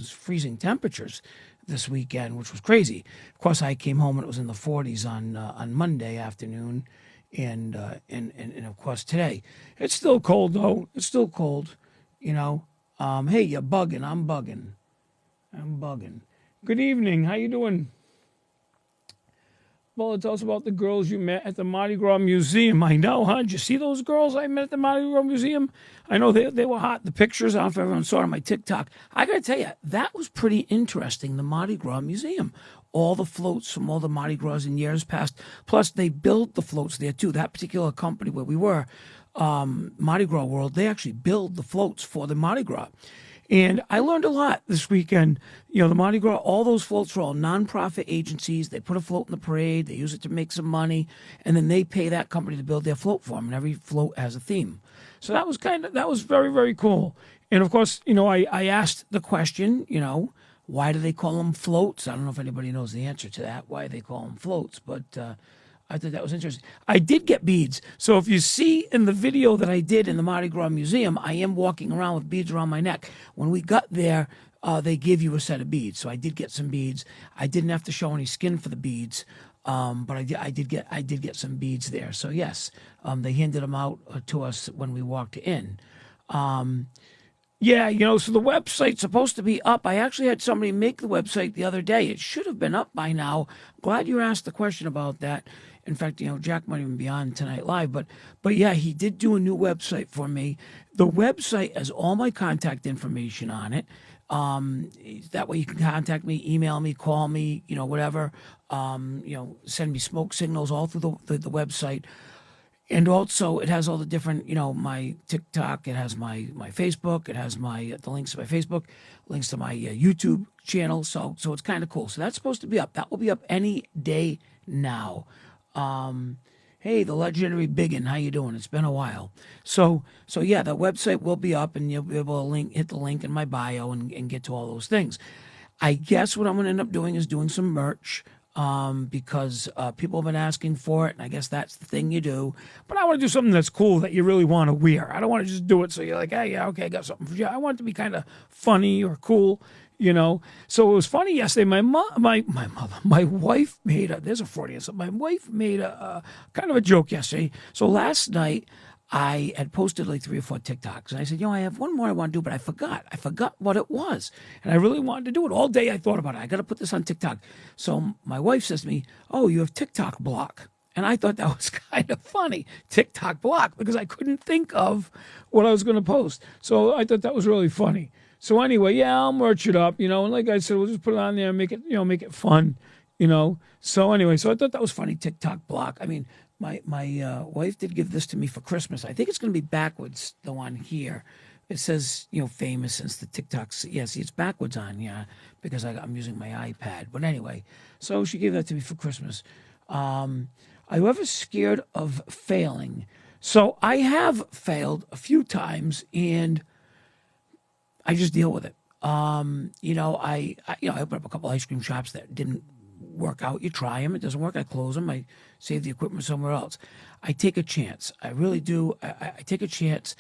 freezing temperatures this weekend, which was crazy. Of course, I came home and it was in the 40s on Monday afternoon, and of course today it's still cold though. It's still cold, you know. Hey, you're bugging. I'm bugging. I'm bugging. Good evening. How you doing? Well, tell us about the girls you met at the Mardi Gras Museum. I know, huh? Did you see those girls I met at the Mardi Gras Museum? I know they were hot. The pictures, I don't know if everyone saw it on my TikTok. I got to tell you, that was pretty interesting, the Mardi Gras Museum. All the floats from all the Mardi Gras in years past. Plus, they build the floats there, too. That particular company where we were, Mardi Gras World, they actually build the floats for the Mardi Gras. And I learned a lot this weekend. You know, the Mardi Gras, all those floats are all nonprofit agencies. They put a float in the parade. They use it to make some money. And then they pay that company to build their float for them. And every float has a theme. So that was very, very cool. And of course, you know, I asked the question, you know, why do they call them floats? I don't know if anybody knows the answer to that, why they call them floats. But I thought that was interesting. I did get beads. So if you see in the video that I did in the Mardi Gras Museum, I am walking around with beads around my neck. When we got there, they give you a set of beads. So I did get some beads. I didn't have to show any skin for the beads, but I did get some beads there. So yes, they handed them out to us when we walked in. Yeah, you know, so the website's supposed to be up. I actually had somebody make the website the other day. It should have been up by now. Glad you asked the question about that. In fact, you know, Jack might even be on tonight live, but yeah, he did do a new website for me. The website has all my contact information on it. That way you can contact me, email me, call me, you know, whatever. You know, send me smoke signals all through the website. And also, it has all the different, you know, my TikTok. It has my Facebook. It has the links to my Facebook, links to my YouTube channel. So it's kind of cool. So that's supposed to be up. That will be up any day now. Hey, the legendary Biggin, how you doing? It's been a while. So yeah, the website will be up, and you'll be able to hit the link in my bio and get to all those things. I guess what I'm going to end up doing is doing some merch. Because people have been asking for it, and I guess that's the thing you do. But I want to do something that's cool that you really want to wear. I don't want to just do it so you're like, hey, yeah, okay, I got something for you. I want it to be kind of funny or cool, you know. So it was funny yesterday. My wife made there's a Freudian. So my wife made a kind of a joke yesterday. So last night, I had posted like 3 or 4 TikToks, and I said, you know, I have one more I want to do, but I forgot what it was. And I really wanted to do it. All day I thought about it. I got to put this on TikTok. So my wife says to me, oh, you have TikTok block. And I thought that was kind of funny, TikTok block, because I couldn't think of what I was going to post. So I thought that was really funny. So anyway, yeah, I'll merch it up, you know, and like I said, we'll just put it on there and make it fun, you know. So anyway, so I thought that was funny, TikTok block. I mean, my wife did give this to me for Christmas. I think it's going to be backwards, the one here. It says, you know, famous since the TikToks. Yeah, see, it's backwards on, yeah, because I'm using my iPad. But anyway, so she gave that to me for Christmas. Are you ever scared of failing? So I have failed a few times, and I just deal with it. You know, I opened up a couple ice cream shops that didn't work out. You try them. It doesn't work. I close them. I save the equipment somewhere else. I take a chance. I really do. I take a chance.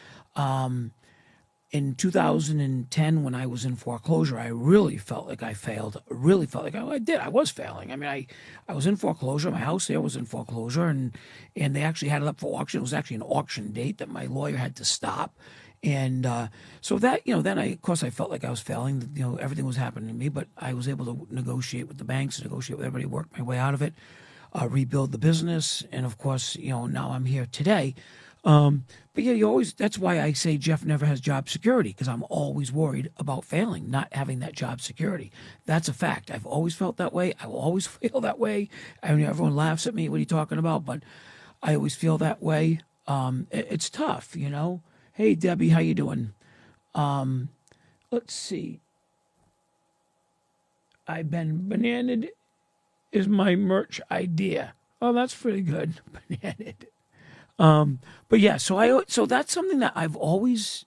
In 2010, when I was in foreclosure, I really felt like I failed. I really felt like I did. I was failing. I mean, I was in foreclosure. My house there was in foreclosure, and they actually had it up for auction. It was actually an auction date that my lawyer had to stop. And so that, you know, then of course, I felt like I was failing. You know, everything was happening to me, but I was able to negotiate with the banks, negotiate with everybody, work my way out of it, rebuild the business. And of course, you know, now I'm here today. But yeah, that's why I say Jeff never has job security, because I'm always worried about failing, not having that job security. That's a fact. I've always felt that way. I will always feel that way. I mean, everyone laughs at me. What are you talking about? But I always feel that way. It's tough, you know. Hey, Debbie, how you doing? Let's see. I've been bananaed is my merch idea. Oh, that's pretty good. Bananaed. But yeah, so that's something that I've always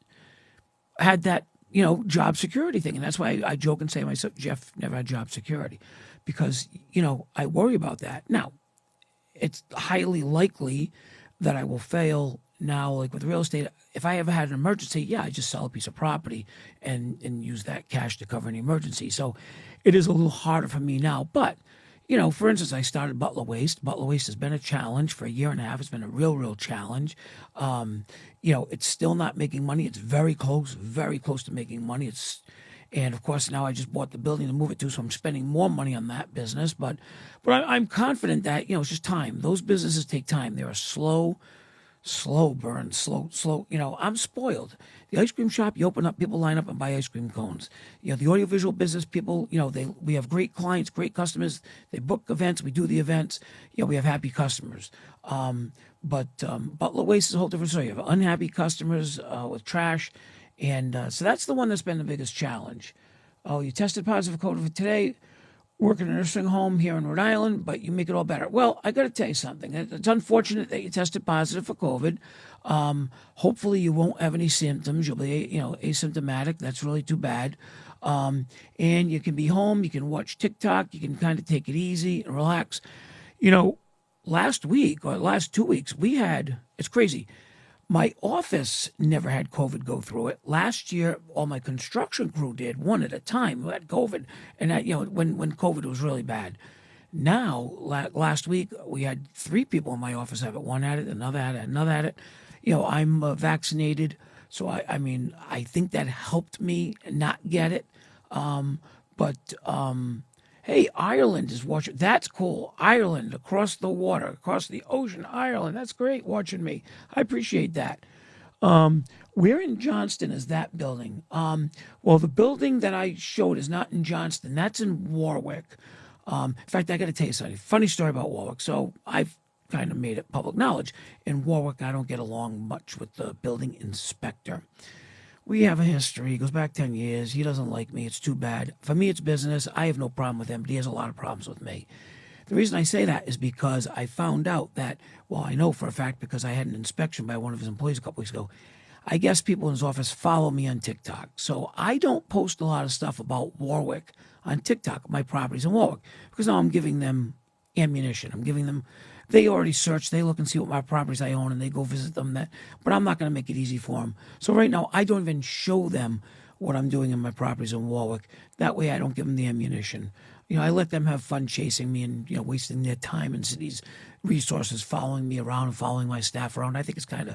had, that, you know, job security thing. And that's why I joke and say myself, Jeff never had job security, because, you know, I worry about that. Now, it's highly likely that I will fail now, like with real estate. if I ever had an emergency, yeah, I just sell a piece of property and use that cash to cover an emergency. So it is a little harder for me now. But, for instance, I started Butler Waste. Butler Waste has been a challenge for a year and a half. It's been a real challenge. It's still not making money. It's very close to making money. And of course, now I just bought the building to move it to, so I'm spending more money on that business. But I'm confident that, it's just time. Those businesses take time. They're a slow burn, slow. I'm spoiled. The ice cream shop, you open up, people line up and buy ice cream cones. The audiovisual business, people, we have great clients, great customers. They book events, we do the events. We have happy customers. But Butler Waste is a whole different story. You have unhappy customers with trash. And so that's the one that's been the biggest challenge. Oh, you tested positive for COVID today, work in a nursing home here in Rhode Island, but you make it all better. Well, I got to tell you something. It's unfortunate that you tested positive for COVID. Hopefully you won't have any symptoms. You'll be, asymptomatic. That's really too bad. And you can be home. You can watch TikTok. You can kind of take it easy and relax. Last week or last 2 weeks, it's crazy. My office never had COVID go through it. Last year, all my construction crew did, one at a time, who had COVID. And that, when COVID was really bad. Now, last week, we had 3 people in my office have it. One had it, another had it, another had it. I'm vaccinated. So, I think that helped me not get it. Hey, Ireland is watching. That's cool. Ireland, across the water, across the ocean, Ireland. That's great watching me. I appreciate that. Where in Johnston is that building? Well, the building that I showed is not in Johnston. That's in Warwick. In fact, I got to tell you something. Funny story about Warwick. So I've kind of made it public knowledge. In Warwick, I don't get along much with the building inspector. We have a history. He goes back 10 years. He doesn't like me. It's too bad. For me, it's business. I have no problem with him, but he has a lot of problems with me. The reason I say that is because I found out that, well, I know for a fact because I had an inspection by one of his employees a couple weeks ago. I guess people in his office follow me on TikTok. So I don't post a lot of stuff about Warwick on TikTok, my properties in Warwick, because now I'm giving them ammunition. I'm giving them, they already search, they look and see what my properties I own, and they go visit them. But I'm not going to make it easy for them. So right now, I don't even show them what I'm doing in my properties in Warwick. That way I don't give them the ammunition. I let them have fun chasing me and, wasting their time and cities resources following me around and following my staff around. I think it's kind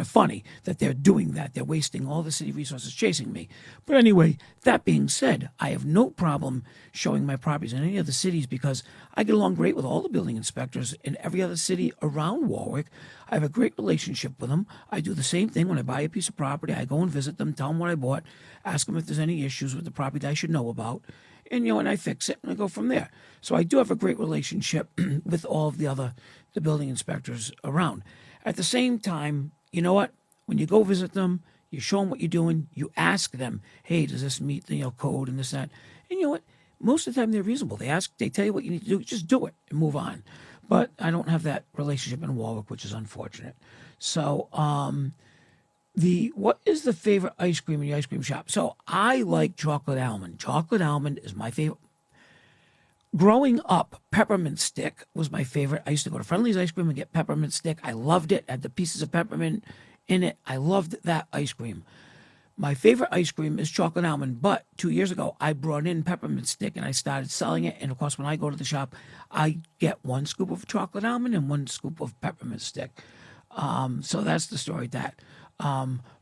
of funny that they're doing that. They're wasting all the city resources chasing me. But anyway, that being said, I have no problem showing my properties in any of the cities because I get along great with all the building inspectors in every other city around Warwick. I have a great relationship with them. I do the same thing when I buy a piece of property. I go and visit them, tell them what I bought, ask them if there's any issues with the property that I should know about. And, and I fix it and I go from there. So I do have a great relationship with all of the building inspectors around. At the same time, you know what? When you go visit them, you show them what you're doing, you ask them, hey, does this meet the code and this, that? And you know what? Most of the time they're reasonable. They tell you what you need to do, just do it and move on. But I don't have that relationship in Warwick, which is unfortunate. So, what is the favorite ice cream in your ice cream shop? So I like chocolate almond. Chocolate almond is my favorite. Growing up, peppermint stick was my favorite. I used to go to Friendly's Ice Cream and get peppermint stick. I loved it. Had the pieces of peppermint in it. I loved that ice cream. My favorite ice cream is chocolate almond, but 2 years ago, I brought in peppermint stick and I started selling it. And of course, when I go to the shop, I get 1 scoop of chocolate almond and 1 scoop of peppermint stick. So that's the story with that.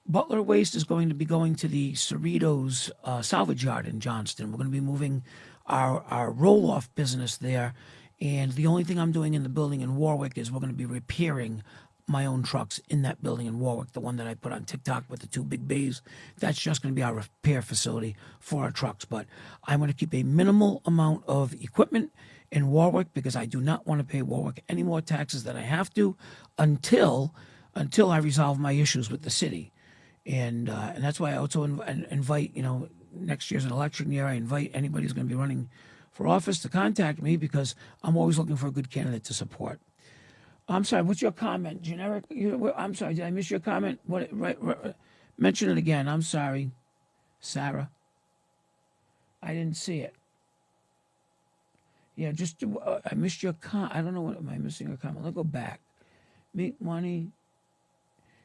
Butler Waste is going to be going to the Cerritos salvage yard in Johnston. We're going to be moving our roll-off business there. And the only thing I'm doing in the building in Warwick is we're going to be repairing my own trucks in that building in Warwick, the one that I put on TikTok with the 2 big bays. That's just going to be our repair facility for our trucks. But I'm going to keep a minimal amount of equipment in Warwick because I do not want to pay Warwick any more taxes than I have to until I resolve my issues with the city. And that's why I also invite, next year's an election year, I invite anybody who's going to be running for office to contact me because I'm always looking for a good candidate to support. I'm sorry, what's your comment? Generic? I'm sorry, did I miss your comment? Right, mention it again. I'm sorry, Sarah. I didn't see it. Yeah, I missed your comment. I don't know what am I missing your comment. Let's go back. Make money.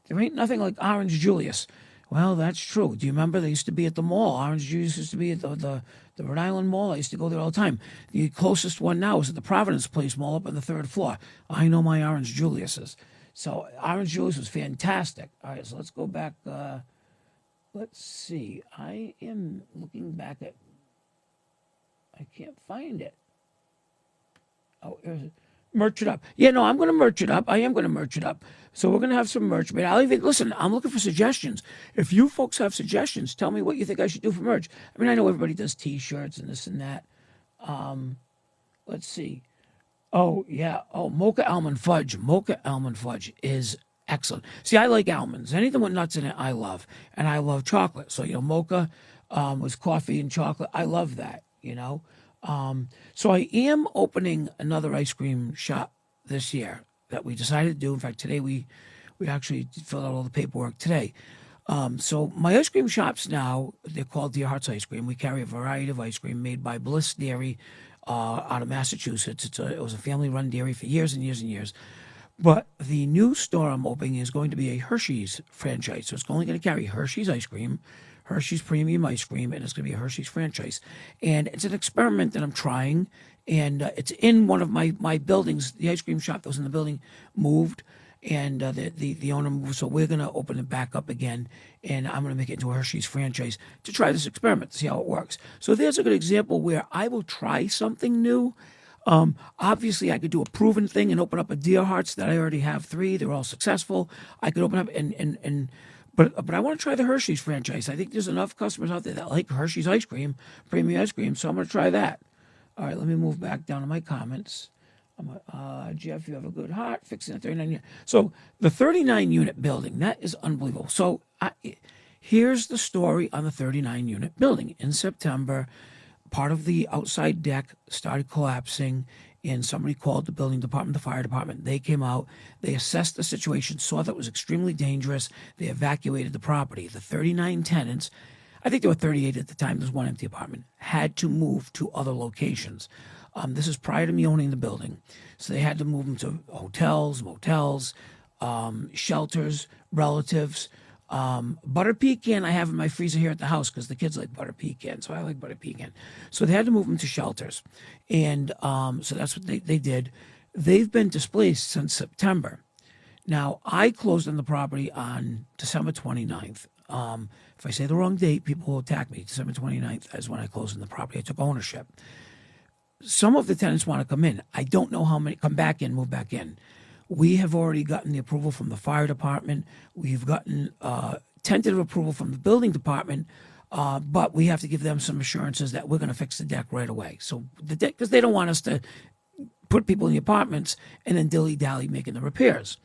There ain't nothing like Orange Julius. Well, that's true. Do you remember they used to be at the mall? Orange Julius used to be at the Rhode Island Mall. I used to go there all the time. The closest one now is at the Providence Place Mall up on the third floor. I know my Orange Julius's. So Orange Julius was fantastic. All right, so let's go back. Let's see. I am looking back at. I can't find it. Oh, here's it. Merch it up. Yeah, no, I'm going to merch it up. I am going to merch it up. So we're going to have some merch made. I'll even listen. I'm looking for suggestions. If you folks have suggestions, tell me what you think I should do for merch. I mean, I know everybody does T-shirts and this and that. Let's see. Oh yeah. Oh, mocha almond fudge. Mocha almond fudge is excellent. See, I like almonds. Anything with nuts in it, I love, and I love chocolate. So mocha was coffee and chocolate. I love that. So I am opening another ice cream shop this year that we decided to do. In fact, today we actually filled out all the paperwork today. So my ice cream shops now, they're called Dear Hearts Ice Cream. We carry a variety of ice cream made by Bliss Dairy out of Massachusetts. It was a family-run dairy for years and years and years. But the new store I'm opening is going to be a Hershey's franchise. So it's only going to carry Hershey's ice cream, Hershey's premium ice cream, and it's going to be a Hershey's franchise. And it's an experiment that I'm trying, and it's in one of my buildings. The ice cream shop that was in the building moved, and the owner moved, so we're going to open it back up again, and I'm going to make it into a Hershey's franchise to try this experiment, to see how it works. So there's a good example where I will try something new. Obviously, I could do a proven thing and open up a Dear Hearts that I already have 3. They're all successful. I could open up but I want to try the Hershey's franchise. I think there's enough customers out there that like Hershey's ice cream, premium ice cream, so I'm going to try that. All right, let me move back down to my comments. Jeff, you have a good heart. Fixing a 39 unit. So the 39 unit building, that is unbelievable. So here's the story on the 39 unit building. In September, part of the outside deck started collapsing, and somebody called the building department, the fire department. They came out, they assessed the situation, saw that it was extremely dangerous. They evacuated the property. The 39 tenants, I think there were 38 at the time, there's one empty apartment, had to move to other locations. This is prior to me owning the building. So they had to move them to hotels, motels, shelters, relatives. Butter pecan I have in my freezer here at the house because the kids like butter pecan, so I like butter pecan. So they had to move them to shelters, and so that's what they did. They've been displaced since September. Now, I closed on the property on December 29th. If I say the wrong date, people will attack me. December 29th is when I closed on the property. I took ownership. Some of the tenants want to come in. I don't know how many come back in, move back in. We have already gotten the approval from the fire department. We've gotten tentative approval from the building department, but we have to give them some assurances that we're going to fix the deck right away. So the deck, because they don't want us to put people in the apartments and then dilly-dally making the repairs.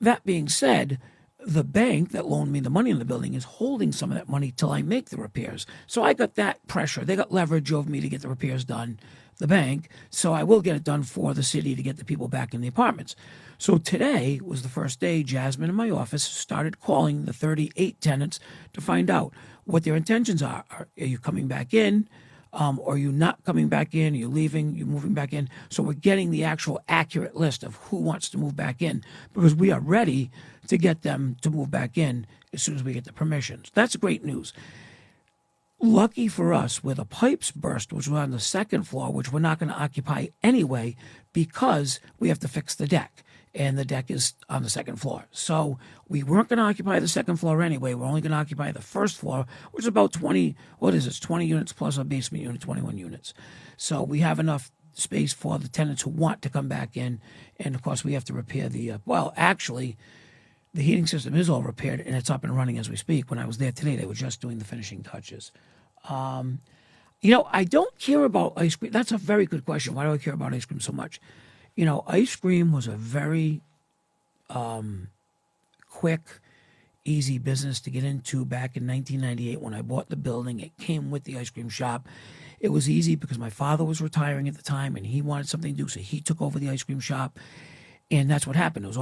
That being said, the bank that loaned me the money in the building is holding some of that money till I make the repairs. So I got that pressure. They got leverage over me to get the repairs done, the bank. So I will get it done for the city to get the people back in the apartments. So today was the first day Jasmine in my office started calling the 38 tenants to find out what their intentions are. Are you coming back in? Or are you not coming back in? Are you leaving? You're moving back in? So we're getting the actual accurate list of who wants to move back in because we are ready to get them to move back in as soon as we get the permissions. That's great news. Lucky for us, where the pipes burst, which was on the second floor, which we're not going to occupy anyway because we have to fix the deck. And the deck is on the second floor. So we weren't going to occupy the second floor anyway. We're only going to occupy the first floor, which is about 20, what is it, 20 units plus a basement unit, 21 units. So we have enough space for the tenants who want to come back in. And, of course, we have to repair the, actually, the heating system is all repaired, and it's up and running as we speak. When I was there today, they were just doing the finishing touches. I don't care about ice cream. That's a very good question. Why do I care about ice cream so much? Ice cream was a very quick, easy business to get into back in 1998 when I bought the building. It came with the ice cream shop. It was easy because my father was retiring at the time and he wanted something to do, so he took over the ice cream shop. And that's what happened. It was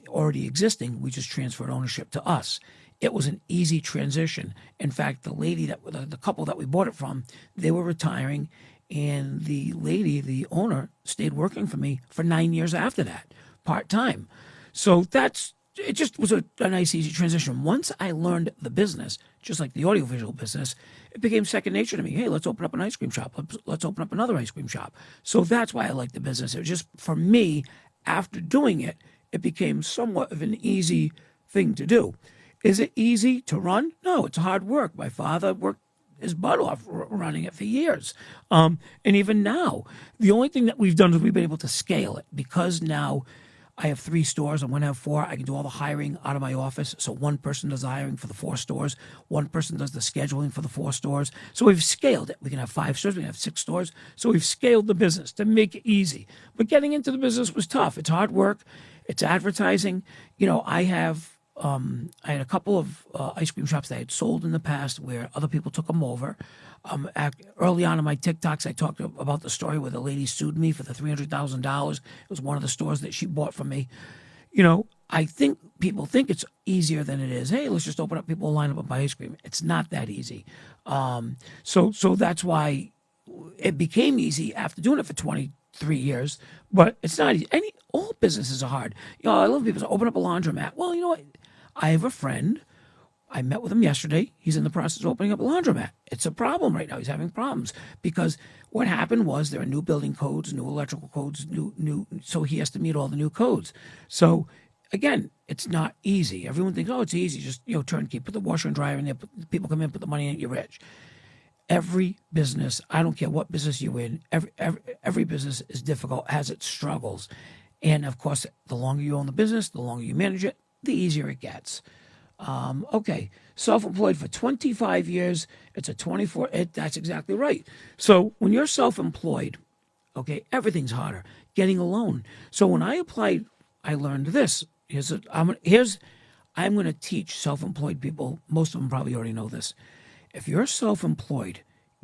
already existing. We just transferred ownership to us. It was an easy transition. In fact, the couple that we bought it from, they were retiring. And the lady, the owner, stayed working for me for 9 years after that, part-time. So that's it just was a nice, easy transition. Once I learned the business, just like the audiovisual business, it became second nature to me. Hey, let's open up an ice cream shop. Let's open up another ice cream shop. So that's why I like the business. It was just, for me, after doing it, it became somewhat of an easy thing to do. Is it easy to run? No, it's hard work. My father worked his butt off running it for years. And even now, the only thing that we've done is we've been able to scale it, because now I have 3 stores. I'm going to have 4. I can do all the hiring out of my office. So one person does the hiring for the 4 stores. One person does the scheduling for the 4 stores. So we've scaled it. We can have 5 stores. We can have 6 stores. So we've scaled the business to make it easy. But getting into the business was tough. It's hard work. It's advertising. I had a couple of ice cream shops that I had sold in the past where other people took them over. Early on in my TikToks, I talked about the story where the lady sued me for the $300,000. It was one of the stores that she bought from me. I think people think it's easier than it is. Hey, let's just open up, people will line up and buy ice cream. It's not that easy. So that's why it became easy after doing it for 23 years. But it's not easy. All businesses are hard. I love people say, open up a laundromat. Well, you know what? I have a friend. I met with him yesterday. He's in the process of opening up a laundromat. It's a problem right now. He's having problems because what happened was there are new building codes, new electrical codes, so he has to meet all the new codes. So again, it's not easy. Everyone thinks, oh, it's easy. Just, turnkey, put the washer and dryer in there, people come in, put the money in, you're rich. Every business, I don't care what business you're in, every business is difficult, has its struggles. And of course, the longer you own the business, the longer you manage it, the easier it gets. Okay, self-employed for 25 years. It's a 24. That's exactly right. So when you're self-employed, okay, everything's harder. Getting a loan. So when I applied, I learned this. I'm going to teach self-employed people. Most of them probably already know this. If you're self-employed,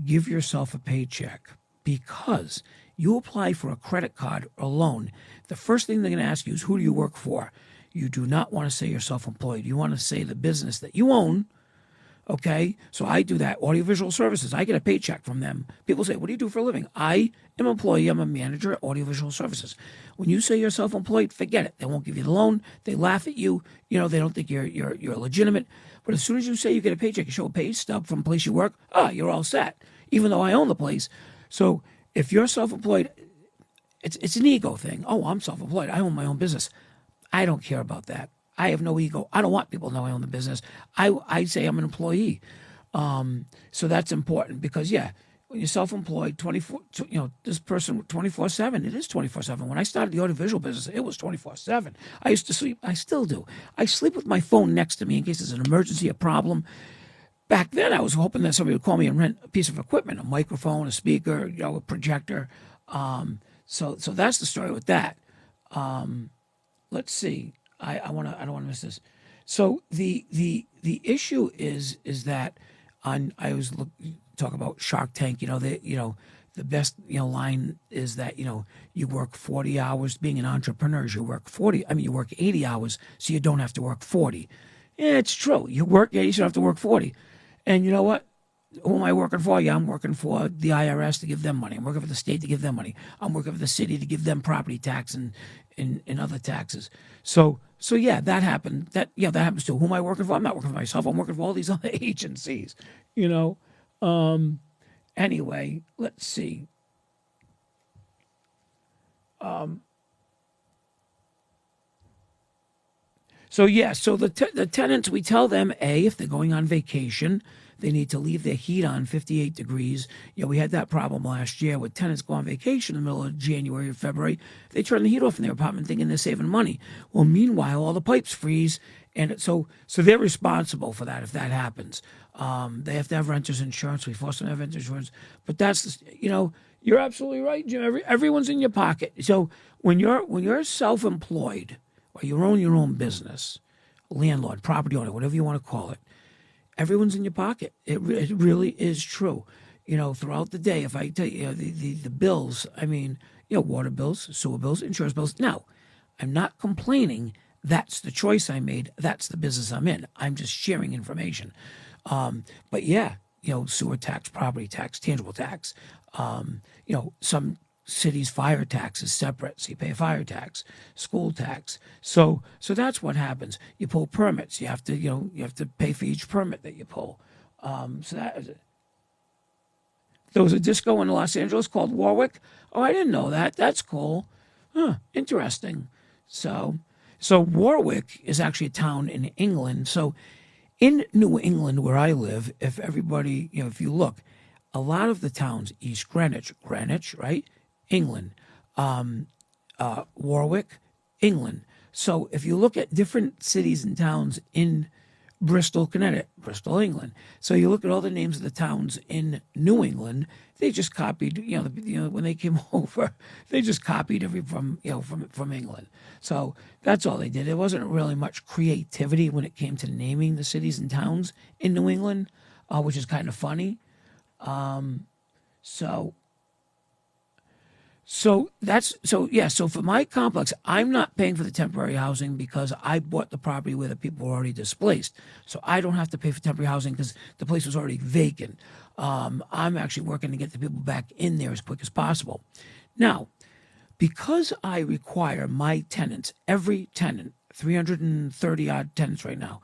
give yourself a paycheck, because you apply for a credit card or loan. The first thing they're going to ask you is, who do you work for? You do not want to say you're self-employed. You want to say the business that you own, okay? So I do that. Audiovisual services, I get a paycheck from them. People say, what do you do for a living? I am an employee. I'm a manager at audiovisual services. When you say you're self-employed, forget it. They won't give you the loan. They laugh at you. They don't think you're legitimate. But as soon as you say you get a paycheck, you show a pay stub from the place you work, you're all set, even though I own the place. So if you're self-employed, it's an ego thing. Oh, I'm self-employed. I own my own business. I don't care about that. I have no ego. I don't want people to know I own the business. I say I'm an employee. So that's important because, when you're self-employed, 24, this person 24/7, it is 24/7. When I started the audiovisual business, it was 24/7. I used to sleep. I still do. I sleep with my phone next to me in case there's an emergency, a problem. Back then, I was hoping that somebody would call me and rent a piece of equipment, a microphone, a speaker, a projector. So that's the story with that. Let's see. I don't want to miss this. So the issue is that I always talk about Shark Tank. The best line is that you work 40 hours. Being an entrepreneur, you work 40. You work 80 hours, so you don't have to work 40. Yeah, it's true. You work 80, so you don't have to work 40. And you know what? Who am I working for? Yeah, I'm working for the IRS to give them money. I'm working for the state to give them money. I'm working for the city to give them property tax and other taxes. So yeah, that happened. That happens too. Who am I working for? I'm not working for myself. I'm working for all these other agencies. Anyway, let's see. So the tenants, we tell them, if they're going on vacation, they need to leave their heat on 58 degrees. We had that problem last year with tenants go on vacation in the middle of January or February. They turn the heat off in their apartment thinking they're saving money. Well, meanwhile, all the pipes freeze. And so they're responsible for that if that happens. They have to have renter's insurance. We force them to have renter's insurance. But that's, you're absolutely right, Jim. Everyone's in your pocket. So when you're self-employed or you own your own business, landlord, property owner, whatever you want to call it, everyone's in your pocket. It really is true. Throughout the day, if I tell you the bills, water bills, sewer bills, insurance bills. Now, I'm not complaining. That's the choice I made. That's the business I'm in. I'm just sharing information. But yeah, sewer tax, property tax, tangible tax. Some city's fire tax is separate, so you pay a fire tax, school tax. So that's what happens. You pull permits. You have to you have to pay for each permit that you pull. So there was a disco in Los Angeles called Warwick. Oh, I didn't know that. That's cool. Huh, interesting. So Warwick is actually a town in England. So in New England, where I live, if everybody, if you look, a lot of the towns, East Greenwich, right? England, Warwick, England. So if you look at different cities and towns in Bristol, Connecticut, Bristol, England. So you look at all the names of the towns in New England. They just copied, when they came over, they just copied from England. So that's all they did. There wasn't really much creativity when it came to naming the cities and towns in New England, which is kind of funny. So for my complex, I'm not paying for the temporary housing because I bought the property where the people were already displaced. So I don't have to pay for temporary housing because the place was already vacant. I'm actually working to get the people back in there as quick as possible. Now, because I require my tenants, every tenant, 330 odd tenants right now,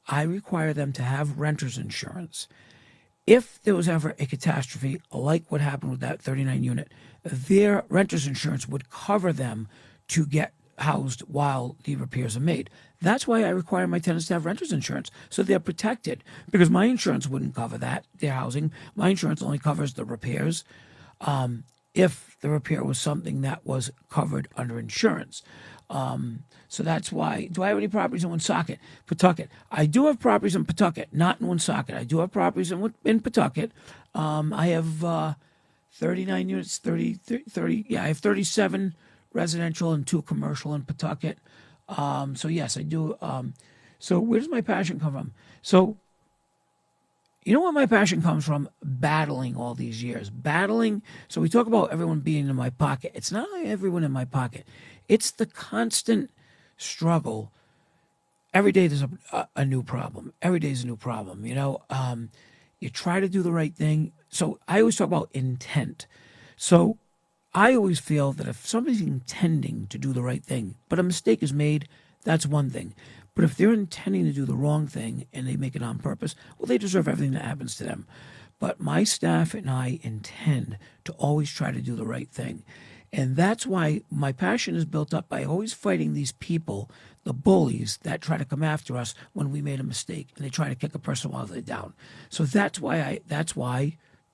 I require them to have renter's insurance. If there was ever a catastrophe like what happened with that 39 unit, their renter's insurance would cover them to get housed while the repairs are made. That's why I require my tenants to have renter's insurance, so they're protected, because my insurance wouldn't cover that, their housing. My insurance only covers the repairs if the repair was something that was covered under insurance. So that's why. Do I have any properties in Woonsocket? Pawtucket. I do have properties in Pawtucket, not in Woonsocket. I do have properties in Pawtucket. I have 39 units, 30. Yeah, I have 37 residential and 2 commercial in Pawtucket. So yes, I do. So where does my passion come from? So you know what my passion comes from? Battling all these years. Battling. So we talk about everyone being in my pocket. It's not only everyone in my pocket. It's the constant struggle. Every day there's a new problem. Every day is a new problem. You try to do the right thing. So I always talk about intent. So I always feel that if somebody's intending to do the right thing, but a mistake is made, that's one thing. But if they're intending to do the wrong thing and they make it on purpose, well, they deserve everything that happens to them. But my staff and I intend to always try to do the right thing. And that's why my passion is built up by always fighting these people, the bullies that try to come after us when we made a mistake and they try to kick a person while they're down. So that's why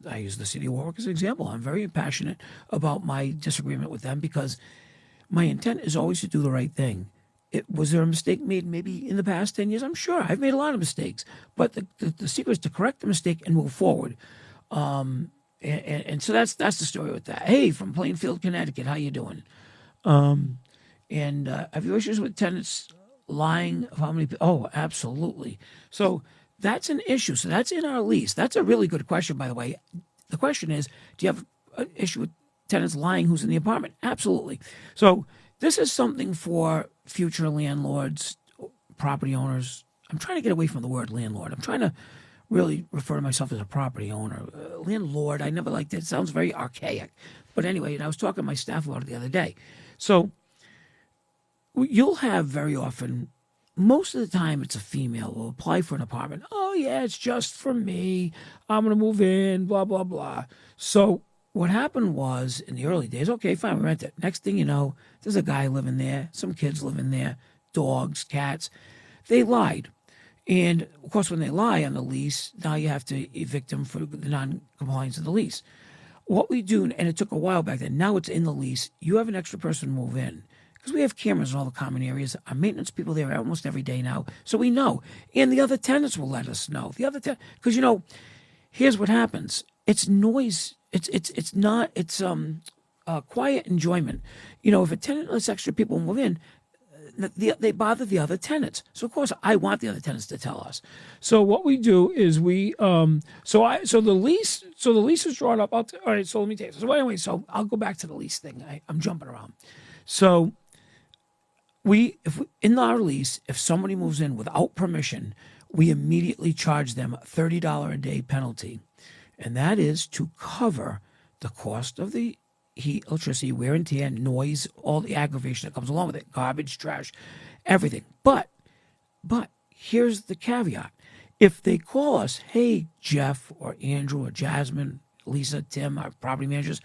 I use the city of Warwick as an example. I'm very passionate about my disagreement with them because my intent is always to do the right thing. Was there a mistake made maybe in the past 10 years? I'm sure. I've made a lot of mistakes. But the secret is to correct the mistake and move forward. And so that's the story with that. Hey, from Plainfield, Connecticut, how you doing? And have you issues with tenants lying of how many people? Oh, absolutely. So that's an issue. So that's in our lease. That's a really good question, by the way. The question is, do you have an issue with tenants lying who's in the apartment? Absolutely. So this is something for future landlords, property owners. I'm trying to get away from the word landlord. I'm trying to really refer to myself as a property owner. Landlord, I never liked it. It sounds very archaic. But anyway, I was talking to my staff about it the other day. So you'll have very often, most of the time it's a female will apply for an apartment. Oh, yeah, it's just for me. I'm going to move in, blah, blah, blah. So what happened was in the early days, okay, fine, we rent it. Next thing you know, there's a guy living there, some kids living there, dogs, cats. They lied. And, of course, when they lie on the lease, now you have to evict them for the non-compliance of the lease. What we do, and it took a while back then, now it's in the lease, you have an extra person move in. Because we have cameras in all the common areas. Our maintenance people there almost every day now. So we know. And the other tenants will let us know. Because, here's what happens. It's noise. It's not quiet enjoyment. If a tenant lets extra people move in, they bother the other tenants. So of course I want the other tenants to tell us. So what we do is so the lease is drawn up. All right. So let me take this. So anyway, so I'll go back to the lease thing. I'm jumping around. So in our lease, if somebody moves in without permission, we immediately charge them a $30 a day penalty. And that is to cover the cost of the heat, electricity, wear and tear, noise, all the aggravation that comes along with it, garbage, trash, everything. But here's the caveat. If they call us, hey, Jeff or Andrew or Jasmine, Lisa, Tim, our property managers,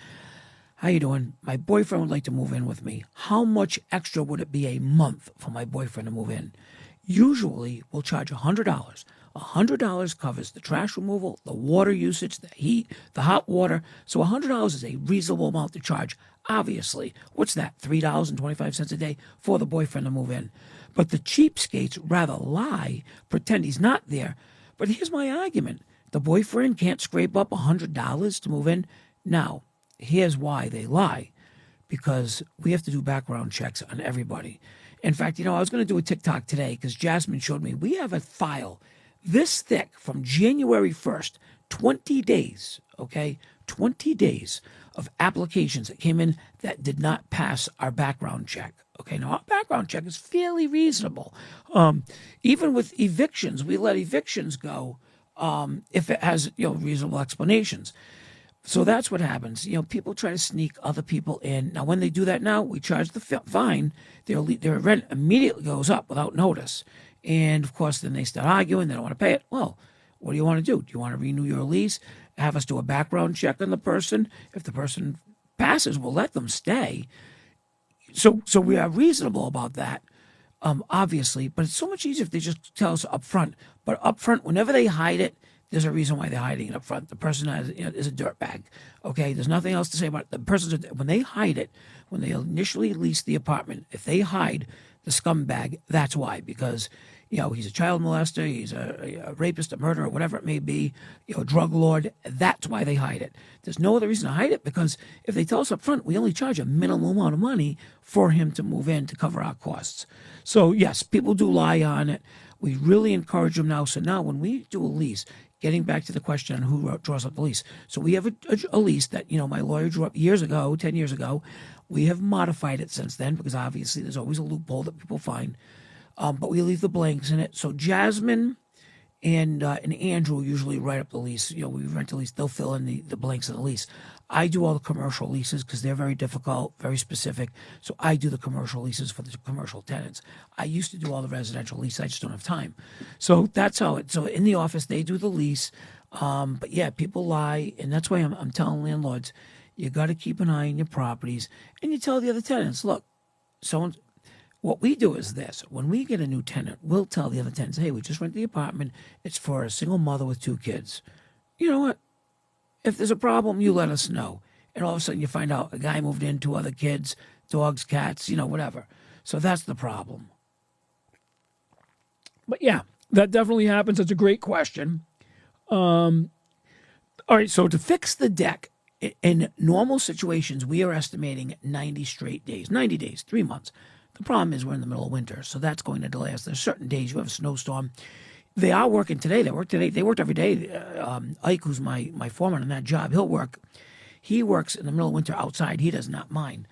how you doing? My boyfriend would like to move in with me. How much extra would it be a month for my boyfriend to move in? Usually, we'll charge $100. $100 covers the trash removal, the water usage, the heat, the hot water. So $100 is a reasonable amount to charge. Obviously, what's that? $3.25 a day for the boyfriend to move in. But the cheapskates rather lie, pretend he's not there. But here's my argument. The boyfriend can't scrape up $100 to move in. Now, here's why they lie. Because we have to do background checks on everybody. In fact, I was going to do a TikTok today because Jasmine showed me we have a file this thick from January 1st, 20 days, okay? 20 days of applications that came in that did not pass our background check. Okay, now our background check is fairly reasonable. Even with evictions, we let evictions go if it has reasonable explanations. So that's what happens. People try to sneak other people in. Now, when they do that now, we charge the fine. Their rent immediately goes up without notice. And, of course, then they start arguing. They don't want to pay it. Well, what do you want to do? Do you want to renew your lease? Have us do a background check on the person? If the person passes, we'll let them stay. So we are reasonable about that, obviously. But it's so much easier if they just tell us up front. But up front, whenever they hide it, there's a reason why they're hiding it up front. The person is a dirtbag. Okay, there's nothing else to say about it. The person, when they hide it, when they initially lease the apartment, if they hide the scumbag, that's why. Because he's a child molester, he's a rapist, a murderer, whatever it may be, a drug lord. That's why they hide it. There's no other reason to hide it, because if they tell us up front, we only charge a minimal amount of money for him to move in to cover our costs. So yes, people do lie on it. We really encourage them now. So now when we do a lease, getting back to the question on who draws up the lease. So we have a lease that, my lawyer drew up years ago, 10 years ago. We have modified it since then because obviously there's always a loophole that people find. But we leave the blanks in it. So Jasmine and Andrew usually write up the lease. We rent a lease. They'll fill in the blanks in the lease. I do all the commercial leases because they're very difficult, very specific. So I do the commercial leases for the commercial tenants. I used to do all the residential leases. I just don't have time. So that's how it. So in the office, they do the lease. But yeah, people lie. And that's why I'm telling landlords, you got to keep an eye on your properties. And you tell the other tenants, look, what we do is this. When we get a new tenant, we'll tell the other tenants, hey, we just rented the apartment. It's for a single mother with 2 kids. You know what? If there's a problem, you let us know. And all of a sudden you find out a guy moved in, 2 other kids, dogs, cats, whatever. So that's the problem. But yeah, that definitely happens. That's a great question. All right, so to fix the deck, in normal situations, we are estimating 90 straight days. 90 days, 3 months. The problem is we're in the middle of winter, so that's going to delay us. There's certain days you have a snowstorm. They are working today. They work today. They worked every day. Ike, who's my foreman on that job, he works in the middle of winter outside. He does not mind.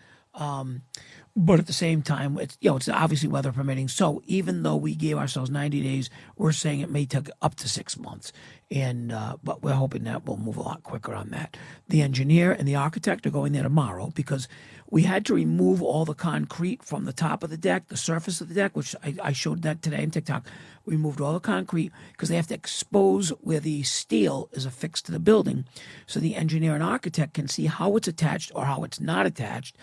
But at the same time, it's obviously weather permitting. So even though we gave ourselves 90 days, we're saying it may take up to 6 months. But we're hoping that we'll move a lot quicker on that. The engineer and the architect are going there tomorrow because we had to remove all the concrete from the top of the deck, the surface of the deck, which I showed that today on TikTok. We removed all the concrete because they have to expose where the steel is affixed to the building so the engineer and architect can see how it's attached or how it's not attached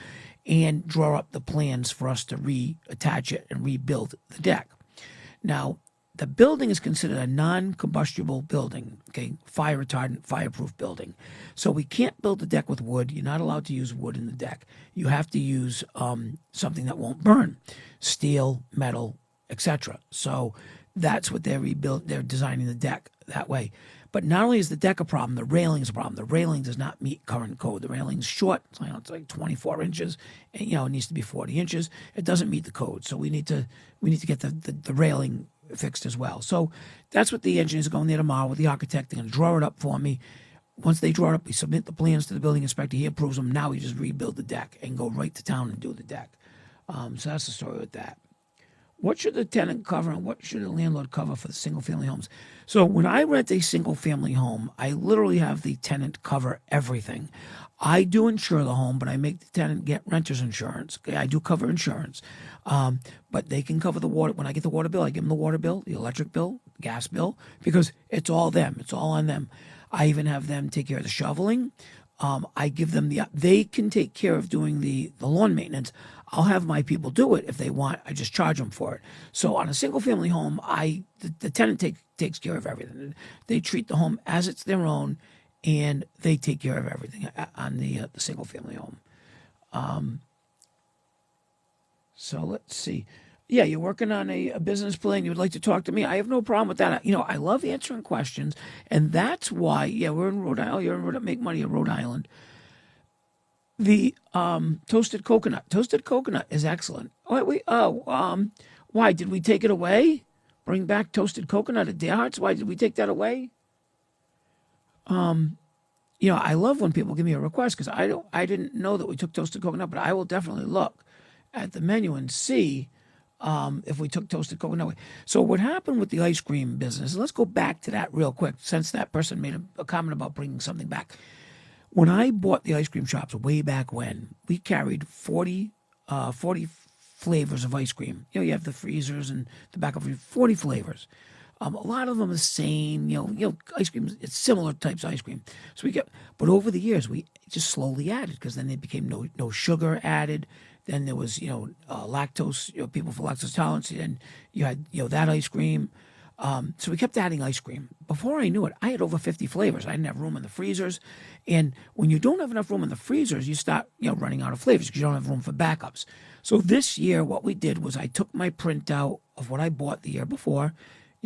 and draw up the plans for us to reattach it and rebuild the deck. Now, the building is considered a non-combustible building, okay, fire retardant, fireproof building. So we can't build the deck with wood. You're not allowed to use wood in the deck. You have to use something that won't burn, steel, metal, etc. So that's what they're designing the deck that way. But not only is the deck a problem, the railing is a problem. The railing does not meet current code. The railing's short. It's like 24 inches. And, it needs to be 40 inches. It doesn't meet the code. So we need to get the railing fixed as well. So that's what the engineers are going there tomorrow with the architect. They're going to draw it up for me. Once they draw it up, we submit the plans to the building inspector. He approves them. Now we just rebuild the deck and go right to town and do the deck. So that's the story with that. what should the tenant cover and what should the landlord cover for the single-family homes? So when I rent a single-family home, I literally have the tenant cover everything. I do insure the home, but I make the tenant get renter's insurance. Okay, I do cover insurance, but they can cover the water. When I get the water bill, I give them the water bill, the electric bill, the gas bill, because it's all them. It's all on them. I even have them take care of the shoveling. I give them they can take care of doing the lawn maintenance. I'll have my people do it if they want. I just charge them for it. So on a single family home, the tenant takes care of everything. They treat the home as it's their own, and they take care of everything on the single family home. So let's see. Yeah, you're working on a business plan. You would like to talk to me. I have no problem with that. I love answering questions, and that's why. Yeah, we're in Rhode Island. You're in Rhode, Make Money in Rhode Island. The toasted coconut. Toasted coconut is excellent. Why did we take it away? Bring back toasted coconut at Dayhart's. Why did we take that away? I love when people give me a request because I didn't know that we took toasted coconut, but I will definitely look at the menu and see if we took toasted coconut away. So what happened with the ice cream business? Let's go back to that real quick, since that person made a comment about bringing something back. When I bought the ice cream shops way back when, we carried 40 flavors of ice cream. You have the freezers and the back of 40 flavors. A lot of them are the same, ice cream, it's similar types of ice cream. So but over the years, we just slowly added, because then it became no sugar added. Then there was, lactose, people for lactose tolerance. And you had, that ice cream. So we kept adding ice cream. Before I knew it, I had over 50 flavors. I didn't have room in the freezers. And when you don't have enough room in the freezers, you start, running out of flavors because you don't have room for backups. So this year, what we did was I took my printout of what I bought the year before.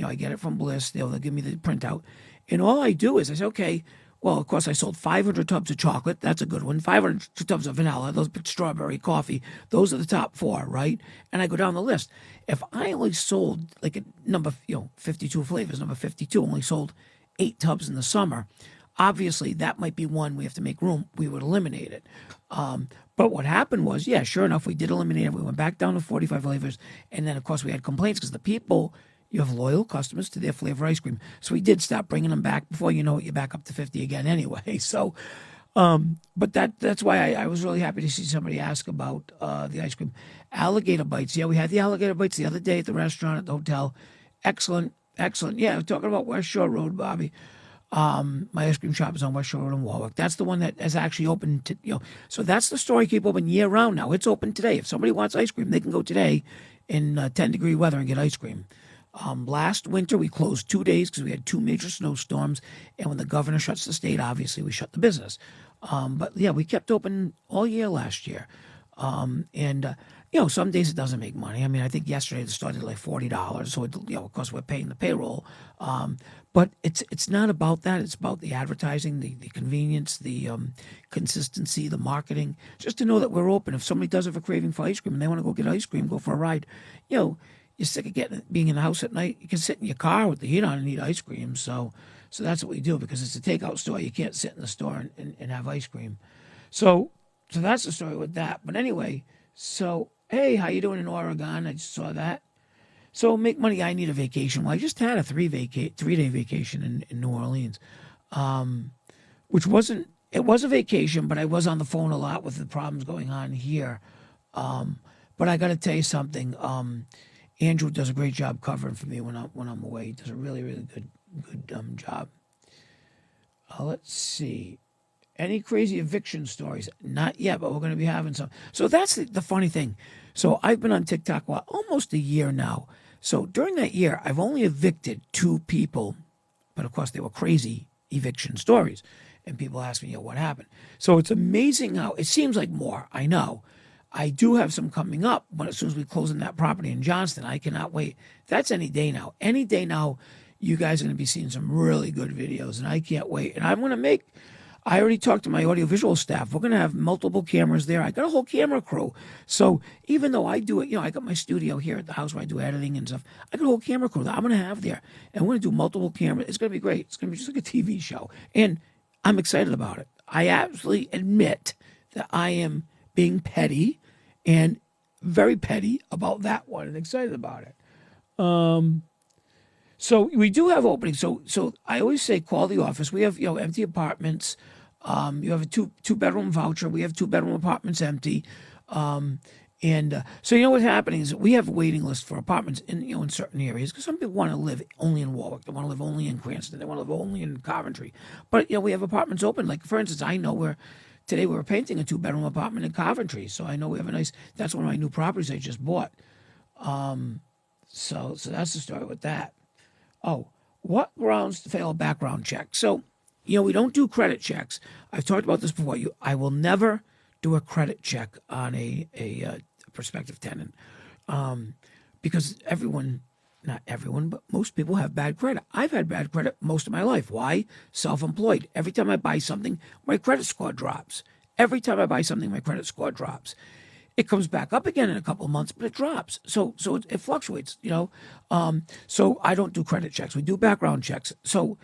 I get it from Bliss. They'll give me the printout. And all I do is I say, okay, well, of course, I sold 500 tubs of chocolate. That's a good one. 500 tubs of vanilla, those strawberry, coffee. Those are the top 4, right? And I go down the list. If I only sold like a number, 52 flavors, number 52, only sold 8 tubs in the summer, obviously that might be one we have to make room. We would eliminate it. But what happened was, sure enough, we did eliminate it. We went back down to 45 flavors. And then, of course, we had complaints because the people... You have loyal customers to their flavor ice cream. So we did stop bringing them back. Before you know it, you're back up to 50 again anyway. So, but that's why I was really happy to see somebody ask about the ice cream. Alligator bites. Yeah, we had the alligator bites the other day at the restaurant at the hotel. Excellent. Yeah, we're talking about West Shore Road, Bobby. My ice cream shop is on West Shore Road in Warwick. That's the one that is actually open to, so that's the store I keep open year round now. It's open today. If somebody wants ice cream, they can go today in 10-degree weather and get ice cream. Last winter, we closed 2 days because we had 2 major snowstorms. And when the governor shuts the state, obviously, we shut the business. But, yeah, we kept open all year last year. Some days it doesn't make money. I mean, I think yesterday it started like $40. So, of course, we're paying the payroll. But it's not about that. It's about the advertising, the convenience, the consistency, the marketing. Just to know that we're open. If somebody does have a craving for ice cream and they want to go get ice cream, go for a ride, you're sick of being in the house at night. You can sit in your car with the heat on and eat ice cream. So that's what we do, because it's a takeout store. You can't sit in the store and have ice cream. So that's the story with that. But anyway, so, hey, how you doing in Oregon? I just saw that. So Make Money, I need a vacation. Well, I just had a 3-day vacation in New Orleans, which it was a vacation, but I was on the phone a lot with the problems going on here. But I got to tell you something. Andrew does a great job covering for me when I'm away. He does a really, really good job. Let's see. Any crazy eviction stories? Not yet, but we're going to be having some. So that's the funny thing. So I've been on TikTok almost a year now. So during that year, I've only evicted 2 people, but of course they were crazy eviction stories. And people ask me, what happened? So it's amazing how it seems like more. I know. I do have some coming up, but as soon as we close on that property in Johnston, I cannot wait. That's any day now. Any day now, you guys are going to be seeing some really good videos, and I can't wait. And I'm going to I already talked to my audiovisual staff. We're going to have multiple cameras there. I got a whole camera crew. So even though I do it, I got my studio here at the house where I do editing and stuff. I got a whole camera crew that I'm going to have there. And we're going to do multiple cameras. It's going to be great. It's going to be just like a TV show. And I'm excited about it. I absolutely admit that I am being petty and very petty about that one and excited about it. So we do have openings. So I always say call the office. We have empty apartments. You have a two-bedroom voucher. We have two-bedroom apartments empty. And so what's happening is we have a waiting list for apartments in certain areas because some people want to live only in Warwick, they want to live only in Cranston, they want to live only in Coventry. But we have apartments open. Like for instance, I know today we were painting a two-bedroom apartment in Coventry, so I know we have a nice. That's one of my new properties I just bought. So that's the story with that. Oh, what grounds to fail a background check? So we don't do credit checks. I've talked about this before. I will never do a credit check on a prospective tenant because not everyone, but most people have bad credit. I've had bad credit most of my life. Why? Self-employed. Every time I buy something, my credit score drops. Every time I buy something, my credit score drops. It comes back up again in a couple of months, but it drops. So it fluctuates, So I don't do credit checks. We do background checks. So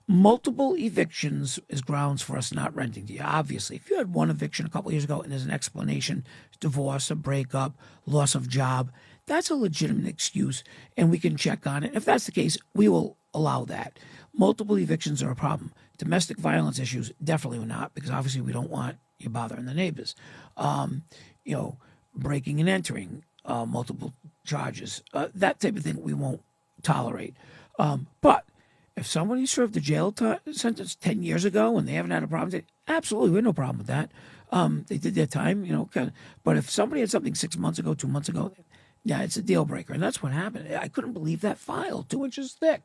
multiple evictions is grounds for us not renting to you. Obviously, if you had one eviction a couple of years ago and there's an explanation, divorce, a breakup, loss of job, that's a legitimate excuse, and we can check on it. If that's the case, we will allow that. Multiple evictions are a problem. Domestic violence issues, definitely not, because obviously we don't want you bothering the neighbors. Breaking and entering, multiple charges, that type of thing we won't tolerate. But if somebody served a jail sentence 10 years ago and they haven't had a problem, absolutely, we have no problem with that. They did their time, But if somebody had something 6 months ago, 2 months ago, yeah, it's a deal breaker. And that's what happened. I couldn't believe that file, 2 inches thick,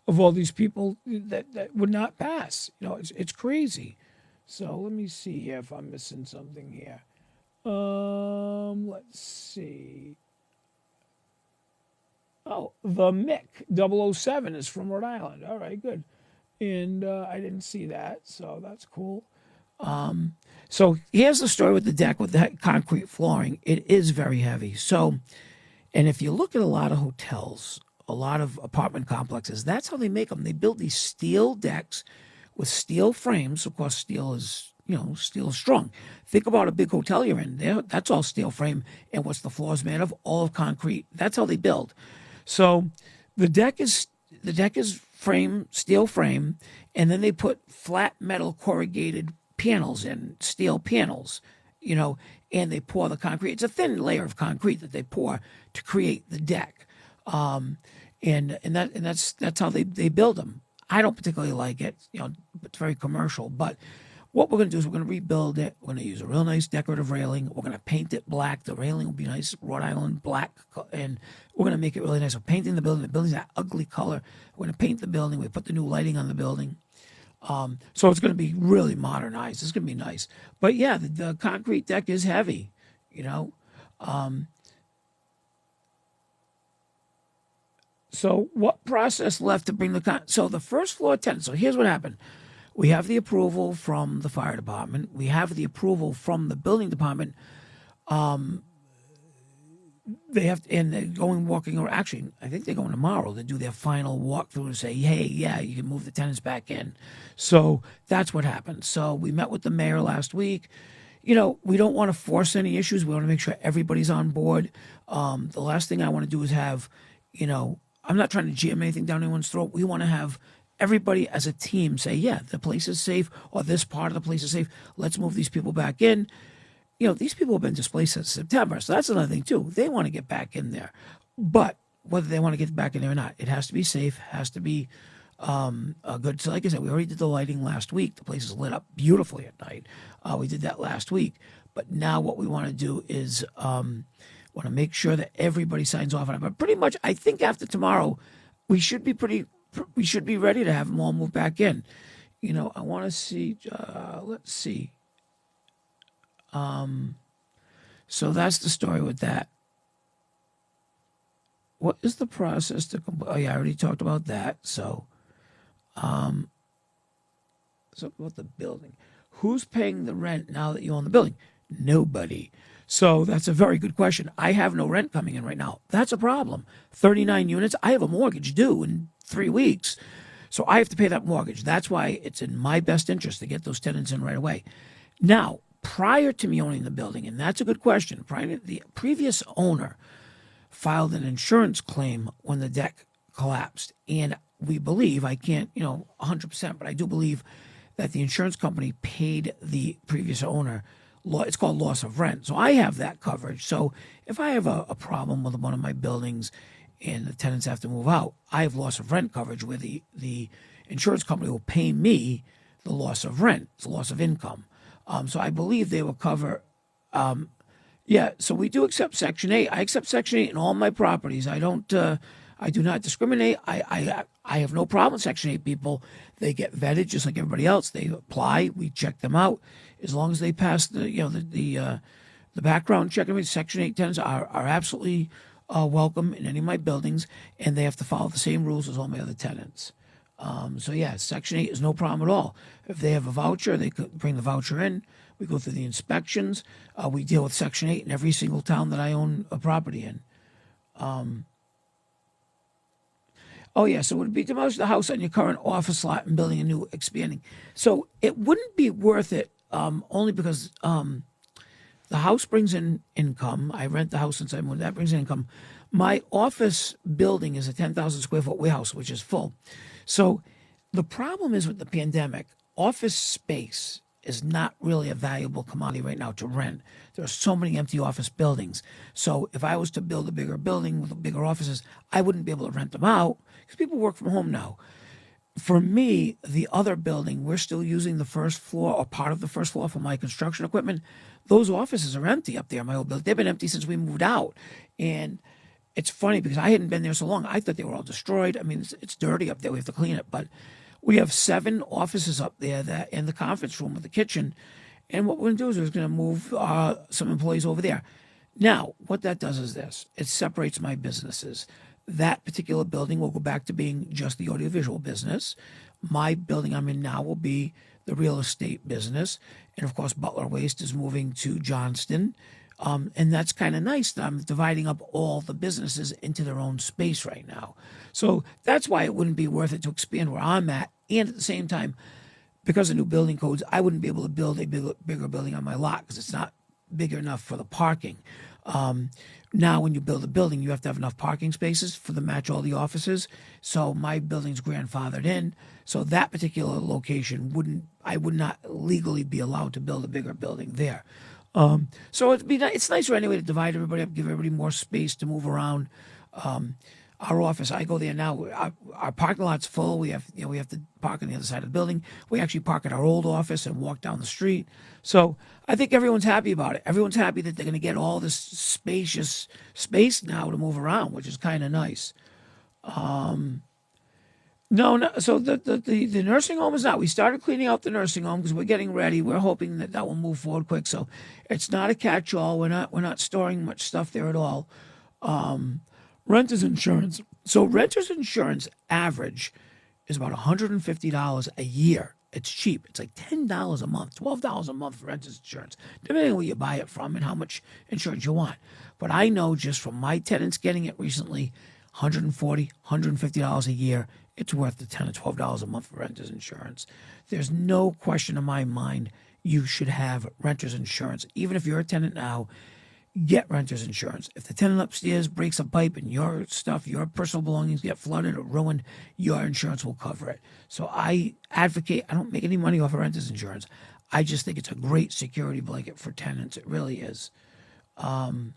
of all these people that would not pass. It's crazy. So let me see here if I'm missing something here. Let's see. Oh, the Mick 007 is from Rhode Island. All right, good. And I didn't see that, so that's cool. So here's the story with the deck with the concrete flooring. It is very heavy. So, and if you look at a lot of hotels, a lot of apartment complexes, that's how they make them. They build these steel decks with steel frames. Of course, steel is strong. Think about a big hotel you're in. That's all steel frame. And what's the floors made of? All of concrete. That's how they build. So the deck is steel frame, and then they put flat metal corrugated panels in, steel panels, and they pour the concrete. It's a thin layer of concrete that they pour to create the deck. And that's how they build them. I don't particularly like it. It's very commercial, but what we're going to do is we're going to rebuild it. We're going to use a real nice decorative railing. We're going to paint it black. The railing will be nice Rhode Island black, and we're going to make it really nice. We're painting the building. The building's that ugly color. We're going to paint the building. We put the new lighting on the building. So it's going to be really modernized. It's going to be nice. But yeah, the concrete deck is heavy, So what process left to bring so the first floor tenant. So here's what happened. We have the approval from the fire department. We have the approval from the building department. They have to, and they're walking around. Actually, I think they're going tomorrow to do their final walkthrough to say, hey, yeah, you can move the tenants back in. So that's what happened. So we met with the mayor last week. We don't want to force any issues. We want to make sure everybody's on board. The last thing I want to do is have, I'm not trying to jam anything down anyone's throat. We want to have everybody as a team say, yeah, the place is safe, or this part of the place is safe. Let's move these people back in. These people have been displaced since September, so that's another thing too. They want to get back in there, but whether they want to get back in there or not, it has to be safe, has to be good. So like I said, we already did the lighting last week. The place is lit up beautifully at night. We did that last week, but now what we want to do is want to make sure that everybody signs off on it. But pretty much, I think after tomorrow, we should be ready to have them all move back in. I want to see, let's see. So that's the story with that. What is the process to complete? Oh yeah, I already talked about that. So about the building. Who's paying the rent now that you own the building? Nobody. So that's a very good question. I have no rent coming in right now. That's a problem. 39 units. I have a mortgage due in 3 weeks. So I have to pay that mortgage. That's why it's in my best interest to get those tenants in right away. Now, prior to me owning the building, and that's a good question, prior to the previous owner, filed an insurance claim when the deck collapsed. And we believe, I can't, 100%, but I do believe that the insurance company paid the previous owner. It's called loss of rent. So I have that coverage. So if I have a problem with one of my buildings and the tenants have to move out, I have loss of rent coverage where the insurance company will pay me the loss of rent, the loss of income. So I believe they will cover. So we do accept Section 8. I accept Section 8 in all my properties. I don't. I do not discriminate. I have no problem with Section 8 people. They get vetted just like everybody else. They apply. We check them out. As long as they pass the background check, Section 8 tenants are absolutely welcome in any of my buildings, and they have to follow the same rules as all my other tenants. Section 8 is no problem at all. If they have a voucher, they could bring the voucher in. We go through the inspections. We deal with Section 8 in every single town that I own a property in. So it would be demolish the house on your current office lot and building a new expanding. So it wouldn't be worth it only because the house brings in income. I rent the house since I moved. That brings in income. My office building is a 10,000 square foot warehouse, which is full. So the problem is with the pandemic, office space is not really a valuable commodity right now to rent. There are so many empty office buildings. So if I was to build a bigger building with bigger offices, I wouldn't be able to rent them out because people work from home now. For me, the other building, we're still using the first floor or part of the first floor for my construction equipment. Those offices are empty up there in my old building. They've been empty since we moved out. And it's funny because I hadn't been there so long. I thought they were all destroyed. I mean, it's dirty up there. We have to clean it. But we have 7 offices up there that in the conference room with the kitchen. And what we're going to do is we're going to move some employees over there. Now, what that does is this. It separates my businesses. That particular building will go back to being just the audiovisual business. My building I'm in now will be the real estate business. And, of course, Butler Waste is moving to Johnston. And that's kind of nice that I'm dividing up all the businesses into their own space right now. So that's why it wouldn't be worth it to expand where I'm at. And at the same time, because of new building codes, I wouldn't be able to build a bigger building on my lot because it's not big enough for the parking. Now, when you build a building, you have to have enough parking spaces for to match all the offices. So my building's grandfathered in. So that particular location I would not legally be allowed to build a bigger building there. So it's nicer anyway to divide everybody up, give everybody more space to move around. Our office, I go there now. Our parking lot's full. We have to park on the other side of the building. We actually park at our old office and walk down the street. So I think everyone's happy about it. Everyone's happy that they're going to get all this spacious space now to move around, which is kind of nice. No. So the nursing home is not. We started cleaning out the nursing home because we're getting ready. We're hoping that will move forward quick. So it's not a catch-all. We're not storing much stuff there at all. Renter's insurance. So renter's insurance average is about $150 a year. It's cheap. It's like $10 a month, $12 a month for renter's insurance, depending on where you buy it from and how much insurance you want. But I know just from my tenants getting it recently, $140, $150 a year, it's worth the $10 or $12 a month for renter's insurance. There's no question in my mind you should have renter's insurance. Even if you're a tenant now, get renter's insurance. If the tenant upstairs breaks a pipe and your stuff, your personal belongings get flooded or ruined, your insurance will cover it. So I advocate, I don't make any money off of renter's insurance. I just think it's a great security blanket for tenants. It really is. Some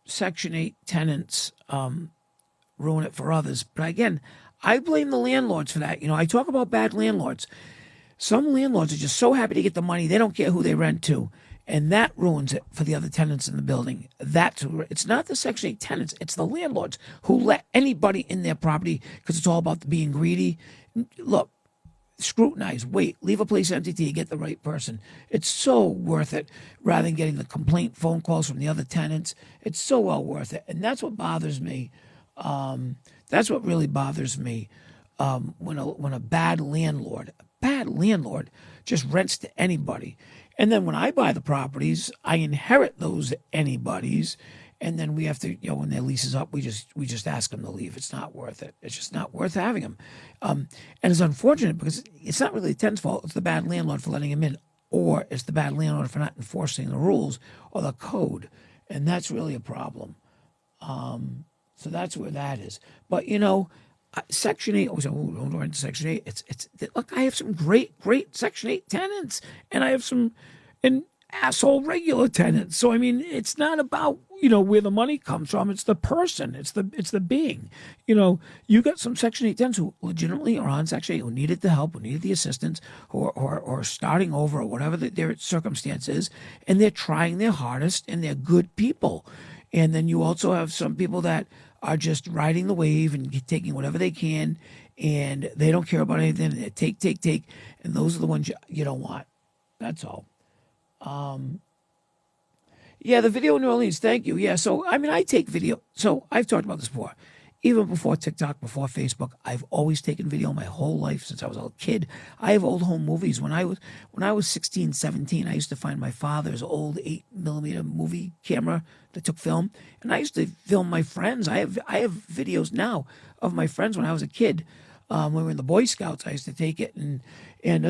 Section 8 tenants ruin it for others. But again, I blame the landlords for that. I talk about bad landlords. Some landlords are just so happy to get the money, they don't care who they rent to. And that ruins it for the other tenants in the building. It's not the Section 8 tenants, it's the landlords who let anybody in their property because it's all about being greedy. Look, scrutinize, wait, leave a place empty till you get the right person. It's so worth it rather than getting the complaint phone calls from the other tenants. It's so well worth it. And that's what bothers me. That's what really bothers me when a bad landlord just rents to anybody. And then when I buy the properties, I inherit those anybody's. And then we have to, when their lease is up, we just ask them to leave. It's not worth it. It's just not worth having them. And it's unfortunate because it's not really the tenant's fault. It's the bad landlord for letting him in. or it's the bad landlord for not enforcing the rules or the code. And that's really a problem. So that's where that is. But, Section 8, don't go into Section 8. Look, I have some great Section 8 tenants, and I have some asshole regular tenants. So, I mean, it's not about, where the money comes from. It's the person. It's the being. You got some Section 8 tenants who legitimately are on Section 8, who needed the help, who needed the assistance, or starting over, or whatever their circumstance is, and they're trying their hardest, and they're good people. And then you also have some people that are just riding the wave and taking whatever they can, and they don't care about anything. They take, and those are the ones you don't want. That's all. Yeah, the video in New Orleans, thank you. Yeah, so, I mean, I take video. So, I've talked about this before. Even before TikTok, before Facebook, I've always taken video my whole life since I was a kid. I have old home movies. When I was 16, 17, I used to find my father's old 8mm movie camera that took film, and I used to film my friends. I have videos now of my friends when I was a kid. When we were in the Boy Scouts, I used to take it, and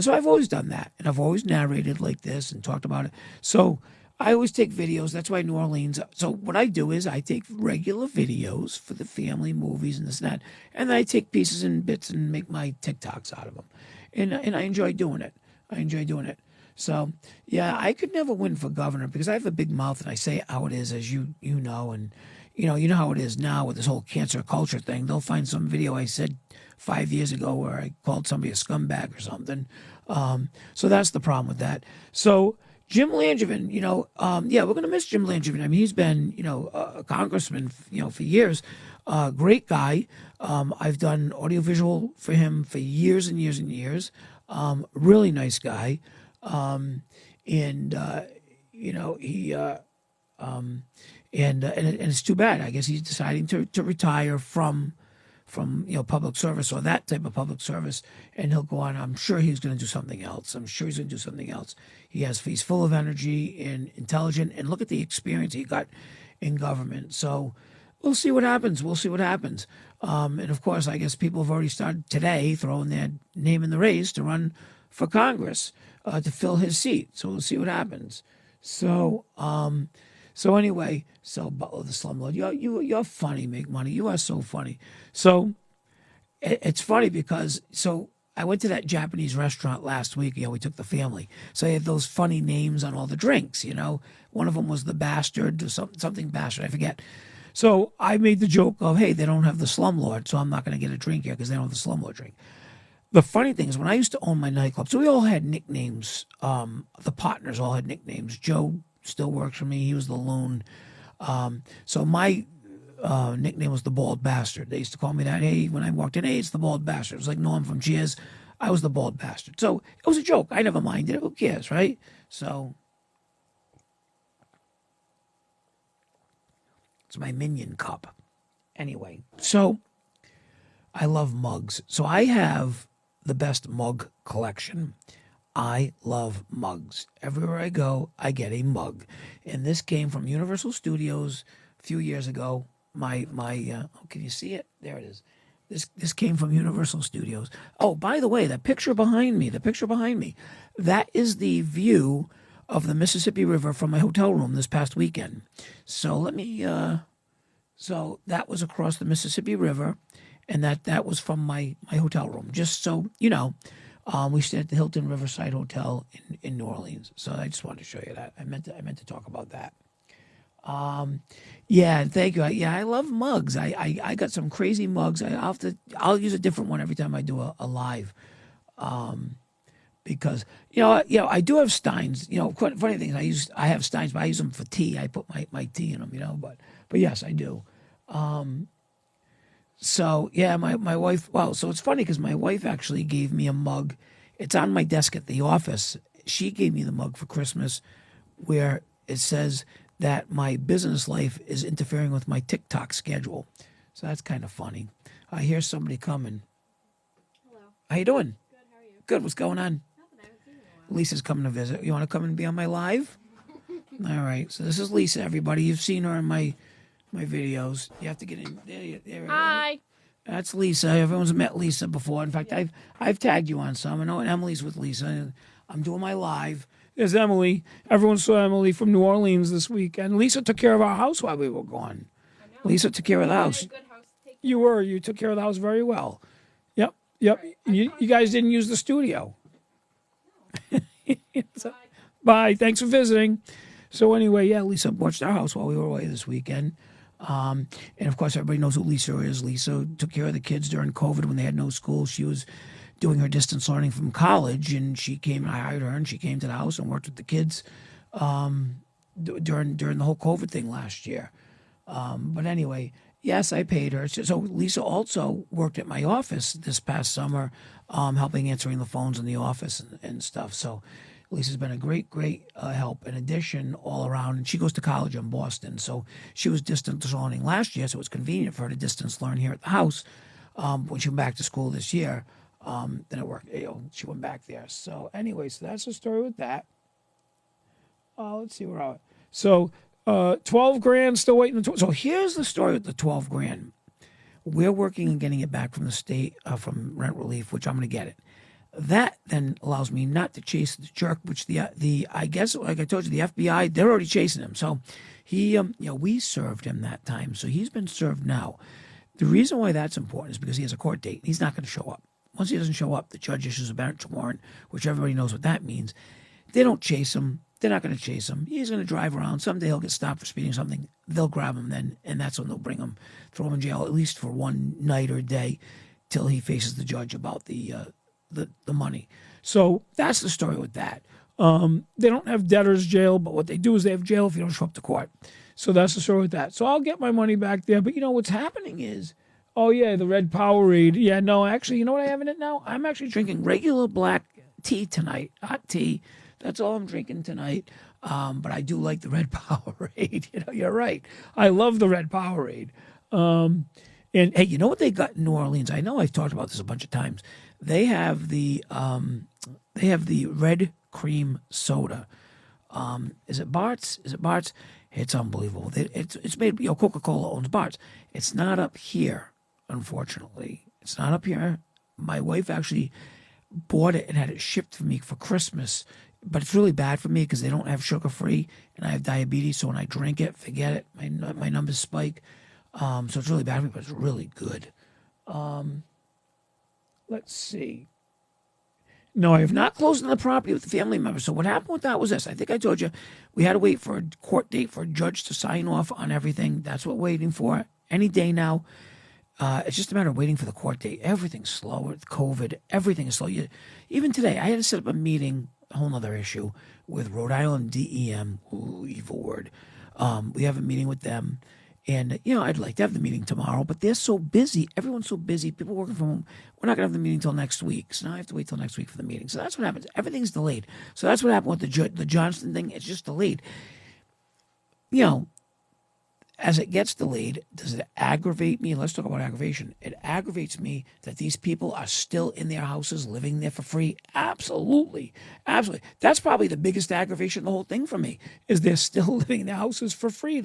so I've always done that, and I've always narrated like this and talked about it. So I always take videos. That's why New Orleans. So what I do is I take regular videos for the family movies and this and that, and then I take pieces and bits and make my TikToks out of them, and I enjoy doing it. So yeah, I could never win for governor because I have a big mouth and I say it how it is, as you know, and you know how it is now with this whole cancer culture thing. They'll find some video I said 5 years ago where I called somebody a scumbag or something. So that's the problem with that. So Jim Langevin, yeah, we're going to miss Jim Langevin. I mean, he's been, a congressman, for years. Great guy. I've done audiovisual for him for years and years and years. Really nice guy. And it's too bad. I guess he's deciding to retire from public service or that type of public service, and he'll go on. I'm sure he's going to do something else. He's full of energy and intelligent, and look at the experience he got in government. So we'll see what happens. And of course, I guess people have already started today throwing their name in the race to run for Congress to fill his seat. So we'll see what happens. So anyway, Butler the slumlord, you're funny, Make Money. You are so funny. So it's funny because I went to that Japanese restaurant last week. We took the family. So they had those funny names on all the drinks. One of them was the bastard or something bastard. I forget. So I made the joke of, hey, they don't have the slumlord, so I'm not going to get a drink here because they don't have the slumlord drink. The funny thing is, when I used to own my nightclub, so we all had nicknames. The partners all had nicknames. Joe still works for me. He was the loon. So my nickname was the Bald Bastard. They used to call me that. Hey, when I walked in, hey, it's the Bald Bastard. It was like Norm from Cheers. I was the Bald Bastard. So it was a joke. I never minded it. Who cares, right? So it's my Minion cup. Anyway, so I love mugs. So I have the best mug collection. I love mugs. Everywhere I go, I get a mug. And this came from Universal Studios a few years ago. Can you see it? There it is. This came from Universal Studios. Oh, by the way, the picture behind me, that is the view of the Mississippi River from my hotel room this past weekend. So so that was across the Mississippi River, and that was from my hotel room. Just so you know. We stayed at the Hilton Riverside Hotel in New Orleans. So I just wanted to show you that. I meant to talk about that. Yeah, thank you. I love mugs. I got some crazy mugs. I'll use a different one every time I do a live. Because I do have steins. Funny thing is I have steins, but I use them for tea. I put my tea in them. But yes, I do. So yeah, my wife. Well, so it's funny because my wife actually gave me a mug. It's on my desk at the office. She gave me the mug for Christmas, where it says that my business life is interfering with my TikTok schedule. So that's kind of funny. I hear somebody coming. Hello. How you doing? Good. How are you? Good. What's going on? Nothing. I haven't seen you in a while. Lisa's coming to visit. You want to come and be on my live? All right. So this is Lisa. Everybody, you've seen her in my videos. You have to get in. There. Hi. That's Lisa. Everyone's met Lisa before. In fact, I've tagged you on some. I know Emily's with Lisa. I'm doing my live. There's Emily. Everyone saw Emily from New Orleans this weekend. Lisa took care of our house while we were gone. I know. Lisa took care of the You had house. a good house to take You were. You took care of the house very well. Yep. Yep. Right. You guys didn't use the studio. So- Bye. Bye. Thanks for visiting. So anyway, yeah, Lisa watched our house while we were away this weekend. And of course, everybody knows who Lisa is. Lisa took care of the kids during COVID when they had no school. She was doing her distance learning from college, and she came. I hired her, and she came to the house and worked with the kids during the whole COVID thing last year. But anyway, yes, I paid her. So Lisa also worked at my office this past summer, helping answering the phones in the office and stuff. So Lisa's been a great help in addition all around. And she goes to college in Boston. So she was distance learning last year. So it was convenient for her to distance learn here at the house. When she went back to school this year, then it worked. She went back there. So anyway, so that's the story with that. Let's see where I. So 12 grand still waiting. So here's the story with the 12 grand. We're working on getting it back from the state, from rent relief, which I'm going to get it. That then allows me not to chase the jerk, which the I guess, like I told you, the FBI, they're already chasing him. So he, we served him that time. So he's been served now. The reason why that's important is because he has a court date. He's not going to show up. Once he doesn't show up, the judge issues a bench warrant, which everybody knows what that means. They don't chase him. They're not going to chase him. He's going to drive around. Someday he'll get stopped for speeding something. They'll grab him then, and that's when they'll bring him, throw him in jail, at least for one night or day, till he faces the judge about the money. So that's the story with that. They don't have debtor's jail, but what they do is they have jail if you don't show up to court. So that's the story with that. So I'll get my money back there. But what's happening is, oh yeah, the red Powerade. Yeah, no, actually, you know what I have in it now? I'm actually drinking regular black tea tonight, hot tea. That's all I'm drinking tonight. But I do like the red Powerade. You're right. I love the red Powerade. And hey, you know what they got in New Orleans? I know I've talked about this a bunch of times. They have the red cream soda. Is it Bart's? It's unbelievable. It's made. Coca-Cola owns Bart's. It's not up here, unfortunately. It's not up here. My wife actually bought it and had it shipped for me for Christmas. But it's really bad for me because they don't have sugar-free, and I have diabetes. So when I drink it, forget it. My numbers spike. So it's really bad for me, but it's really good. Let's see. No, I have not closed on the property with the family members. So what happened with that was this. I think I told you we had to wait for a court date for a judge to sign off on everything. That's what we're waiting for. Any day now. It's just a matter of waiting for the court date. Everything's slow with COVID. Everything is slow. Even today, I had to set up a meeting, a whole other issue, with Rhode Island DEM. Ooh, evil word. We have a meeting with them. And, I'd like to have the meeting tomorrow, but they're so busy. Everyone's so busy. People working from home. We're not going to have the meeting until next week. So now I have to wait till next week for the meeting. So that's what happens. Everything's delayed. So that's what happened with the Johnston thing. It's just delayed. As it gets delayed, does it aggravate me? Let's talk about aggravation. It aggravates me that these people are still in their houses living there for free. Absolutely. Absolutely. That's probably the biggest aggravation of the whole thing for me, is they're still living in their houses for free.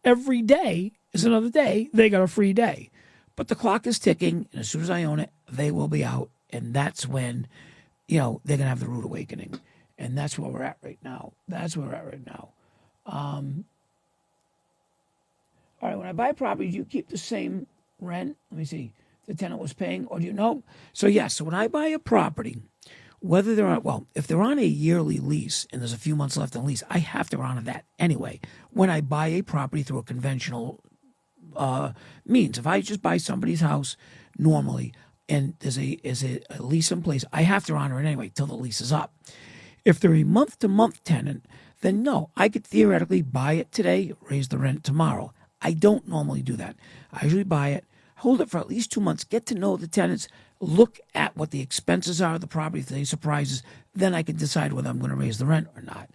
Every day is another day. They got a free day. But the clock is ticking, and as soon as I own it, they will be out. And that's when, they're going to have the rude awakening. And that's where we're at right now. All right, when I buy property, do you keep the same rent? Let me see. The tenant was paying, or do you know? So, yes, so when I buy a property, whether if they're on a yearly lease and there's a few months left on the lease, I have to honor that anyway. When I buy a property through a conventional means, if I just buy somebody's house normally and there's a lease in place, I have to honor it anyway till the lease is up. If they're a month-to-month tenant, then no, I could theoretically buy it today, raise the rent tomorrow. I don't normally do that. I usually buy it, hold it for at least 2 months, get to know the tenants, look at what the expenses are of the property, if there are any surprises, then I can decide whether I'm going to raise the rent or not.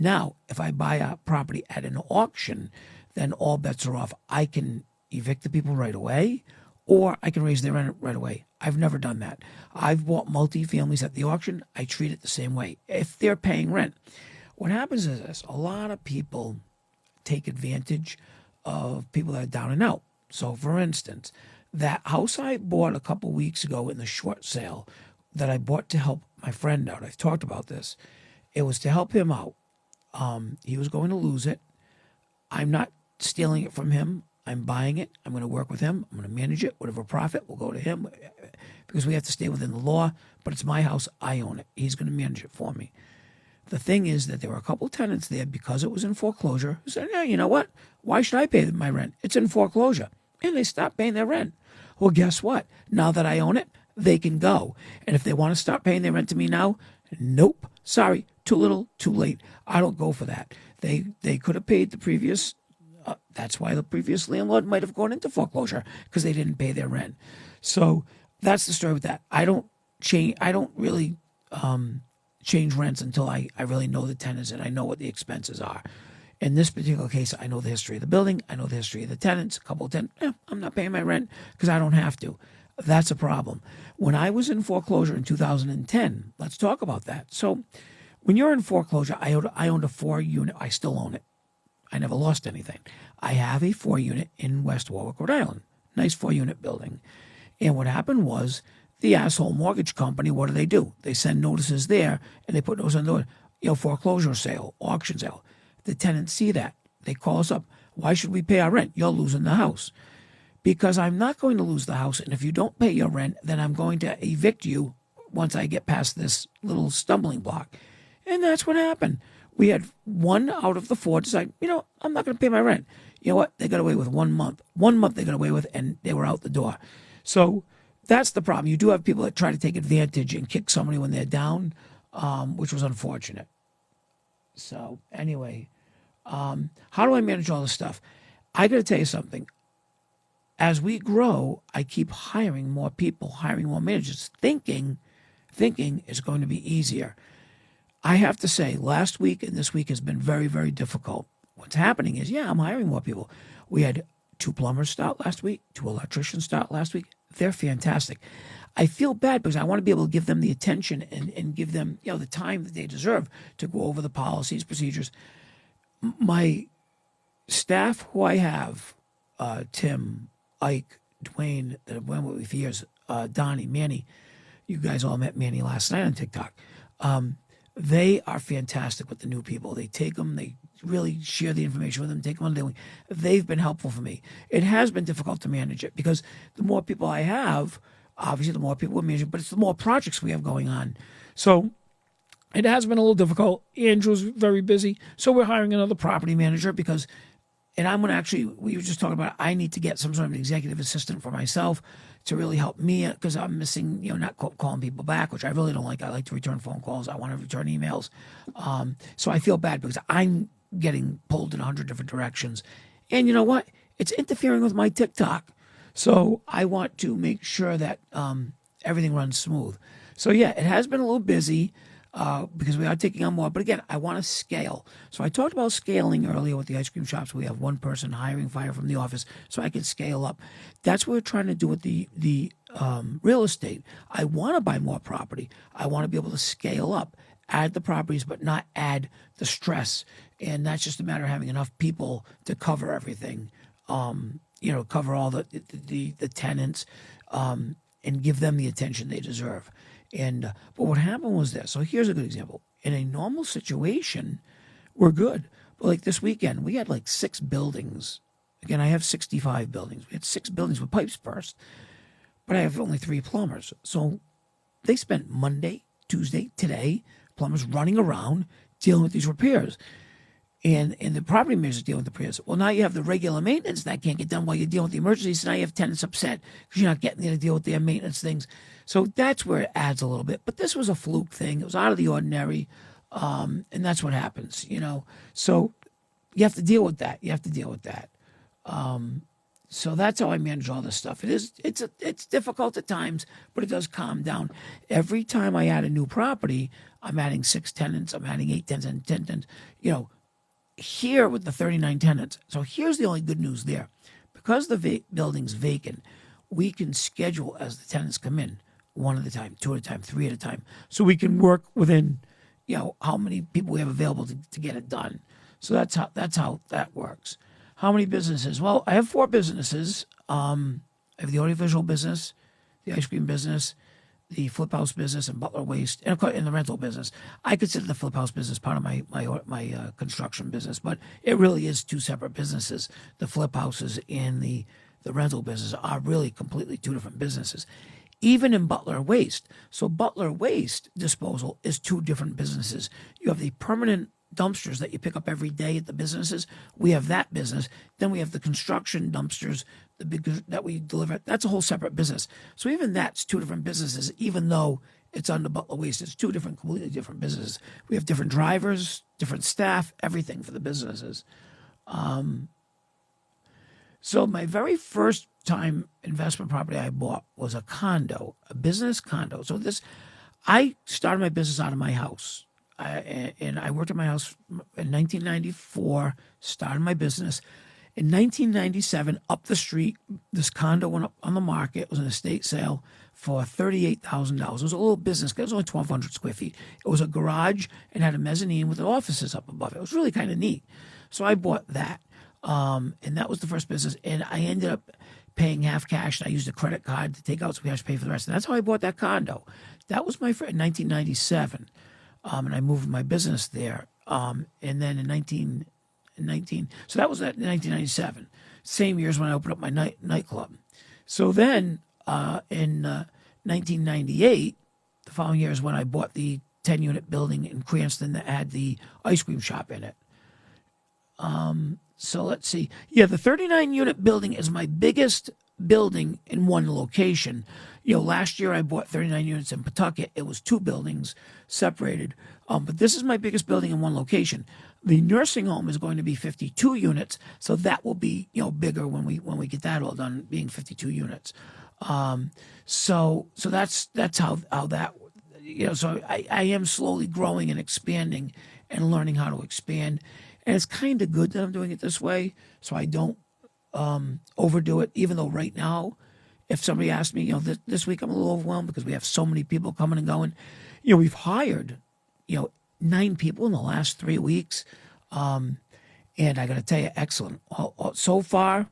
Now, if I buy a property at an auction, then all bets are off. I can evict the people right away, or I can raise their rent right away. I've never done that. I've bought multifamilies at the auction. I treat it the same way. If they're paying rent, what happens is this. A lot of people take advantage of people that are down and out. So, for instance, that house I bought a couple weeks ago in the short sale that I bought to help my friend out, I've talked about this, It was to help him out. He was going to lose it. I'm not stealing it from him. I'm buying it. I'm going to work with him. I'm going to manage it. Whatever profit will go to him because we have to stay within the law. But it's my house. I own it. He's going to manage it for me. The thing is that there were a couple tenants there because it was in foreclosure who said, yeah, you know what? Why should I pay my rent? It's in foreclosure. And they stopped paying their rent. Well, guess what? Now that I own it, they can go. And if they want to start paying their rent to me now, nope. Sorry. Too little, too late. I don't go for that. They could have paid the previous. That's why the previous landlord might have gone into foreclosure because they didn't pay their rent. So that's the story with that. I don't really change rents until I really know the tenants and I know what the expenses are. In this particular case, I know the history of the building. I know the history of the tenants. A couple of tenants. I'm not paying my rent because I don't have to. That's a problem. When I was in foreclosure in 2010, let's talk about that. So when you're in foreclosure, I owned a 4-unit. I still own it. I never lost anything. I have a 4-unit in West Warwick, Rhode Island. Nice 4-unit building. And what happened was the asshole mortgage company, what do? They send notices there and they put notices on the door, foreclosure sale, auction sale. The tenants see that. They call us up. Why should we pay our rent? You're losing the house. Because I'm not going to lose the house. And if you don't pay your rent, then I'm going to evict you once I get past this little stumbling block. And that's what happened. We had 1 out of the 4 decide, I'm not going to pay my rent. You know what? They got away with 1 month. 1 month they got away with, and they were out the door. So that's the problem. You do have people that try to take advantage and kick somebody when they're down, which was unfortunate. So anyway, how do I manage all this stuff? I got to tell you something. As we grow, I keep hiring more people, hiring more managers, thinking it's going to be easier. I have to say, last week and this week has been very, very difficult. What's happening is, I'm hiring more people. We had 2 plumbers start last week, 2 electricians start last week. They're fantastic. I feel bad because I want to be able to give them the attention and give them, the time that they deserve to go over the policies, procedures. My staff who I have, Tim, Ike, Dwayne, that have been with me for years, Donnie, Manny, you guys all met Manny last night on TikTok. They are fantastic with the new people. They take them, they really share the information with them, take them on. They've been helpful for me. It has been difficult to manage it because the more people I have, obviously the more people we manage, but it's the more projects we have going on. So it has been a little difficult. Andrew's very busy. So we're hiring another property manager because, and I'm going to we were just talking about, I need to get some sort of an executive assistant for myself to really help me because I'm missing, not calling people back, which I really don't like. I like to return phone calls. I want to return emails. So I feel bad because I'm getting pulled in 100 different directions. And you know what? It's interfering with my TikTok. So I want to make sure that everything runs smooth. So it has been a little busy because we are taking on more. But again, I want to scale. So I talked about scaling earlier with the ice cream shops. We have 1 person hiring fire from the office so I can scale up. That's what we're trying to do with the real estate. I want to buy more property. I want to be able to scale up, add the properties, but not add the stress. And that's just a matter of having enough people to cover everything, cover all the tenants and give them the attention they deserve. And but what happened was this. So here's a good example. In a normal situation, we're good. But like this weekend, we had like 6 buildings. Again, I have 65 buildings. We had 6 buildings with pipes burst, but I have only 3 plumbers. So they spent Monday, Tuesday, today, plumbers running around dealing with these repairs. And the property managers dealing with the repairs. Well, now you have the regular maintenance that can't get done while you're dealing with the emergencies. So now you have tenants upset because you're not getting there to deal with their maintenance things. So that's where it adds a little bit. But this was a fluke thing. It was out of the ordinary. And that's what happens, So you have to deal with that. So that's how I manage all this stuff. It's difficult at times, but it does calm down. Every time I add a new property, I'm adding 6 tenants. I'm adding 8 tenants and 10 tenants. Here with the 39 tenants. So here's the only good news there. Because the building's vacant, we can schedule as the tenants come in, 1 at a time, 2 at a time, 3 at a time. So we can work within, how many people we have available to get it done. So that's how that works. How many businesses? Well, I have 4 businesses. I have the audiovisual business, the ice cream business, the flip house business and Butler Waste, and of course in the rental business. I consider the flip house business part of my construction business, but it really is two separate businesses. The flip houses and the rental business are really completely two different businesses. Even in Butler Waste. So Butler Waste disposal is two different businesses. You have the permanent dumpsters that you pick up every day at the businesses. We have that business. Then we have the construction dumpsters, the big that we deliver. That's a whole separate business. So even that's two different businesses, even though it's under Butler Waste. It's two different, completely different businesses. We have different drivers, different staff, everything for the businesses. So my very first time investment property I bought was a condo, a business condo. So I started my business out of my house. And I worked at my house in 1994, started my business. In 1997, up the street, this condo went up on the market. It was an estate sale for $38,000. It was a little business. It was only 1,200 square feet. It was a garage and had a mezzanine with offices up above it. It was really kind of neat. So I bought that. And that was the first business. And I ended up paying half cash. And I used a credit card to take out some cash to pay for the rest. And that's how I bought that condo. That was my first, in 1997. And I moved my business there. And then in 19, so that was in 1997. Same year as when I opened up my nightclub. So then in 1998, the following year is when I bought the 10-unit building in Cranston that had the ice cream shop in it. So let's see. Yeah, the 39-unit building is my biggest building in one location. Last year I bought 39 units in Pawtucket. It was two buildings separated. But this is my biggest building in one location. The nursing home is going to be 52 units, so that will be bigger when we get that all done, being 52 units. So that's how that So I am slowly growing and expanding and learning how to expand, and it's kind of good that I'm doing it this way, so I don't overdo it. Even though right now, if somebody asked me, this week I'm a little overwhelmed because we have so many people coming and going. We've hired 9 people in the last 3 weeks. And I got to tell you, excellent. So far,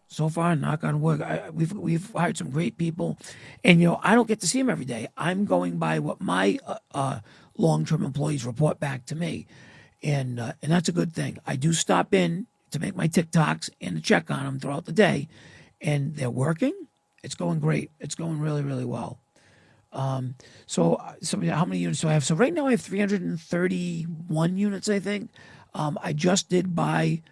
knock on wood, we've hired some great people. And, I don't get to see them every day. I'm going by what my long-term employees report back to me. And that's a good thing. I do stop in to make my TikToks and to check on them throughout the day. And they're working. It's going great. It's going really, really well. So how many units do I have? So right now I have 331 units, I think. I just did buy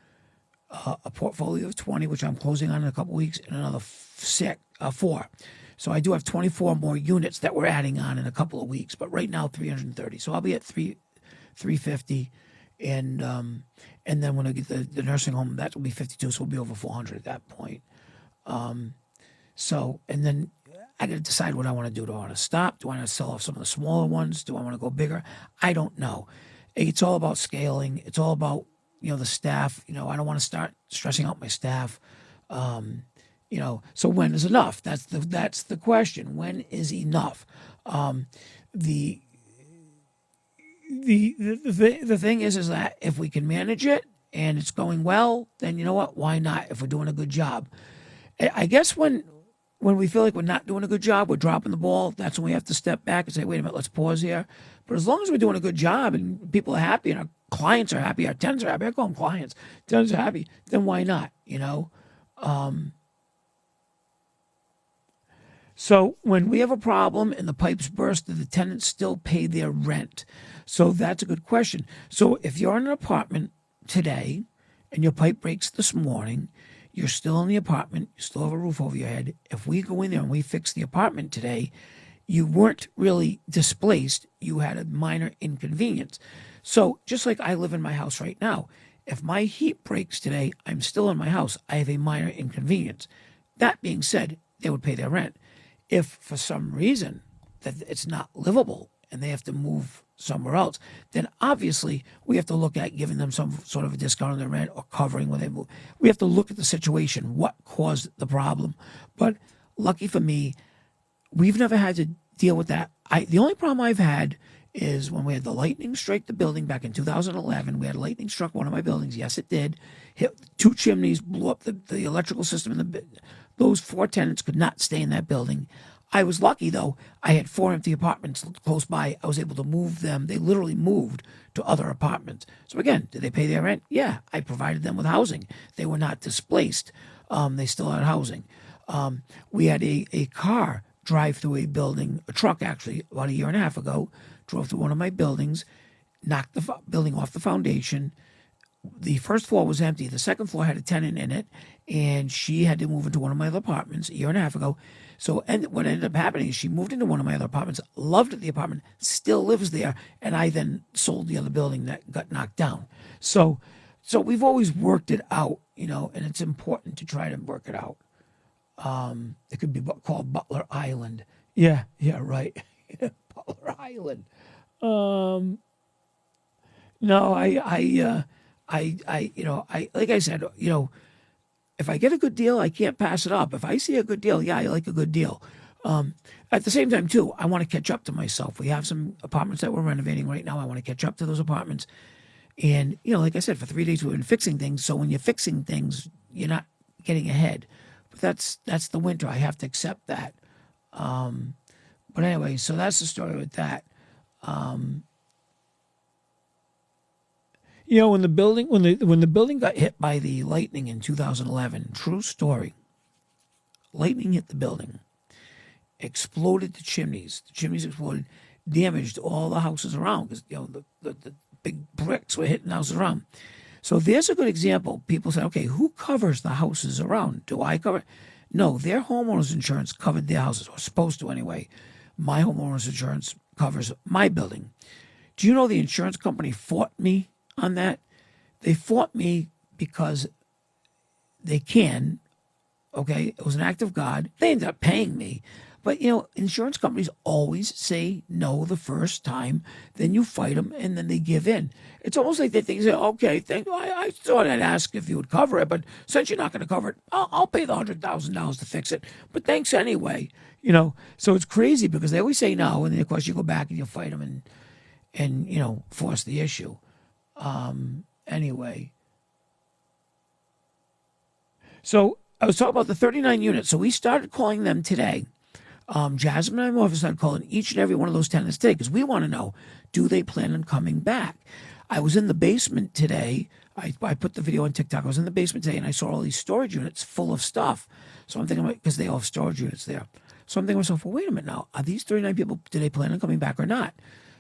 a portfolio of 20, which I'm closing on in a couple weeks, and another 4. So I do have 24 more units that we're adding on in a couple of weeks. But right now 330. So I'll be at 350, and then when I get the nursing home, that will be 52. So we'll be over 400 at that point. So, and then I got to decide what I want to do. Do I want to stop? Do I want to sell off some of the smaller ones? Do I want to go bigger? I don't know. It's all about scaling. It's all about, the staff. I don't want to start stressing out my staff. So when is enough? That's the question. When is enough? The thing is that if we can manage it and it's going well, then you know what? Why not? If we're doing a good job. I guess when we feel like we're not doing a good job, we're dropping the ball, that's when we have to step back and say, wait a minute, let's pause here. But as long as we're doing a good job and people are happy and our clients are happy, our tenants are happy, I call them clients, tenants are happy, then why not, So when we have a problem and the pipes burst, do the tenants still pay their rent? So that's a good question. So if you're in an apartment today and your pipe breaks this morning, you're still in the apartment, you still have a roof over your head. If we go in there and we fix the apartment today, you weren't really displaced. You had a minor inconvenience. So just like I live in my house right now, if my heat breaks today, I'm still in my house. I have a minor inconvenience. That being said, they would pay their rent. If for some reason that it's not livable and they have to move somewhere else, then obviously we have to look at giving them some sort of a discount on their rent or covering when they move. We have to look at the situation, what caused the problem. But lucky for me, we've never had to deal with that. The only problem I've had is when we had the lightning strike the building back in 2011. We had lightning struck one of my buildings. Yes, it did. Hit 2 chimneys, blew up the electrical system. Those 4 tenants could not stay in that building. I was lucky though. I had 4 empty apartments close by. I was able to move them. They literally moved to other apartments. So again, did they pay their rent? Yeah, I provided them with housing. They were not displaced. They still had housing. We had a car drive through a building, a truck actually, about a year and a half ago, drove through one of my buildings, knocked the building off the foundation. The first floor was empty. The second floor had a tenant in it, and she had to move into one of my other apartments a year and a half ago. So, and what ended up happening is she moved into one of my other apartments, loved the apartment, still lives there, and I then sold the other building that got knocked down. So we've always worked it out, and it's important to try to work it out. It could be called Butler Island. Yeah, right. Butler Island. No, I like I said, if I get a good deal, I can't pass it up. If I see a good deal, yeah, I like a good deal. At the same time, too, I want to catch up to myself. We have some apartments that we're renovating right now. I want to catch up to those apartments. And, like I said, for 3 days we've been fixing things. So when you're fixing things, you're not getting ahead. But that's the winter. I have to accept that. But anyway, so that's the story with that. When the building got hit by the lightning in 2011, true story. Lightning hit the building, exploded the chimneys. The chimneys exploded, damaged all the houses around because the big bricks were hitting houses around. So there's a good example. People say, okay, who covers the houses around? Do I cover? No, their homeowners insurance covered their houses, or supposed to anyway. My homeowners insurance covers my building. Do you know the insurance company fought me on that? They fought me because they can. Okay, it was an act of God. They ended up paying me. But, insurance companies always say no the first time. Then you fight them, and then they give in. It's almost like they think, okay, I thought I'd ask if you would cover it, but since you're not going to cover it, I'll pay the $100,000 to fix it. But thanks anyway. So it's crazy because they always say no, and then, of course, you go back and you fight them and force the issue. Anyway. So I was talking about the 39 units. So we started calling them today. Jasmine and I have started calling each and every one of those tenants today because we want to know, do they plan on coming back? I was in the basement today. I put the video on TikTok. I was in the basement today and I saw all these storage units full of stuff. So I'm thinking, because they all have storage units there. So I'm thinking to myself, well, wait a minute now. Are these 39 people, do they plan on coming back or not?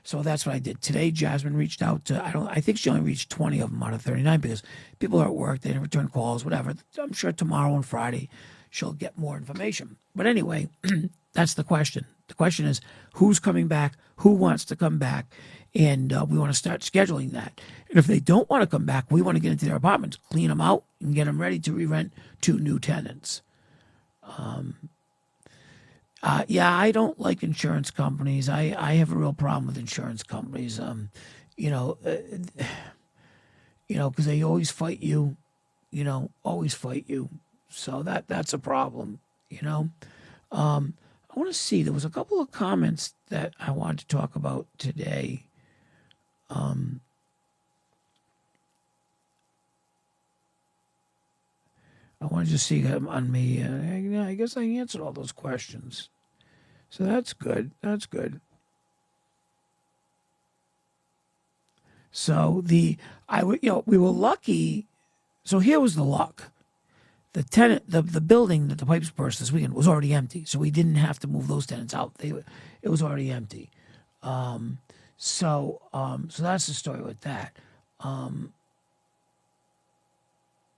So that's what I did. Today, Jasmine reached out to, I think she only reached 20 of them out of 39 because people are at work, they didn't return calls, whatever. I'm sure tomorrow and Friday she'll get more information. But anyway, that's the question. The question is, who's coming back? Who wants to come back? And we want to start scheduling that. And if they don't want to come back, we want to get into their apartments, clean them out, and get them ready to re-rent to new tenants. Yeah, I don't like insurance companies. I have a real problem with insurance companies. Because they always fight you. Always fight you. So that's a problem. I want to see. There was a couple of comments that I wanted to talk about today. I wanted to see on me. I guess I answered all those questions. So that's good. That's good. So we were lucky. So here was the luck. The tenant, the building that the pipes burst this weekend was already empty, so we didn't have to move those tenants out. It was already empty. So that's the story with that.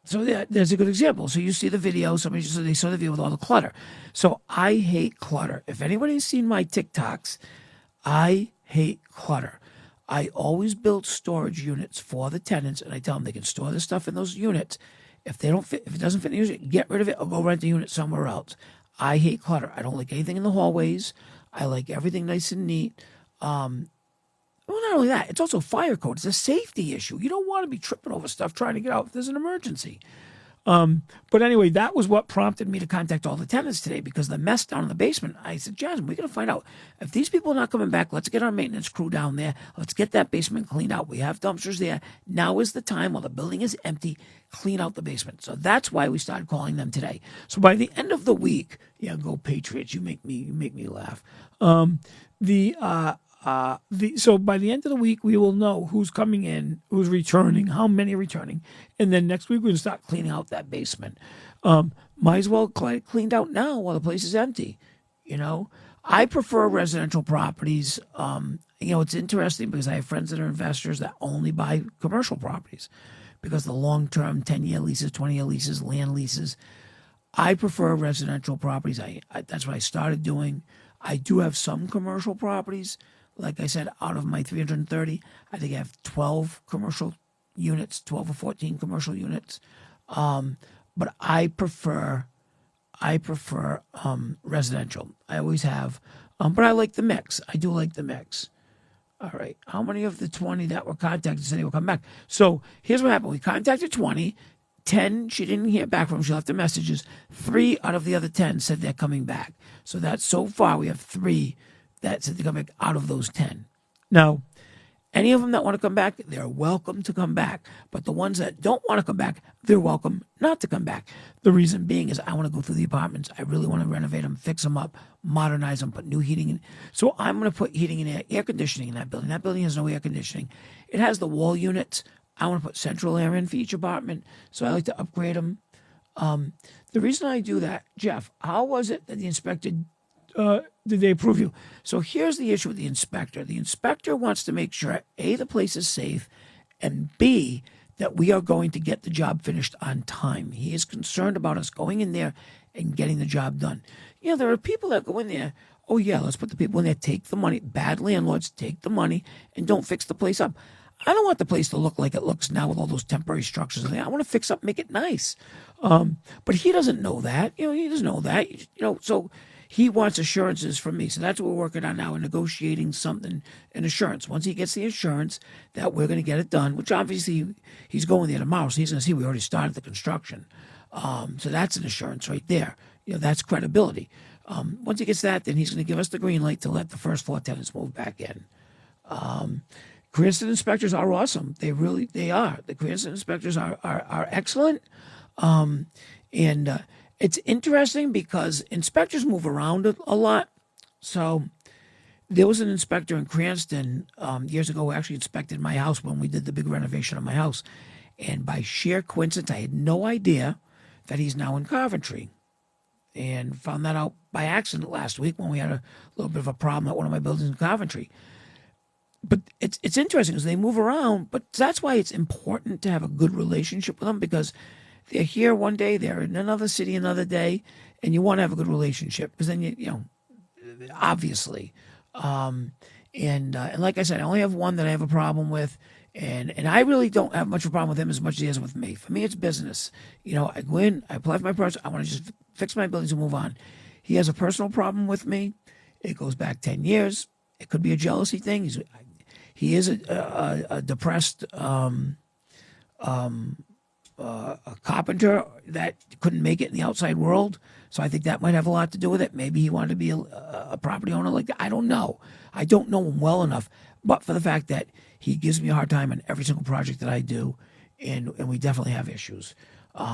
So yeah, there's a good example. So you see the video. Somebody said they saw the video with all the clutter. So I hate clutter. If anybody's seen my TikToks, I hate clutter. I always build storage units for the tenants, and I tell them they can store the stuff in those units. If it doesn't fit in the unit, get rid of it or go rent the unit somewhere else. I hate clutter. I don't like anything in the hallways. I like everything nice and neat. Well, not only that, it's also fire code. It's a safety issue. You don't want to be tripping over stuff trying to get out if there's an emergency. But anyway, that was what prompted me to contact all the tenants today, because the mess down in the basement, I said, Jasmine, we got to find out if these people are not coming back. Let's get our maintenance crew down there. Let's get that basement cleaned out. We have dumpsters there. Now is the time while the building is empty, clean out the basement. So that's why we started calling them today. So by the end of the week, yeah, go Patriots. You make me laugh. So by the end of the week, we will know who's coming in, who's returning, how many are returning, and then next week we're going to start cleaning out that basement. Might as well cleaned out now while the place is empty. I prefer residential properties. It's interesting because I have friends that are investors that only buy commercial properties because the long-term 10-year leases, 20-year leases, land leases. I prefer residential properties. That's what I started doing. I do have some commercial properties. Like I said, out of my 330, I think I have 12 commercial units, 12 or 14 commercial units. But I prefer residential. I always have. But I like the mix. I do like the mix. All right. How many of the 20 that were contacted said they will come back? So here's what happened. We contacted 20. 10 she didn't hear back from. She left the messages. 3 out of the other 10 said they're coming back. So that so far we have 3 that said they're coming back out of those 10. Now, any of them that want to come back, they're welcome to come back. But the ones that don't want to come back, they're welcome not to come back. The reason being is I want to go through the apartments. I really want to renovate them, fix them up, modernize them, put new heating in. So I'm going to put heating and air conditioning in that building. That building has no air conditioning. It has the wall units. I want to put central air in for each apartment. So I like to upgrade them. The reason I do that, Jeff, how was it that the inspector did they approve you? So here's the issue with the inspector. The inspector wants to make sure, A, the place is safe, and B, that we are going to get the job finished on time. He is concerned about us going in there and getting the job done. There are people that go in there, oh yeah, let's put the people in there, take the money. Bad landlords take the money and don't fix the place up. I don't want the place to look like it looks now with all those temporary structures. I want to fix up, make it nice. But he doesn't know that. He doesn't know that. So he wants assurances from me. So that's what we're working on now, negotiating something, an assurance. Once he gets the assurance that we're going to get it done, which obviously he's going there tomorrow, so he's going to see we already started the construction. So that's an assurance right there. That's credibility. Once he gets that, then he's going to give us the green light to let the first 4 tenants move back in. Cranston inspectors are awesome. They are. The Cranston inspectors are excellent. It's interesting because inspectors move around a lot. So there was an inspector in Cranston years ago who actually inspected my house when we did the big renovation of my house. And by sheer coincidence, I had no idea that he's now in Coventry. And found that out by accident last week when we had a little bit of a problem at one of my buildings in Coventry. But it's interesting because they move around, but that's why it's important to have a good relationship with them, because they're here one day, they're in another city another day, and you want to have a good relationship because then obviously. And like I said, I only have one that I have a problem with, and I really don't have much of a problem with him as much as he has with me. For me, it's business. I go in, I apply for my person, I want to just fix my buildings and move on. He has a personal problem with me. It goes back 10 years. It could be a jealousy thing. He is a depressed a carpenter that couldn't make it in the outside world. So I think that might have a lot to do with it. Maybe he wanted to be a property owner like that. I don't know. I don't know him well enough. But for the fact that he gives me a hard time on every single project that I do, and we definitely have issues,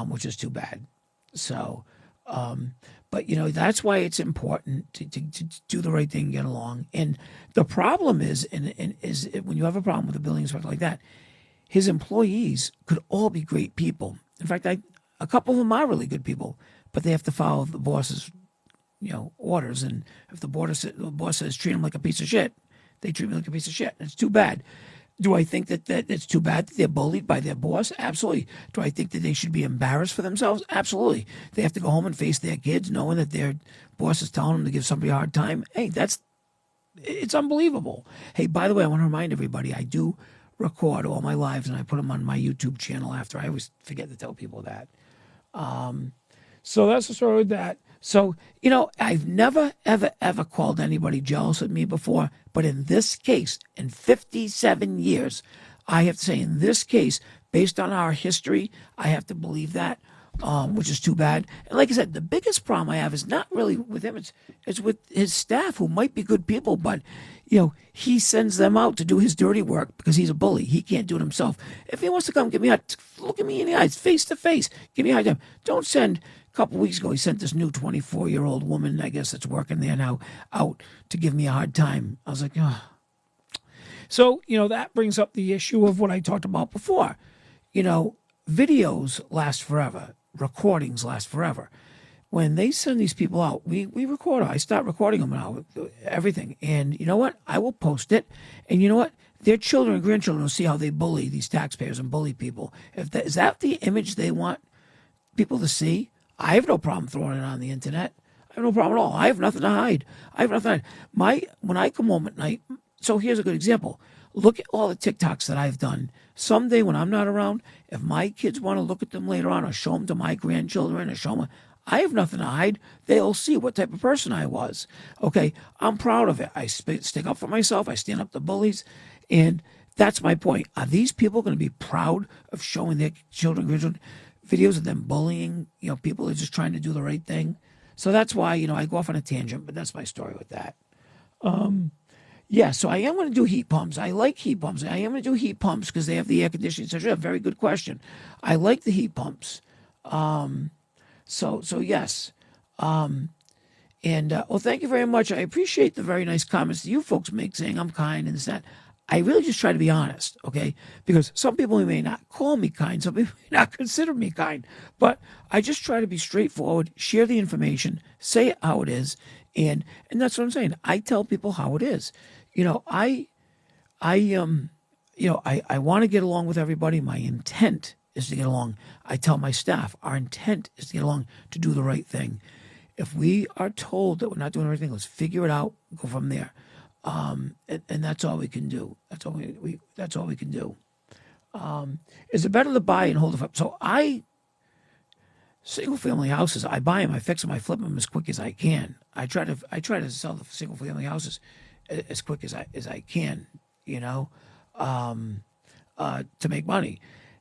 which is too bad. So, but that's why it's important to do the right thing and get along. And the problem is when you have a problem with a building inspector like that, his employees could all be great people. In fact, a couple of them are really good people, but they have to follow the boss's orders. And if the boss says treat them like a piece of shit, they treat me like a piece of shit. And it's too bad. Do I think that it's too bad that they're bullied by their boss? Absolutely. Do I think that they should be embarrassed for themselves? Absolutely. They have to go home and face their kids knowing that their boss is telling them to give somebody a hard time. Hey, it's unbelievable. Hey, by the way, I want to remind everybody, I do record all my lives and I put them on my YouTube channel after. I always forget to tell people that. So that's the story with that. So, I've never, ever, ever called anybody jealous of me before. But in this case, in 57 years, I have to say, in this case, based on our history, I have to believe that. which is too bad. And like I said, the biggest problem I have is not really with him; it's with his staff, who might be good people, but he sends them out to do his dirty work because he's a bully. He can't do it himself. If he wants to come give me look at me in the eyes, face to face, give me a hard time. Don't send. A couple weeks ago, he sent this new 24-year-old woman, I guess that's working there now, out to give me a hard time. I was like, oh. So, that brings up the issue of what I talked about before. Videos last forever. Recordings last forever. When they send these people out, we record. I start recording them now, everything. And you know what? I will post it. And you know what? Their children and grandchildren will see how they bully these taxpayers and bully people. Is that the image they want people to see? I have no problem throwing it on the internet. I have no problem at all. I have nothing to hide. When I come home at night, so here's a good example. Look at all the TikToks that I've done. Someday when I'm not around, if my kids want to look at them later on or show them to my grandchildren or show them, I have nothing to hide. They'll see what type of person I was. Okay, I'm proud of it. I stick up for myself. I stand up to bullies. And that's my point. Are these people going to be proud of showing their children, grandchildren, videos of them bullying, people are just trying to do the right thing? So that's why, I go off on a tangent, but that's my story with that. So I am going to do heat pumps. I like heat pumps. I am going to do heat pumps because they have the air conditioning, etc. Very good question. I like the heat pumps. So yes. Well, thank you very much. I appreciate the very nice comments that you folks make saying I'm kind and this, that. I really just try to be honest, okay? Because some people may not call me kind, some people may not consider me kind, but I just try to be straightforward, share the information, say it how it is, and that's what I'm saying. I tell people how it is. I want to get along with everybody. My intent is to get along. I tell my staff, our intent is to get along, to do the right thing. If we are told that we're not doing the right thing, let's figure it out, go from there. And that's all we can do. That's all we can do. Is it better to buy and hold it up? So single family houses, I buy them, I fix them, I flip them as quick as I can. I try to sell the single family houses as quick as I can, to make money.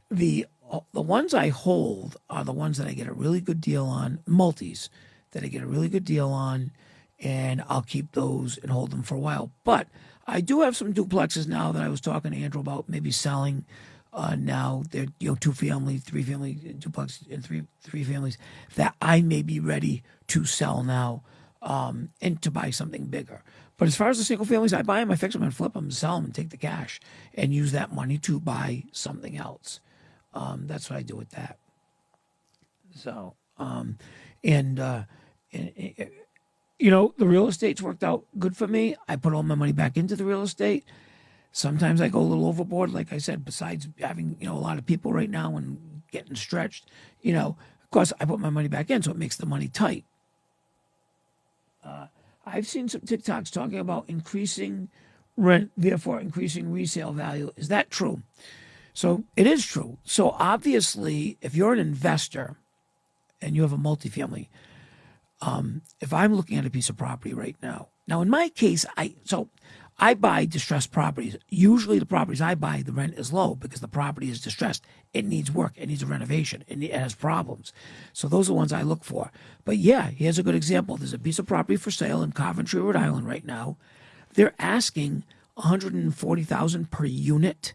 The ones I hold are the ones that I get a really good deal on, multis that I get a really good deal on, and I'll keep those and hold them for a while. But I do have some duplexes now that I was talking to Andrew about maybe selling. Now they're 2-family, 3-family duplex and three families that I may be ready to sell now, and to buy something bigger. But as far as the single families, I buy them, I fix them, and flip them, and sell them, and take the cash, and use that money to buy something else. That's what I do with that. So, the real estate's worked out good for me. I put all my money back into the real estate. Sometimes I go a little overboard, like I said, besides having, a lot of people right now and getting stretched, of course, I put my money back in, so it makes the money tight. I've seen some TikToks talking about increasing rent, therefore increasing resale value. Is that true? So it is true. So obviously, if you're an investor and you have a multifamily, if I'm looking at a piece of property right now, in my case, I buy distressed properties. Usually the properties I buy, the rent is low because the property is distressed. It needs work. It needs a renovation. It has problems. So those are the ones I look for. But yeah, here's a good example. There's a piece of property for sale in Coventry, Rhode Island right now. They're asking $140,000 per unit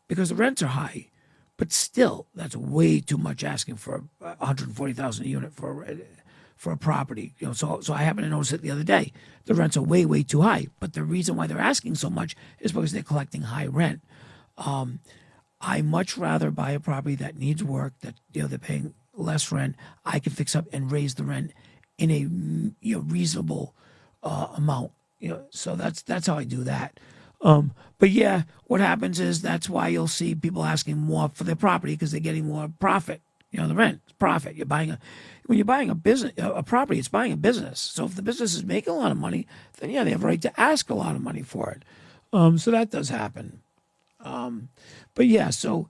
because the rents are high. But still, that's way too much asking for $140,000 a unit for a property. So I happened to notice it the other day. The rents are way, way too high. But the reason why they're asking so much is because they're collecting high rent. I much rather buy a property that needs work, that they're paying less rent. I can fix up and raise the rent in a reasonable amount. So that's how I do that. But yeah, what happens is that's why you'll see people asking more for their property because they're getting more profit. The rent, profit. When you're buying a property, it's buying a business. So if the business is making a lot of money, then yeah, they have a right to ask a lot of money for it. So that does happen. But yeah, so,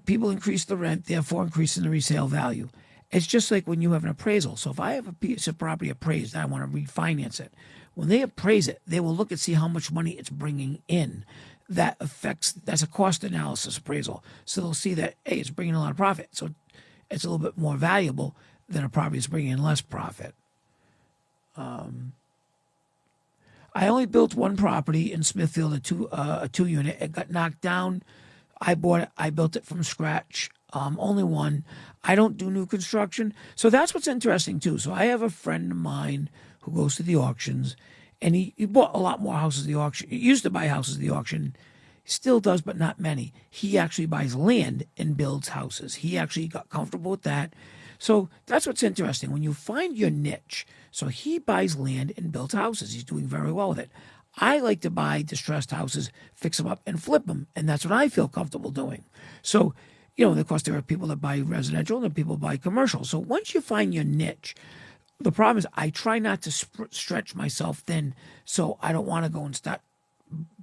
people increase the rent, therefore increasing the resale value. It's just like when you have an appraisal. So if I have a piece of property appraised and I want to refinance it, when they appraise it, they will look and see how much money it's bringing in. That's a cost analysis appraisal. So they'll see that, hey, it's bringing a lot of profit. So it's a little bit more valuable than a property that's bringing in less profit. I only built one property in Smithfield, a 2-unit. It got knocked down. I bought it. I built it from scratch. Only one. I don't do new construction. So that's what's interesting too. So I have a friend of mine who goes to the auctions, and he bought a lot more houses at the auction. He used to buy houses at the auction. He still does, but not many. He actually buys land and builds houses. He actually got comfortable with that. So that's what's interesting. When you find your niche, so he buys land and builds houses. He's doing very well with it. I like to buy distressed houses, fix them up, and flip them. And that's what I feel comfortable doing. So, of course, there are people that buy residential and there are people that buy commercial. So once you find your niche, the problem is I try not to stretch myself thin. So I don't want to go and start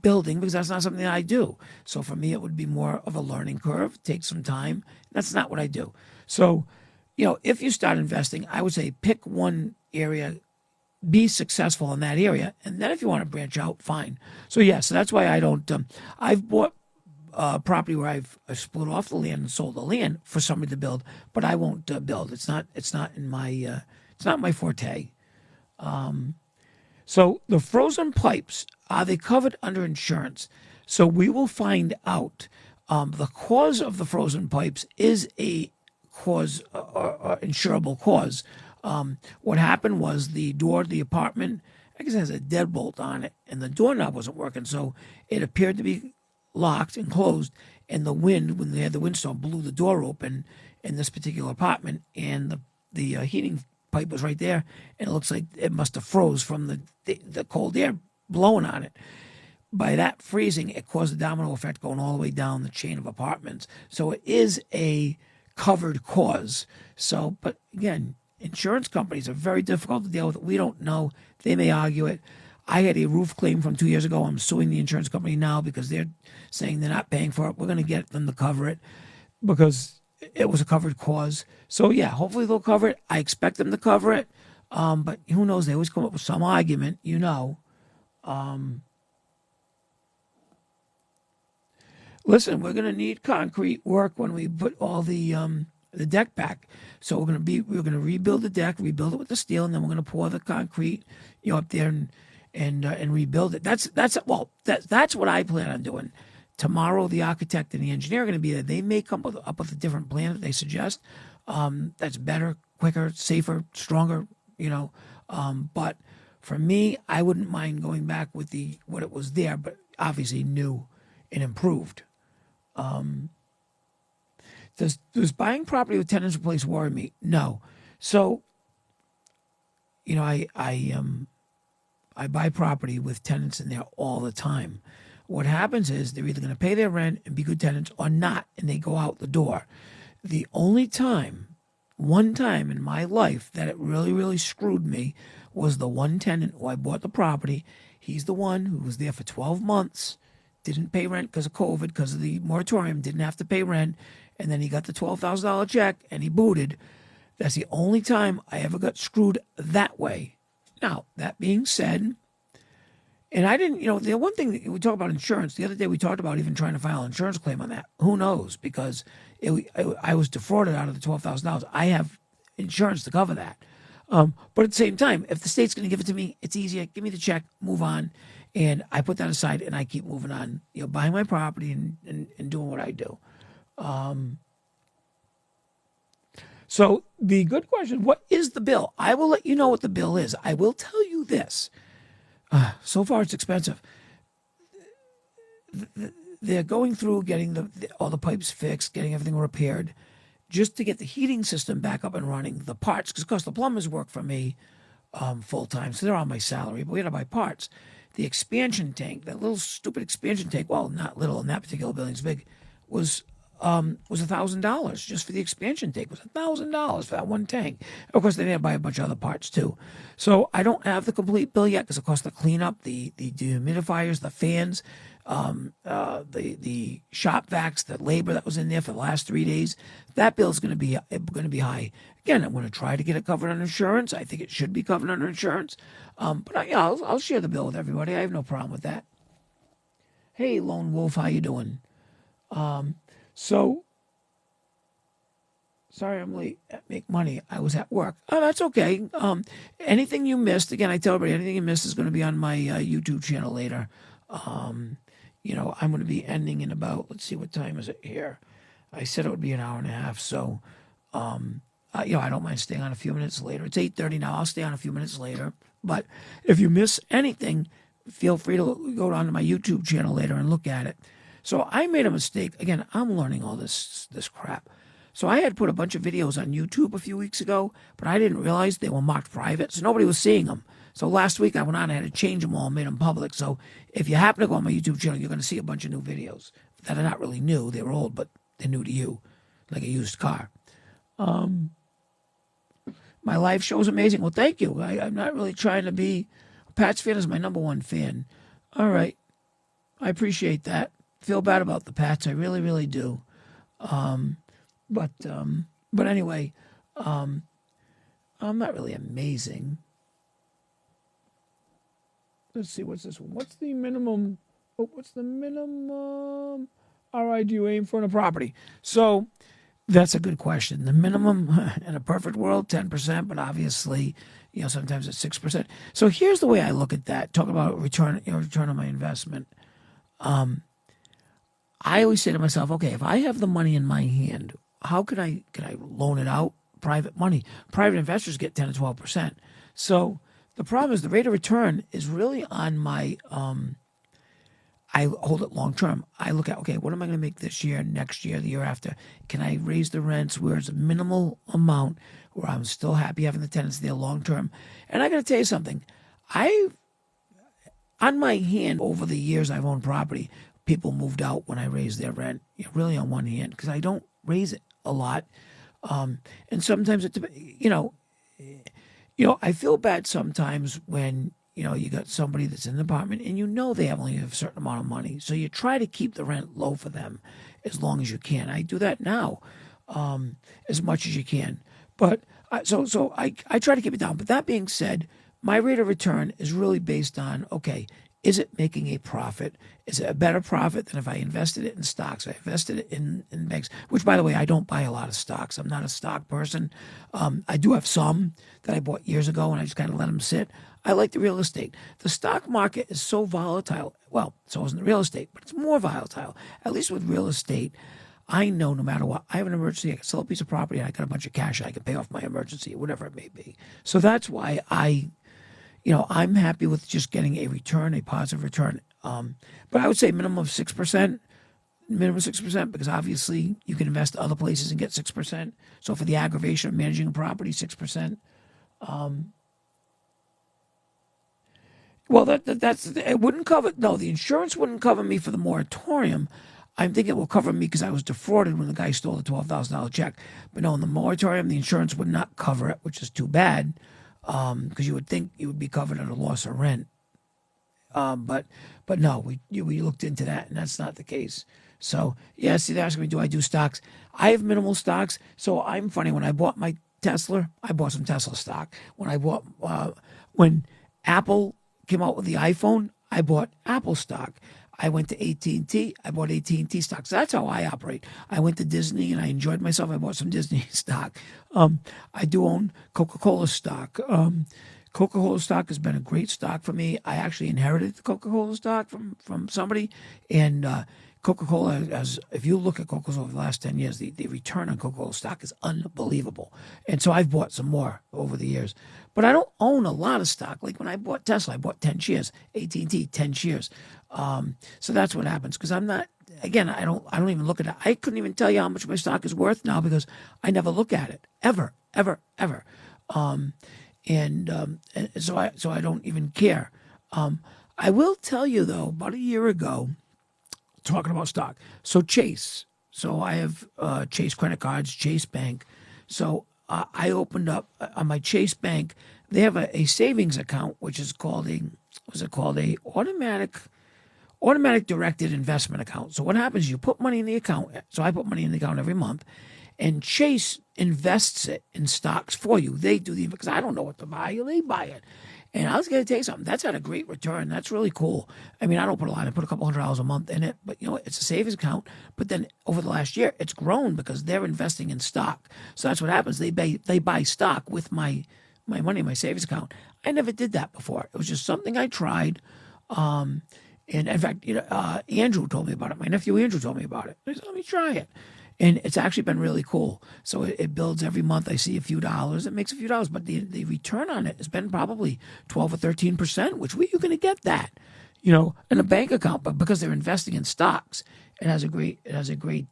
building because that's not something that I do. So for me, it would be more of a learning curve, take some time. That's not what I do. So, if you start investing, I would say pick one area, be successful in that area, and then if you want to branch out, fine. So so that's why I don't. I've bought property where I've split off the land and sold the land for somebody to build, but I won't build. It's not in my. It's not my forte. So the frozen pipes, are they covered under insurance? So we will find out. The cause of the frozen pipes is a cause, insurable cause. What happened was the door to the apartment, I guess it has a deadbolt on it, and the doorknob wasn't working, so it appeared to be locked and closed, and the wind, when they had the windstorm, blew the door open in this particular apartment, and the heating pipe was right there, and it looks like it must have froze from the cold air blowing on it. By that freezing, it caused a domino effect going all the way down the chain of apartments. So it is a covered cause. So, but again, insurance companies are very difficult to deal with. We don't know. They may argue it. I had a roof claim from 2 years ago. I'm suing the insurance company now because they're saying they're not paying for it. We're going to get them to cover it because it was a covered cause. So, hopefully they'll cover it. I expect them to cover it. But who knows? They always come up with some argument, Listen, we're going to need concrete work when we put all the deck back. So we're going to rebuild the deck, rebuild it with the steel, and then we're going to pour the concrete, up there and rebuild it. That's what I plan on doing. Tomorrow, the architect and the engineer are going to be there. They may come up with a different plan that they suggest. That's better, quicker, safer, stronger. But for me, I wouldn't mind going back with what it was there, but obviously new and improved. Does buying property with tenants in place worry me? No. So, I buy property with tenants in there all the time. What happens is they're either going to pay their rent and be good tenants or not, and they go out the door. The only one time in my life that it really, really screwed me was the one tenant who I bought the property. He's the one who was there for 12 months, didn't pay rent because of COVID, because of the moratorium, didn't have to pay rent, and then he got the $12,000 check and he booted. That's the only time I ever got screwed that way. Now, that being said, and I didn't, the one thing that we talk about insurance, the other day we talked about even trying to file an insurance claim on that. Who knows? Because I was defrauded out of the $12,000. I have insurance to cover that. But at the same time, if the state's going to give it to me, it's easier. Give me the check, move on. And I put that aside and I keep moving on, buying my property and doing what I do. So the good question, what is the bill? I will let you know what the bill is. I will tell you this. So far, it's expensive. They're going through getting all the pipes fixed, getting everything repaired, just to get the heating system back up and running. The parts, because of course the plumbers work for me full time, so they're on my salary, but we had to buy parts. The expansion tank, that little stupid expansion tank, well, not little in that particular building, it's big, was $1,000 just for the expansion tank. It was $1,000 for that one tank. Of course, they had to buy a bunch of other parts too. So I don't have the complete bill yet because, of course, the cleanup, the dehumidifiers, the fans, the shop vacs, the labor that was in there for the last 3 days, that bill is going to be high. Again, I'm going to try to get it covered under insurance. I think it should be covered under insurance. But I'll share the bill with everybody. I have no problem with that. Hey, Lone Wolf, how you doing? So Sorry I'm late. Make money. I was at work. Oh, that's okay. Anything you missed, again, I tell everybody, anything you missed is going to be on my YouTube channel later. I'm going to be ending in about, let's see, what time is it here? I said it would be an hour and a half. So, I don't mind staying on a few minutes later. It's 8:30 now. I'll stay on a few minutes later. But if you miss anything, feel free to go down to my YouTube channel later and look at it. So I made a mistake. Again, I'm learning all this crap. So I had put a bunch of videos on YouTube a few weeks ago, but I didn't realize they were marked private, so nobody was seeing them. So last week I went on and had to change them all and made them public. So if you happen to go on my YouTube channel, you're going to see a bunch of new videos that are not really new. They were old, but they're new to you, like a used car. My live show is amazing. Well, thank you. I'm not really trying to be... Pat's fan is my number one fan. All right. I appreciate that. Feel bad about the Pats. I really, really do. But anyway, I'm not really amazing. Let's see, what's this one? What's the minimum RI do you aim for in a property? So that's a good question. The minimum in a perfect world, 10%, but obviously, sometimes it's 6%. So here's the way I look at that. Talk about return on my investment. I always say to myself, okay, if I have the money in my hand, how can I loan it out? Private money. Private investors get 10 to 12%. So the problem is the rate of return is really on my, I hold it long term. I look at, okay, what am I going to make this year, next year, the year after? Can I raise the rents where it's a minimal amount where I'm still happy having the tenants there long term? And I got to tell you something. On my hand, over the years I've owned property, people moved out when I raised their rent, really on one hand, because I don't raise it a lot. And sometimes I feel bad sometimes when, you got somebody that's in an apartment and they only have a certain amount of money. So you try to keep the rent low for them as long as you can. I do that now, as much as you can. But I try to keep it down. But that being said, my rate of return is really based on, okay, is it making a profit? Is it a better profit than if I invested it in stocks? I invested it in banks, which, by the way, I don't buy a lot of stocks. I'm not a stock person. I do have some that I bought years ago, and I just kind of let them sit. I like the real estate. The stock market is so volatile. Well, so isn't the real estate, but it's more volatile. At least with real estate, I know no matter what, I have an emergency, I can sell a piece of property, and I got a bunch of cash, and I can pay off my emergency, whatever it may be. So that's why I'm happy with just getting a return, a positive return. But I would say minimum of 6%, because obviously you can invest other places and get 6%. So for the aggravation of managing a property, 6%. Well, it wouldn't cover. No, the insurance wouldn't cover me for the moratorium. I'm thinking it will cover me because I was defrauded when the guy stole the $12,000 check. But no, in the moratorium, the insurance would not cover it, which is too bad. Because you would think you would be covered at a loss of rent. But no, we looked into that, and that's not the case. So, yeah, see, they're asking me, do I do stocks? I have minimal stocks, so I'm funny. When I bought my Tesla, I bought some Tesla stock. When Apple came out with the iPhone, I bought Apple stock. I went to AT&T. I bought AT&T stocks. That's how I operate. I went to Disney and I enjoyed myself. I bought some Disney stock. I do own Coca-Cola stock. Coca-Cola stock has been a great stock for me. I actually inherited the Coca-Cola stock from somebody. And Coca-Cola, if you look at Coca-Cola over the last 10 years, the return on Coca-Cola stock is unbelievable. And so I've bought some more over the years. But I don't own a lot of stock. Like when I bought Tesla, I bought 10 shares. AT&T, 10 shares. So that's what happens. Because I'm not, again, I don't even look at it. I couldn't even tell you how much my stock is worth now because I never look at it. Ever. So I don't even care. I will tell you, though, about a year ago, talking about stock. So Chase. So I have Chase credit cards, Chase Bank. So I opened up on my Chase Bank. They have a savings account, which is called a automatic directed investment account. So what happens is you put money in the account. So I put money in the account every month, and Chase invests it in stocks for you. They do because I don't know what to buy. They buy it. And I was going to tell you something. That's had a great return. That's really cool. I mean, I don't put a lot. I put a couple $100 a month in it, but you know, it's a savings account. But then over the last year, it's grown because they're investing in stock. So that's what happens. They buy stock with my money, my savings account. I never did that before. It was just something I tried. And in fact, you know, Andrew told me about it. My nephew Andrew told me about it. I said, let me try it. And it's actually been really cool. So it builds every month. I see a few dollars. It makes a few dollars, but the return on it has been probably 12 or 13%, which where are you going to get that? You know, in a bank account, but because they're investing in stocks, it has a great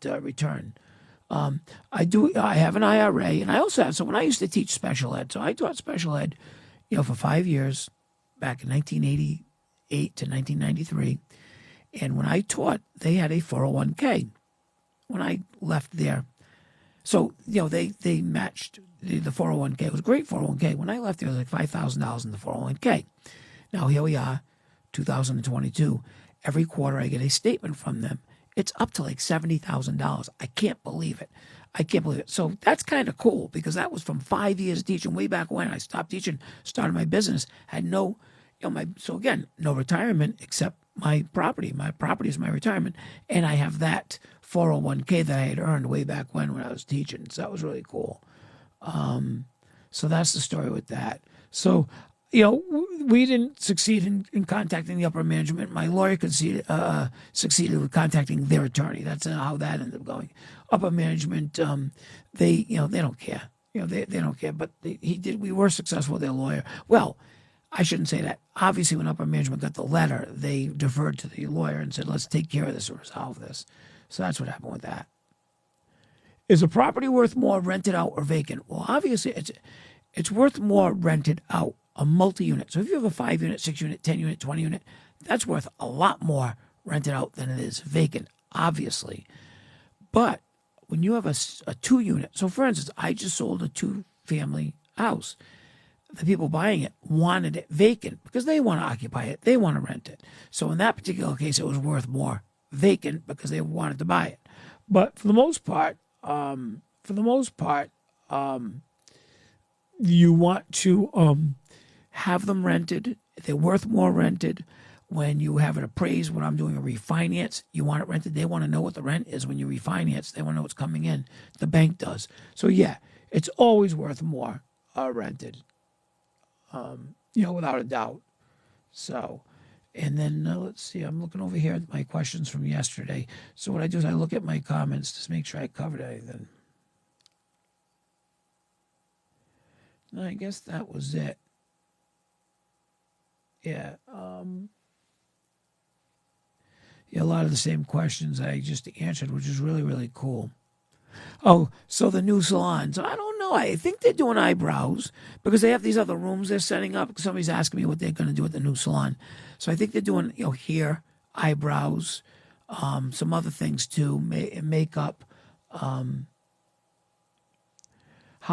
return. I have an IRA, and I also have. So when I used to teach special ed, so I taught special ed, you know, for 5 years, back in 1988 to 1993, and when I taught, they had a 401k. When I left there, so you know they matched the 401k. It was a great 401k. When I left there, it was like $5,000 in the 401k. Now here we are, 2022. Every quarter I get a statement from them. It's up to like $70,000. I can't believe it. I can't believe it. So that's kind of cool because that was from 5 years of teaching way back when I stopped teaching, started my business, had no, you know, so again, no retirement except my property. My property is my retirement, and I have that 401k that I had earned way back when I was teaching. So that was really cool. So that's the story with that. So, you know, we didn't succeed in contacting the upper management. My lawyer succeeded with contacting their attorney. That's how that ended up going. Upper management, they don't care. You know, they don't care. But we were successful with their lawyer. Well, I shouldn't say that. Obviously, when upper management got the letter, they deferred to the lawyer and said, let's take care of this and resolve this. So that's what happened with that. Is a property worth more rented out or vacant? Well, obviously, it's worth more rented out, a multi-unit. So if you have a 5-unit, 6-unit, 10-unit, 20-unit, that's worth a lot more rented out than it is vacant, obviously. But when you have a 2-unit, so for instance, I just sold a 2-family house. The people buying it wanted it vacant because they want to occupy it. They want to rent it. So in that particular case, it was worth more vacant because they wanted to buy it. But for the most part, you want to have them rented. They're worth more rented. When you have it appraised, when I'm doing a refinance, you want it rented. They want to know what the rent is when you refinance. They want to know what's coming in. The bank does. So yeah, it's always worth more rented. You know, without a doubt. So, and then let's see, I'm looking over here at my questions from yesterday. So what I do is I look at my comments to make sure I covered anything. No, I guess that was it. Yeah. Yeah, a lot of the same questions I just answered, which is really, really cool. Oh, so the new salons. I don't know. I think they're doing eyebrows because they have these other rooms they're setting up. Somebody's asking me what they're going to do at the new salon. So I think they're doing, you know, hair, eyebrows, some other things too, makeup. How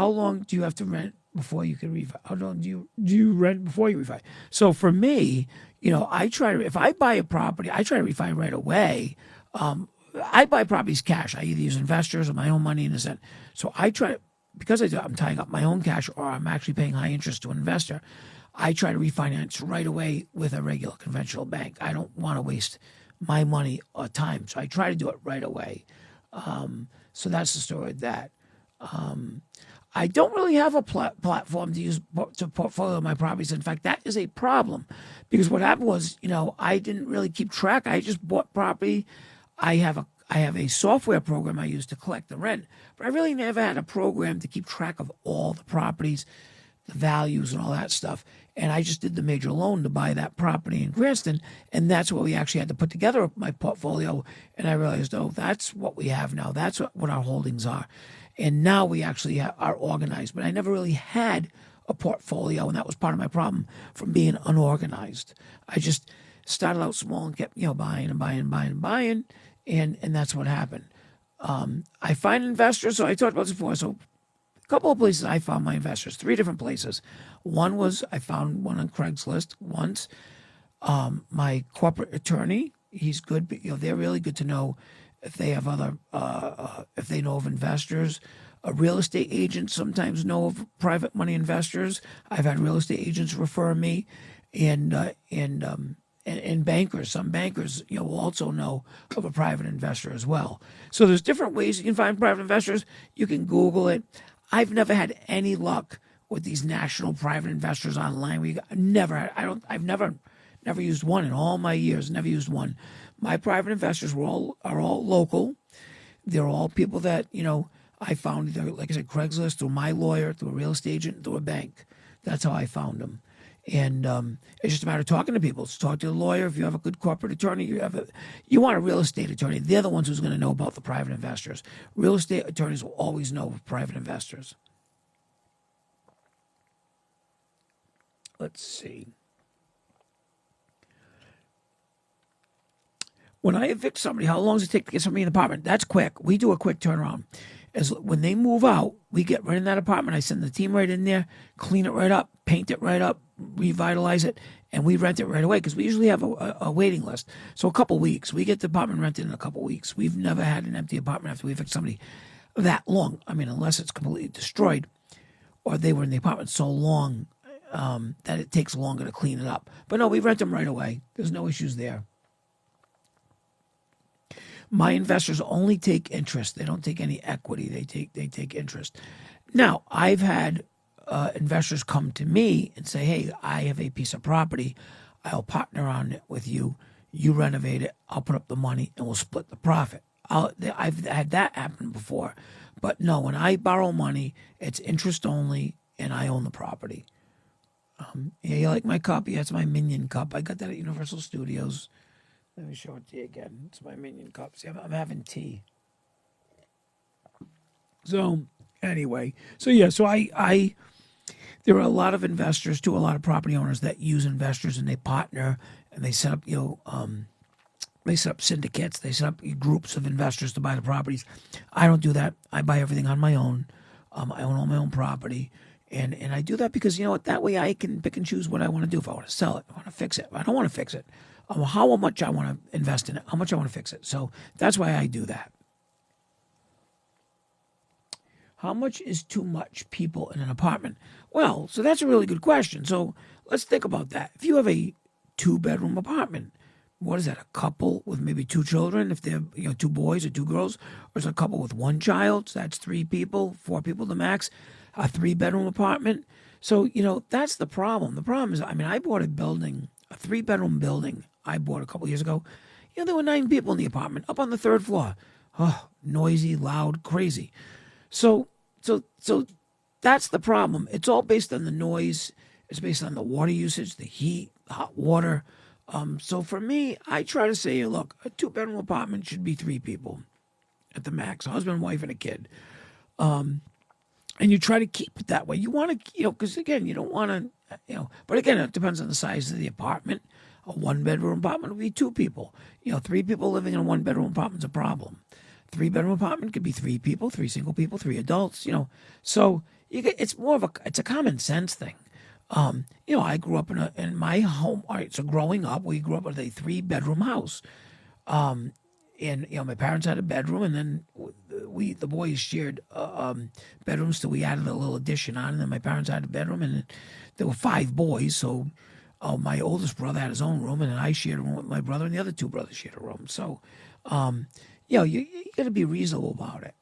long do you have to rent before you can refi? How long do you rent before you refi? So for me, you know, if I buy a property, I try to refi right away. I buy properties cash. I either use investors or my own money in a sense. So I try, because I'm tying up my own cash or I'm actually paying high interest to an investor, I try to refinance right away with a regular conventional bank. I don't want to waste my money or time. So I try to do it right away. So that's the story with that. I don't really have a platform to use to portfolio my properties. In fact, that is a problem because what happened was, you know, I didn't really keep track. I just bought property. I have a software program I use to collect the rent, but I really never had a program to keep track of all the properties, the values, and all that stuff. And I just did the major loan to buy that property in Cranston, and that's what we actually had to put together my portfolio. And I realized, oh, that's what we have now. That's what our holdings are. And now we actually are organized. But I never really had a portfolio, and that was part of my problem from being unorganized. I just started out small and kept, you know, buying and buying and buying and buying. And that's what happened. I find investors. So I talked about this before. So a couple of places I found my investors, 3 different places. One was I found one on Craigslist once. My corporate attorney, he's good. But, you know, they're really good to know if they have other, if they know of investors. A real estate agent sometimes know of private money investors. I've had real estate agents refer me, and bankers. Some bankers, will also know of a private investor as well. So there's different ways you can find private investors. You can Google it. I've never had any luck with these national private investors online. I've never used one in all my years. Never used one. My private investors are all local. They're all people that I found either, like I said, Craigslist, through my lawyer, through a real estate agent, through a bank. That's how I found them. And it's just a matter of talking to people. So talk to the lawyer. If you have a good corporate attorney, you want a real estate attorney. They're the ones who's going to know about the private investors. Real estate attorneys will always know of private investors. Let's see. When I evict somebody, how long does it take to get somebody in the apartment? That's quick. We do a quick turnaround. When they move out, we get right in that apartment. I send the team right in there, clean it right up, paint it right up, revitalize it, and we rent it right away because we usually have a waiting list. So a couple weeks. We get the apartment rented in a couple weeks. We've never had an empty apartment after we evict somebody that long. I mean, unless it's completely destroyed or they were in the apartment so long that it takes longer to clean it up. But no, we rent them right away. There's no issues there. My investors only take interest. They don't take any equity. They take interest. Now, I've had investors come to me and say, "Hey, I have a piece of property. I'll partner on it with you. You renovate it. I'll put up the money, and we'll split the profit." I've had that happen before, but no. When I borrow money, it's interest only, and I own the property. Yeah, you like my cup? Yeah, it's my Minion cup. I got that at Universal Studios. Let me show it to you again. It's my Minion cup. See, I'm having tea. So anyway, so I there are a lot of investors too, a lot of property owners that use investors and they partner and they set up, they set up syndicates, they set up groups of investors to buy the properties. I don't do that. I buy everything on my own. I own all my own property. And I do that because, that way I can pick and choose what I want to do. If I want to sell it, I want to fix it. I don't want to fix it. How much I want to invest in it, how much I want to fix it. So that's why I do that. How much is too much people in an apartment? Well, so that's a really good question. So let's think about that. If you have a 2-bedroom apartment, what is that, a couple with maybe 2 children, if they're 2 boys or 2 girls, or is it a couple with 1 child? So that's 3 people, 4 people the max, a 3-bedroom apartment. So, that's the problem. The problem is, I bought a building, a 3-bedroom building I bought a couple years ago. There were 9 people in the apartment up on the 3rd floor. Oh, noisy, loud, crazy. So that's the problem. It's all based on the noise. It's based on the water usage, the heat, hot water. So for me, I try to say, look, a 2-bedroom apartment should be 3 people at the max, a husband, wife, and a kid. And you try to keep it that way. You want to, because again, you don't want to, but again, it depends on the size of the apartment. A 1-bedroom apartment would be 2 people. 3 people living in a 1-bedroom apartment is a problem. 3-bedroom apartment could be 3 people, 3 single people, 3 adults. So it's it's a common sense thing. I grew up in my home. All right, so growing up, we grew up with a 3-bedroom house. And my parents had a bedroom, and then the boys shared bedrooms. So we added a little addition on, and then my parents had a bedroom, and there were 5 boys. So my oldest brother had his own room, and then I shared a room with my brother, and the other 2 brothers shared a room. So, you got to be reasonable about it.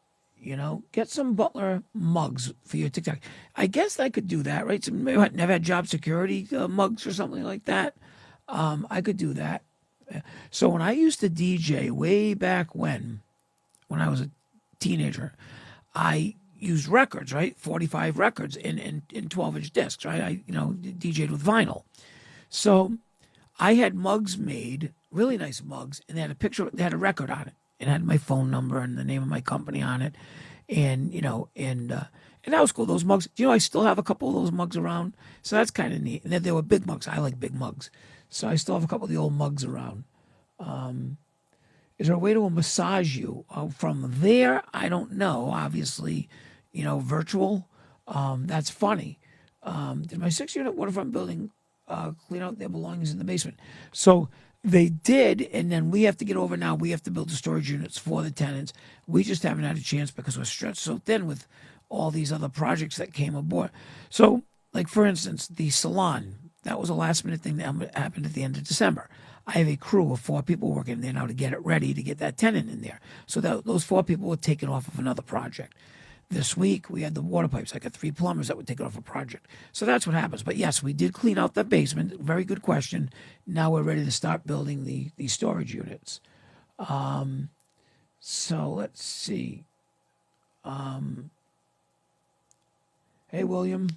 Get some Butler mugs for your TikTok. I guess I could do that, right? Some never had job security mugs or something like that. I could do that. So when I used to DJ way back when I was a teenager, I used records, right? 45 records in 12-inch discs, right? I DJ'd with vinyl. So I had mugs made, really nice mugs, and they had they had a record on it. It had my phone number and the name of my company on it. And that was cool. Those mugs, I still have a couple of those mugs around. So that's kind of neat. And then they were big mugs. I like big mugs. So I still have a couple of the old mugs around. Is there a way to massage you? From there, I don't know. Obviously, virtual. That's funny. Did my 6-unit waterfront building clean out their belongings in the basement? So They did, and then we have to get over now. We have to build the storage units for the tenants. We just haven't had a chance because we're stretched so thin with all these other projects that came aboard. So, like for instance, the salon, that was a last minute thing that happened at the end of December. I have a crew of 4 people working there now to get it ready to get that tenant in there. So those 4 people were taken off of another project. This week, we had the water pipes. I got 3 plumbers that would take it off a project. So that's what happens. But yes, we did clean out the basement. Very good question. Now we're ready to start building the storage units. So let's see. Hey, William.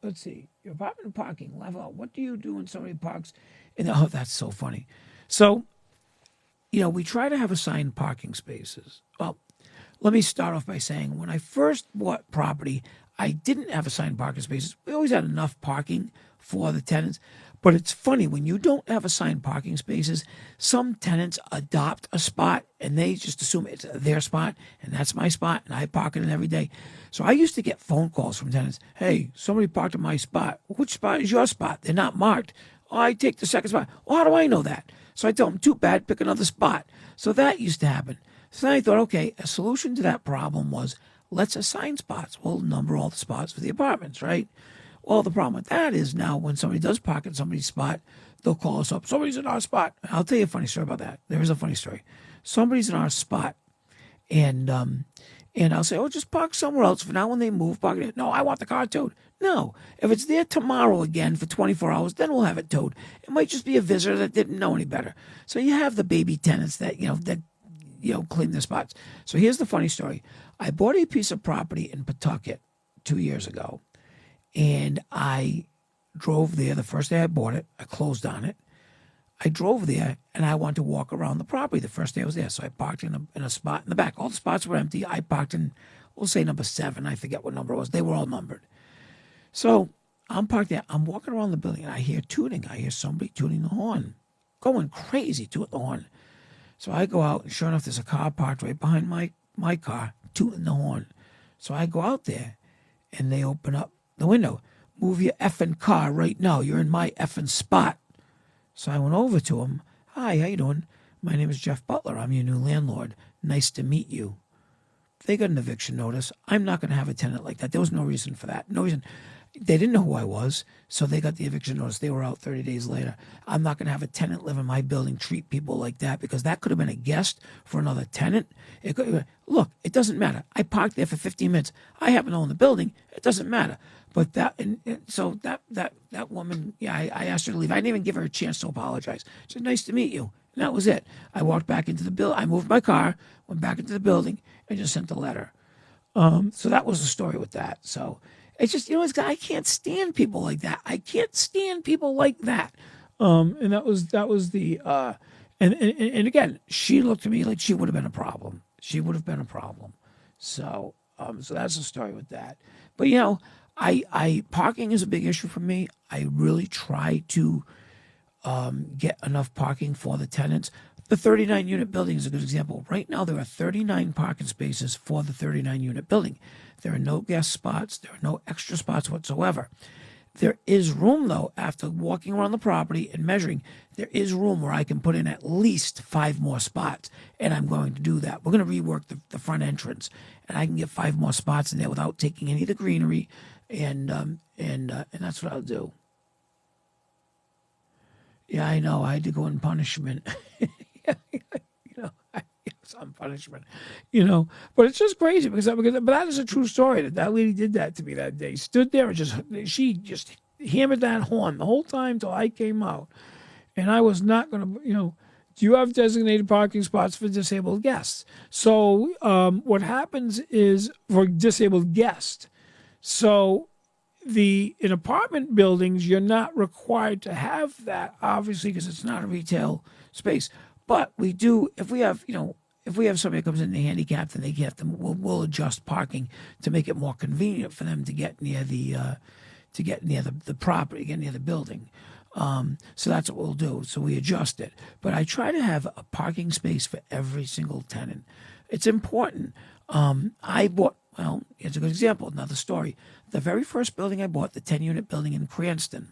Let's see. Your apartment parking level. What do you do when somebody parks? Oh, that's so funny. So, we try to have assigned parking spaces. Well, let me start off by saying when I first bought property, I didn't have assigned parking spaces. We always had enough parking for the tenants. But it's funny, when you don't have assigned parking spaces, some tenants adopt a spot and they just assume it's their spot and that's my spot and I park in it every day. So I used to get phone calls from tenants. Hey, somebody parked in my spot. Which spot is your spot? They're not marked. Oh, I take the second spot. Well, how do I know that? So I tell them, too bad, pick another spot. So that used to happen. So then I thought, okay, a solution to that problem was let's assign spots. We'll number all the spots for the apartments, right? Well, the problem with that is now when somebody does park in somebody's spot, they'll call us up. Somebody's in our spot. I'll tell you a funny story about that. There is a funny story. Somebody's in our spot, and I'll say, oh, just park somewhere else. For now, when they move, park it. No, I want the car towed. No, if it's there tomorrow again for 24 hours, then we'll have it towed. It might just be a visitor that didn't know any better. So you have the baby tenants that clean their spots. So here's the funny story. I bought a piece of property in Pawtucket 2 years ago, and I drove there the first day I bought it. I closed on it. I drove there, and I wanted to walk around the property the first day I was there. So I parked in a spot in the back. All the spots were empty. I parked in, we'll say number 7. I forget what number it was. They were all numbered. So I'm parked there. I'm walking around the building, and I hear tooting. I hear somebody tooting the horn, going crazy, tooting the horn. So I go out, and sure enough, there's a car parked right behind my car, tooting the horn. So I go out there, and they open up the window. Move your effing car right now. You're in my effing spot. So I went over to him. Hi, how you doing? My name is Jeff Butler. I'm your new landlord. Nice to meet you. They got an eviction notice. I'm not going to have a tenant like that. There was no reason for that. No reason. They didn't know who I was, so they got the eviction notice. They were out 30 days later. I'm not going to have a tenant live in my building, treat people like that, because that could have been a guest for another tenant. Look, it doesn't matter. I parked there for 15 minutes. I happen to own the building. It doesn't matter. But that woman, yeah, I asked her to leave. I didn't even give her a chance to apologize. She said, nice to meet you. And that was it. I walked back into the building. I moved my car, went back into the building, and just sent a letter. So that was the story with that. So it's just, I can't stand people like that. I can't stand people like that. And that was the, and again, she looked at me like she would have been a problem. She would have been a problem. So that's the story with that. But, I parking is a big issue for me. I really try to get enough parking for the tenants. The 39-unit building is a good example. Right now, there are 39 parking spaces for the 39-unit building. There are no guest spots. There are no extra spots whatsoever. There is room, though, after walking around the property and measuring, there is room where I can put in at least 5 more spots, and I'm going to do that. We're going to rework the front entrance, and I can get 5 more spots in there without taking any of the greenery, and that's what I'll do. Yeah, I know. I had to go in punishment. Some punishment, But it's just crazy because but that is a true story that lady did that to me that day. Stood there and she just hammered that horn the whole time till I came out, and I was not going to, Do you have designated parking spots for disabled guests? So what happens is for disabled guests, so in apartment buildings, you're not required to have that, obviously, because it's not a retail space. But we do, if we have somebody that comes in handicapped and they get them, we'll adjust parking to make it more convenient for them to get near the property, get near the building. So that's what we'll do. So we adjust it. But I try to have a parking space for every single tenant. It's important. Here's a good example, another story. The very first building I bought, the 10-unit building in Cranston,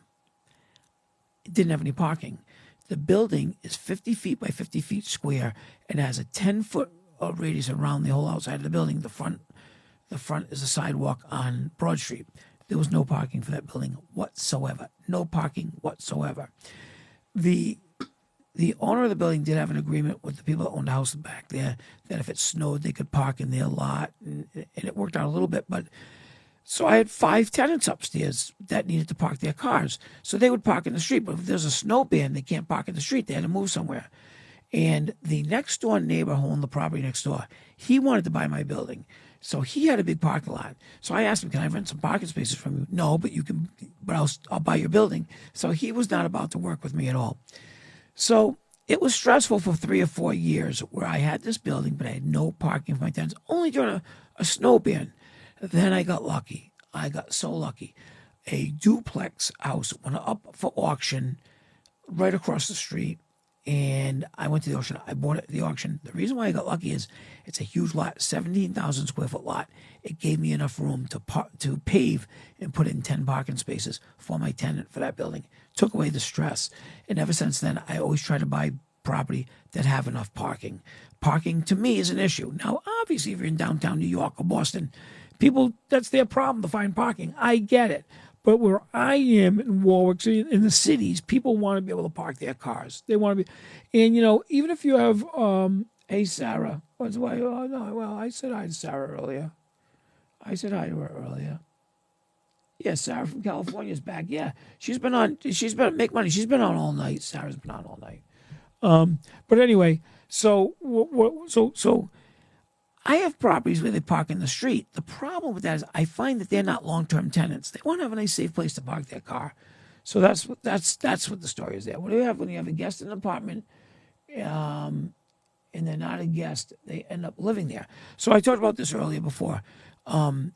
it didn't have any parking. The building is 50 feet by 50 feet square and has a 10-foot radius around the whole outside of the building. The front is a sidewalk on Broad Street. There was no parking for that building whatsoever. No parking whatsoever. The owner of the building did have an agreement with the people that owned the house back there that if it snowed, they could park in their lot, and it worked out a little bit. But so I had 5 tenants upstairs that needed to park their cars, so they would park in the street. But if there's a snow ban, they can't park in the street. They had to move somewhere. And the next door neighbor who owned the property next door, he wanted to buy my building. So he had a big parking lot. So I asked him, can I rent some parking spaces from you? No, but you can, but I'll buy your building. So he was not about to work with me at all. So it was stressful for 3 or 4 years where I had this building, but I had no parking for my tenants, only during a snow ban. Then I got lucky. I got so lucky. A duplex house went up for auction right across the street. And I went to the auction. I bought it at the auction. The reason why I got lucky is it's a huge lot, 17,000 square foot lot. It gave me enough room to pave and put in 10 parking spaces for my tenant for that building. Took away the stress. And ever since then, I always try to buy property that have enough parking. Parking to me is an issue. Now, obviously, if you're in downtown New York or Boston, people, that's their problem to find parking. I get it. But where I am in Warwick City, in the cities, people want to be able to park their cars. They want to be, and even if you have, hey Sarah, what's why? Oh no, well I said hi to Sarah earlier. I said hi to her earlier. Yeah, Sarah from California is back. Yeah, she's been make money. She's been on all night. Sarah's been on all night. But anyway, so I have properties where they park in the street. The problem with that is I find that they're not long-term tenants. They want to have a nice, safe place to park their car. So that's what the story is there. What do you have when you have a guest in an apartment, and they're not a guest? They end up living there. So I talked about this earlier before.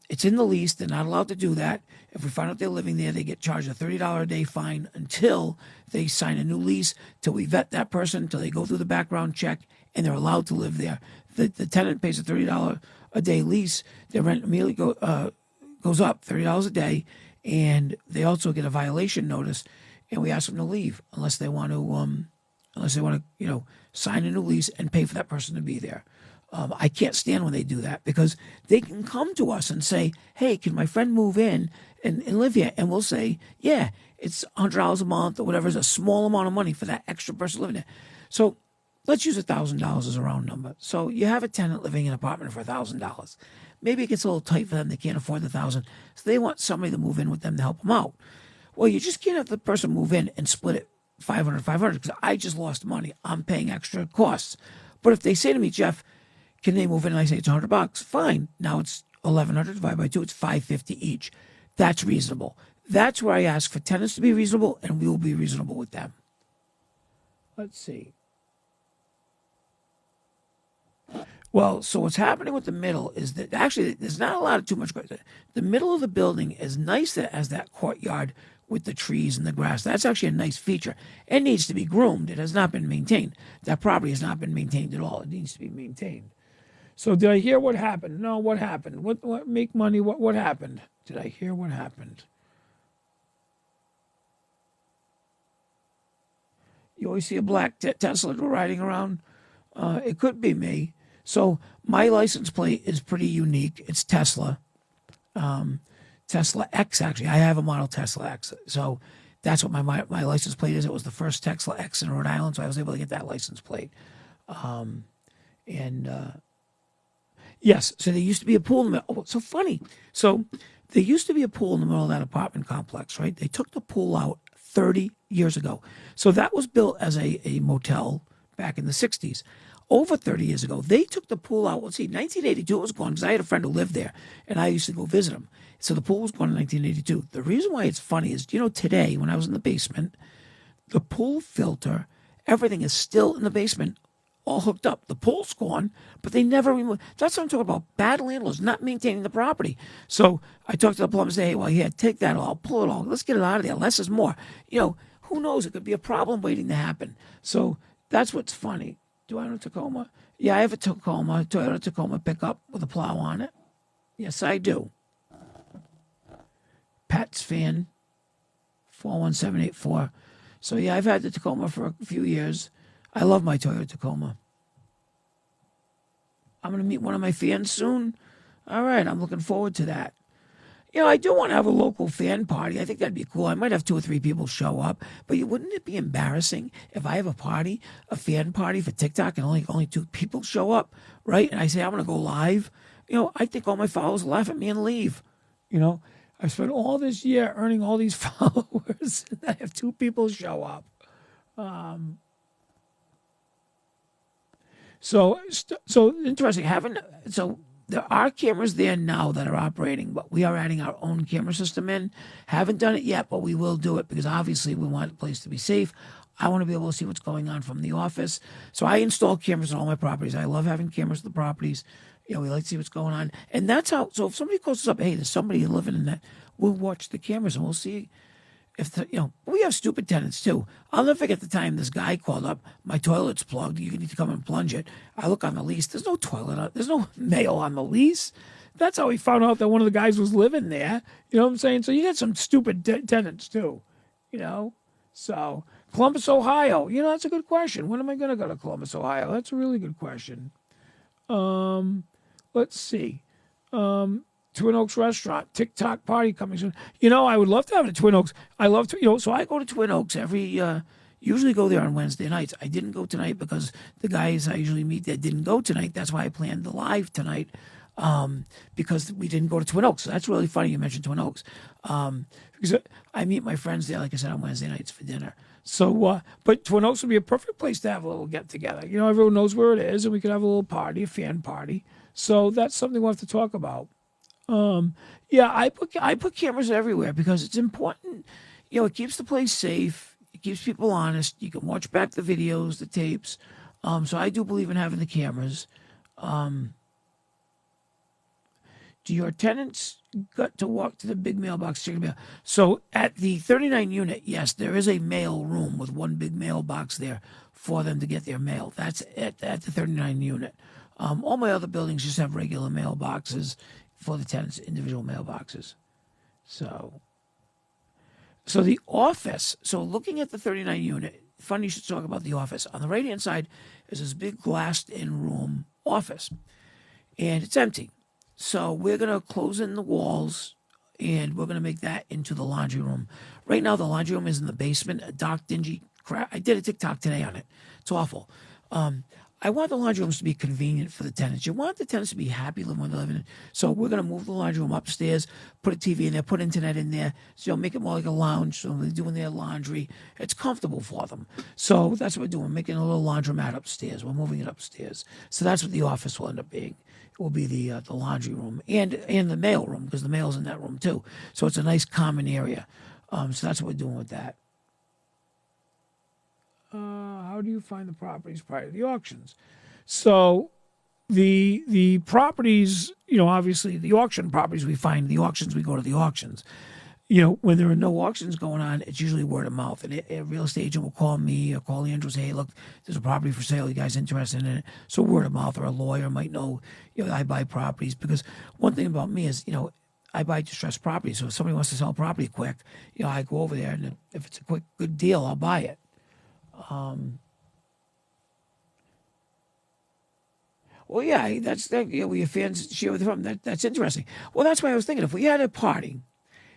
It's in the lease. They're not allowed to do that. If we find out they're living there, they get charged a $30 a day fine until they sign a new lease, till we vet that person, till they go through the background check, and they're allowed to live there. The tenant pays a $30 a day lease. Their rent immediately goes up $30 a day, and they also get a violation notice. And we ask them to leave unless they want to sign a new lease and pay for that person to be there. I can't stand when they do that because they can come to us and say, "Hey, can my friend move in and live here?" And we'll say, "Yeah, it's $100 a month or whatever. It's a small amount of money for that extra person living there." So let's use $1,000 as a round number. So you have a tenant living in an apartment for $1,000. Maybe it gets a little tight for them. They can't afford the $1,000. So they want somebody to move in with them to help them out. Well, you just can't have the person move in and split it 500 because I just lost money. I'm paying extra costs. But if they say to me, "Jeff, can they move in?" and I say it's $100, fine. Now it's 1,100 divided by 2. It's $550 each. That's reasonable. That's where I ask for tenants to be reasonable, and we will be reasonable with them. Let's see. Well, so what's happening with the middle is that actually there's not a lot of too much. The middle of the building is nice as that courtyard with the trees and the grass. That's actually a nice feature. It needs to be groomed. It has not been maintained. That property has not been maintained at all. It needs to be maintained. So did I hear what happened? No, what happened? What make money? What happened? Did I hear what happened? You always see a black Tesla riding around. It could be me. So my license plate is pretty unique. It's Tesla. Tesla X, actually. I have a model Tesla X. So that's what my license plate is. It was the first Tesla X in Rhode Island, so I was able to get that license plate. Yes, so there used to be a pool in the middle. Oh, so funny. So there used to be a pool in the middle of that apartment complex, right? They took the pool out 30 years ago. So that was built as a motel back in the 60s. Over 30 years ago, they took the pool out. Let's see, 1982 it was gone because I had a friend who lived there, and I used to go visit him. So the pool was gone in 1982. The reason why it's funny is, today when I was in the basement, the pool filter, everything is still in the basement, all hooked up. The pool's gone, but they never removed. That's what I'm talking about. Bad landlords not maintaining the property. So I talked to the plumber and say, "Hey, well, yeah, take that all, pull it all. Let's get it out of there. Less is more." Who knows? It could be a problem waiting to happen. So that's what's funny. Do I have a Tacoma? Yeah, I have a Toyota Tacoma pickup with a plow on it. Yes, I do. Pat's fan, 41784. So yeah, I've had the Tacoma for a few years. I love my Toyota Tacoma. I'm going to meet one of my fans soon. All right, I'm looking forward to that. I do want to have a local fan party. I think that'd be cool. I might have 2 or 3 people show up, but wouldn't it be embarrassing if I have a fan party for TikTok, and only 2 people show up, right? And I say I'm going to go live. I think all my followers laugh at me and leave. I spent all this year earning all these followers, and I have 2 people show up. So interesting. There are cameras there now that are operating, but we are adding our own camera system in. Haven't done it yet, but we will do it because obviously we want the place to be safe. I want to be able to see what's going on from the office. So I install cameras on all my properties. I love having cameras at the properties. We like to see what's going on. And that's how, so if somebody calls us up, hey, there's somebody living in that, we'll watch the cameras and we'll see if we have stupid tenants too. I'll never forget the time this guy called up. My toilet's plugged. You need to come and plunge it. I look on the lease. There's no toilet. There's no mail on the lease. That's how we found out that one of the guys was living there. You know what I'm saying? So you got some stupid tenants too. So Columbus, Ohio. That's a good question. When am I going to go to Columbus, Ohio? That's a really good question. Let's see. Twin Oaks restaurant, TikTok party coming soon. I would love to have it at Twin Oaks. I love to, so I go to Twin Oaks usually go there on Wednesday nights. I didn't go tonight because the guys I usually meet there didn't go tonight. That's why I planned the live tonight, because we didn't go to Twin Oaks. So that's really funny you mentioned Twin Oaks. Because I meet my friends there, like I said, on Wednesday nights for dinner. So, but Twin Oaks would be a perfect place to have a little get together. Everyone knows where it is, and we could have a little party, a fan party. So that's something we'll have to talk about. Yeah, I put cameras everywhere because it's important. It keeps the place safe. It keeps people honest. You can watch back the videos, the tapes. So I do believe in having the cameras. Do your tenants got to walk to the big mailbox to check the mail? So at the 39 unit, yes, there is a mail room with one big mailbox there for them to get their mail. That's at the 39 unit. All my other buildings just have regular mailboxes for the tenants, individual mailboxes. So the office, so looking at the 39 unit, funny you should talk about the office. On the right-hand side is this big glassed-in room office, and it's empty. So we're going to close in the walls, and we're going to make that into the laundry room. Right now, the laundry room is in the basement, a dark, dingy crap. I did a TikTok today on it. It's awful. I want the laundry rooms to be convenient for the tenants. You want the tenants to be happy living where they're living. So we're going to move the laundry room upstairs, put a TV in there, put internet in there, so make it more like a lounge. So they're doing their laundry. It's comfortable for them. So that's what we're doing, making a little laundromat upstairs. We're moving it upstairs. So that's what the office will end up being. It will be the laundry room and the mail room, because the mail's in that room too. So it's a nice common area. So that's what we're doing with that. How do you find the properties prior to the auctions? So the properties, obviously the auction properties we find, the auctions, we go to the auctions. When there are no auctions going on, it's usually word of mouth. And a real estate agent will call me or call Andrew and say, hey, look, there's a property for sale. You guys interested in it? So word of mouth, or a lawyer might know, I buy properties. Because one thing about me is, I buy distressed properties. So if somebody wants to sell a property quick, I go over there, and if it's a quick, good deal, I'll buy it. Well, yeah, that's that. Your fans share with them. That's interesting. Well, that's why I was thinking, if we had a party,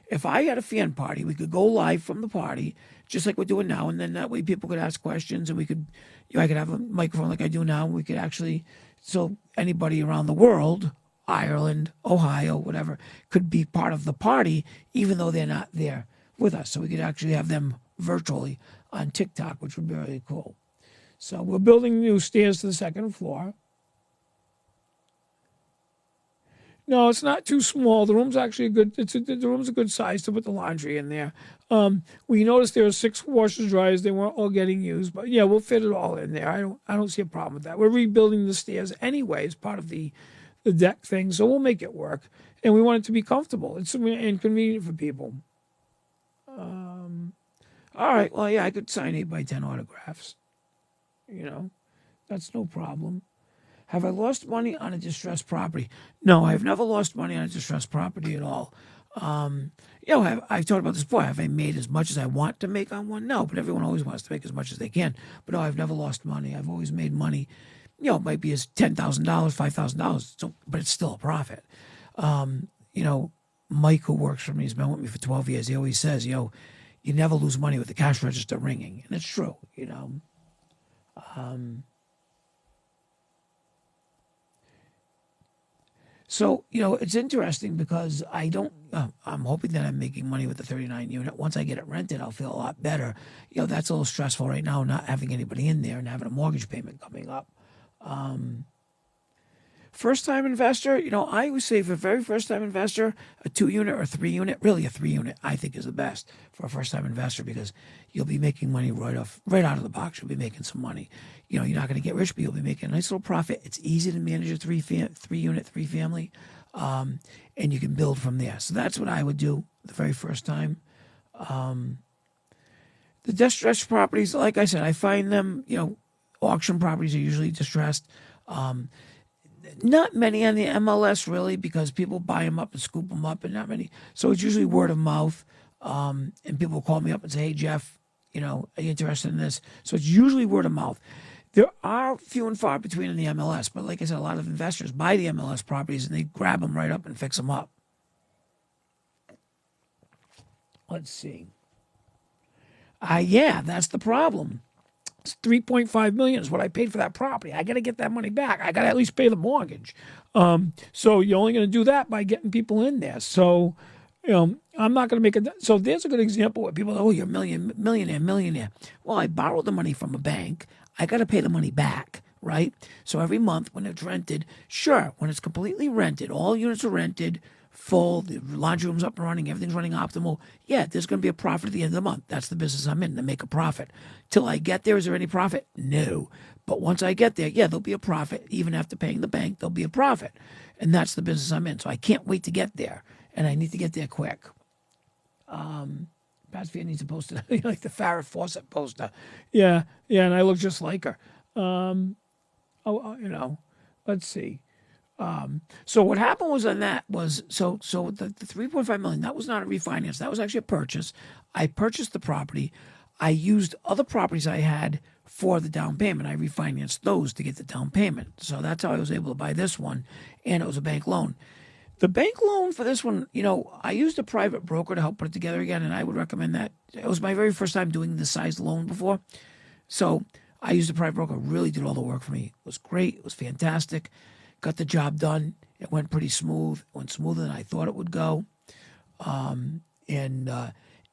if I had a fan party, we could go live from the party, just like we're doing now, and then that way people could ask questions, and we could, I could have a microphone like I do now, and we could actually, so anybody around the world, Ireland, Ohio, whatever, could be part of the party, even though they're not there with us. So we could actually have them virtually on TikTok, which would be really cool. So we're building new stairs to the second floor. No, it's not too small. The room's actually the room's a good size to put the laundry in there. We noticed there are 6 washers, dryers. They weren't all getting used, but yeah, we'll fit it all in there. I don't see a problem with that. We're rebuilding the stairs anyway as part of the deck thing, so we'll make it work. And we want it to be comfortable. It's inconvenient for people. All right. Well, yeah, I could sign 8 by 10 autographs. That's no problem. Have I lost money on a distressed property? No, I've never lost money on a distressed property at all. I've talked about this before. Have I made as much as I want to make on one? No, but everyone always wants to make as much as they can. But no, I've never lost money. I've always made money. It might be as $10,000, $5,000, so, but it's still a profit. Mike, who works for me, has been with me for 12 years. He always says, you never lose money with the cash register ringing. And it's true, So, it's interesting because I'm hoping that I'm making money with the 39 unit. Once I get it rented, I'll feel a lot better. That's a little stressful right now, not having anybody in there and having a mortgage payment coming up. First time investor, I would say for a very first time investor, a 2 unit or 3 unit, really a 3 unit, I think is the best for a first time investor because you'll be making money right out of the box. You'll be making some money. You're not going to get rich, but you'll be making a nice little profit. It's easy to manage a 3 unit, 3 family, and you can build from there. So that's what I would do the very first time. The distressed properties, like I said, I find them, auction properties are usually distressed. Not many on the MLS really because people buy them up and scoop them up and not many. So it's usually word of mouth. And people call me up and say, hey, Jeff, are you interested in this? So it's usually word of mouth. There are few and far between in the MLS, but like I said, a lot of investors buy the MLS properties and they grab them right up and fix them up. Let's see. Yeah, that's the problem. It's $3.5 million is what I paid for that property. I got to get that money back. I got to at least pay the mortgage. So you're only going to do that by getting people in there. So, I'm not going to make it. So there's a good example where people, you're a millionaire. Well, I borrowed the money from a bank. I got to pay the money back, right? So every month when it's rented, sure, when it's completely rented, all units are rented, full, the laundry room's up and running, everything's running optimal. Yeah, there's going to be a profit at the end of the month. That's the business I'm in, to make a profit. Till I get there, is there any profit? No. But once I get there, yeah, there'll be a profit. Even after paying the bank, there'll be a profit. And that's the business I'm in. So I can't wait to get there. And I need to get there quick. Patsy needs a poster, like the Farrah Fawcett poster. Yeah, and I look just like her. Let's see. So what happened was on that was, so the $3.5 million, that was not a refinance. That was actually a purchase. I purchased the property. I used other properties I had for the down payment. I refinanced those to get the down payment. So that's how I was able to buy this one. And it was a bank loan. The bank loan for this one, I used a private broker to help put it together again. And I would recommend that. It was my very first time doing this size loan before. So I used a private broker, really did all the work for me. It was great. It was fantastic. Got the job done. It went pretty smooth. It went smoother than I thought it would go. And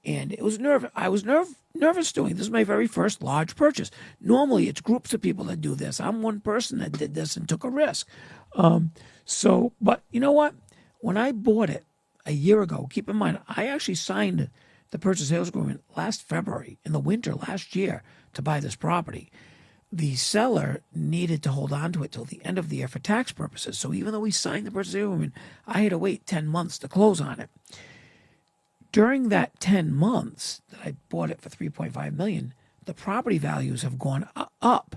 it was nervous. I was nervous doing it. This is my very first large purchase. Normally, it's groups of people that do this. I'm one person that did this and took a risk. But you know what? When I bought it a year ago, keep in mind, I actually signed the purchase sales agreement last February in the winter last year to buy this property. The seller needed to hold on to it till the end of the year for tax purposes. So even though we signed the purchase agreement, I had to wait 10 months to close on it. During that 10 months that I bought it for $3.5 million, the property values have gone up.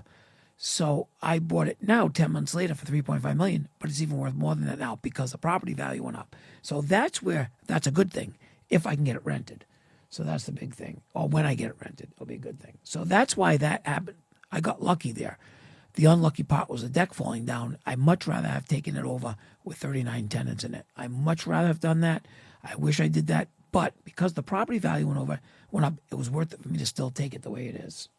So I bought it now 10 months later for $3.5 million, but it's even worth more than that now because the property value went up. So that's a good thing if I can get it rented. So that's the big thing. Or when I get it rented, it'll be a good thing. So that's why that happened. I got lucky there. The unlucky part was the deck falling down. I'd much rather have taken it over with 39 tenants in it. I'd much rather have done that. I wish I did that. But because the property value went up, it was worth it for me to still take it the way it is.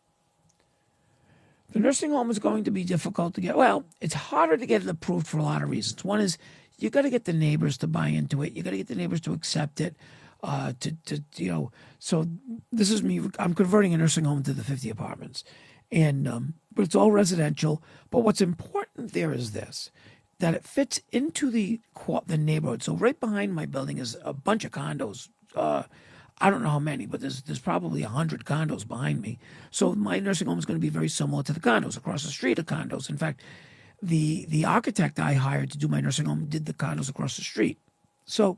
The nursing home is going to be difficult to get. Well, it's harder to get it approved for a lot of reasons. One is you got to get the neighbors to buy into it. You got to get the neighbors to accept it. So this is me. I'm converting a nursing home to the 50 apartments. But it's all residential. But what's important there is this, that it fits into the neighborhood. So right behind my building is a bunch of condos. I don't know how many, but there's probably 100 condos behind me. So my nursing home is going to be very similar to the condos. Across the street of condos. In fact, the architect I hired to do my nursing home did the condos across the street. So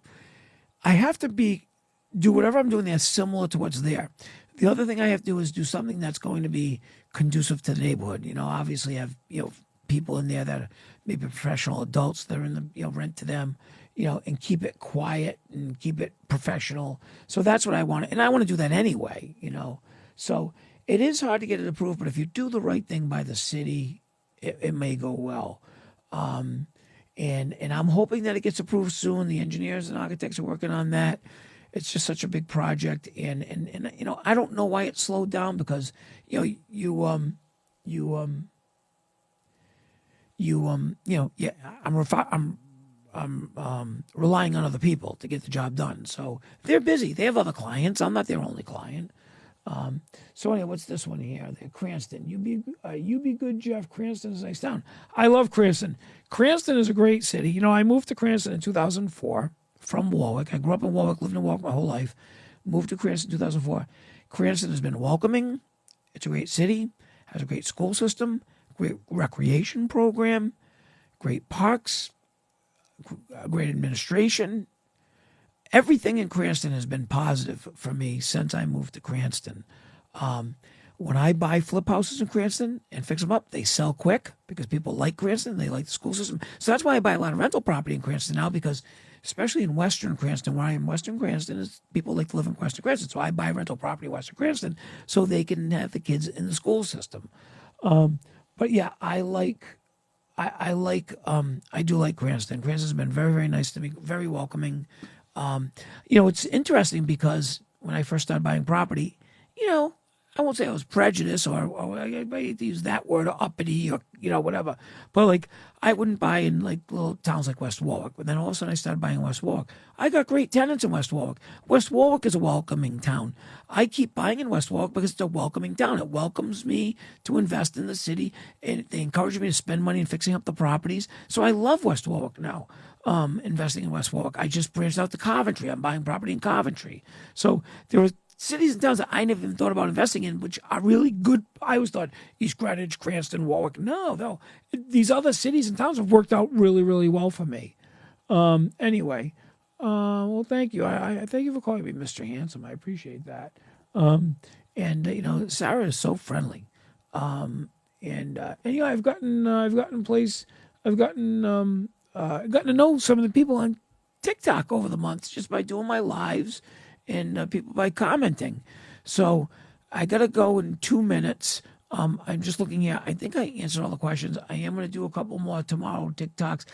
I have to do whatever I'm doing there similar to what's there. The other thing I have to do is do something that's going to be conducive to the neighborhood. Obviously have, people in there that are maybe professional adults that are in the, rent to them. and keep it quiet and keep it professional. So that's what I want, and I want to do that anyway. So it is hard to get it approved, but if you do the right thing by the city, it may go well. And I'm hoping that it gets approved soon. The engineers and architects are working on that. It's just such a big project, and I don't know why it slowed down because yeah, I'm relying on other people to get the job done. So they're busy. They have other clients. I'm not their only client. So anyway, what's this one here? Cranston. You be good, Jeff. Cranston is a nice town. I love Cranston. Cranston is a great city. I moved to Cranston in 2004 from Warwick. I grew up in Warwick, lived in Warwick my whole life. Moved to Cranston in 2004. Cranston has been welcoming. It's a great city. Has a great school system. Great recreation program. Great parks. Great administration. Everything in Cranston has been positive for me since I moved to Cranston. When I buy flip houses in Cranston and fix them up, they sell quick because people like Cranston. They like the school system. So that's why I buy a lot of rental property in Cranston now, because especially in Western Cranston, where I am, Western Cranston, is people like to live in Western Cranston. So I buy rental property in Western Cranston so they can have the kids in the school system. But yeah, I do like Cranston. Cranston's been very, very nice to me, very welcoming. It's interesting because when I first started buying property, I won't say I was prejudiced or I hate to use that word, or uppity, or whatever. But I wouldn't buy in little towns like West Warwick. But then all of a sudden I started buying in West Warwick. I got great tenants in West Warwick. West Warwick is a welcoming town. I keep buying in West Warwick because it's a welcoming town. It welcomes me to invest in the city, and they encourage me to spend money in fixing up the properties. So I love West Warwick now. Investing in West Warwick. I just branched out to Coventry. I'm buying property in Coventry. So there are cities and towns that I never even thought about investing in, which are really good. I always thought East Greenwich, Cranston, Warwick. No. These other cities and towns have worked out really, really well for me. Anyway, well, thank you. I thank you for calling me Mr. Handsome. I appreciate that. Sarah is so friendly. I've gotten to know some of the people on TikTok over the months just by doing my lives and people by commenting. So I got to go in 2 minutes. I'm just looking here. I think I answered all the questions. I am going to do a couple more tomorrow TikToks.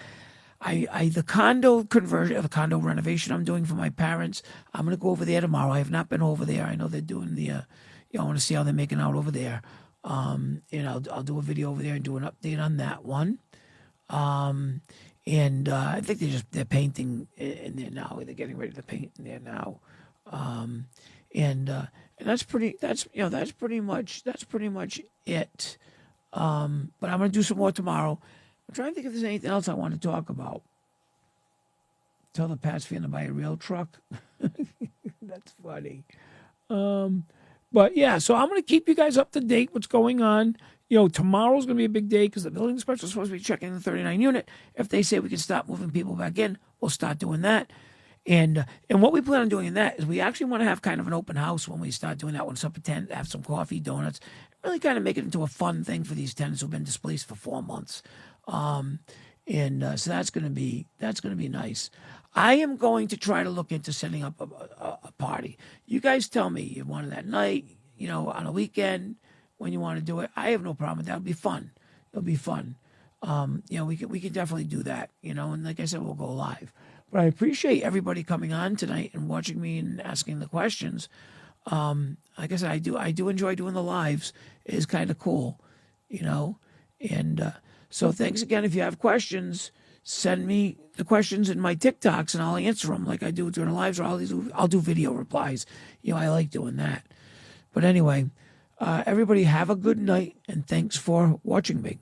The condo conversion, the condo renovation I'm doing for my parents, I'm going to go over there tomorrow. I have not been over there. I know they're doing I want to see how they're making out over there. I'll do a video over there and do an update on that one. I think they're painting in there now. They're getting ready to paint in there now. And that's pretty much it. But I'm going to do some more tomorrow. I'm trying to think if there's anything else I want to talk about. Tell the Pats fan to buy a real truck. That's funny. But yeah, so I'm going to keep you guys up to date what's going on. Tomorrow's going to be a big day because the building inspector is supposed to be checking the 39 unit. If they say we can stop moving people back in, we'll start doing that. And what we plan on doing in that is we actually want to have kind of an open house when we start doing that. When it's up at 10, have some coffee, donuts, really kind of make it into a fun thing for these tenants who've been displaced for 4 months. So that's going to be nice. I am going to try to look into setting up a party. You guys tell me you want it that night, on a weekend, when you want to do it. I have no problem with that. It'll be fun. It'll be fun. We can definitely do that, and like I said, we'll go live. But I appreciate everybody coming on tonight and watching me and asking the questions. Like I said, I do enjoy doing the lives. It is kind of cool, and so thanks again. If you have questions, send me the questions in my TikToks and I'll answer them like I do during the lives, or I'll do video replies. I like doing that. But anyway, everybody have a good night and thanks for watching me.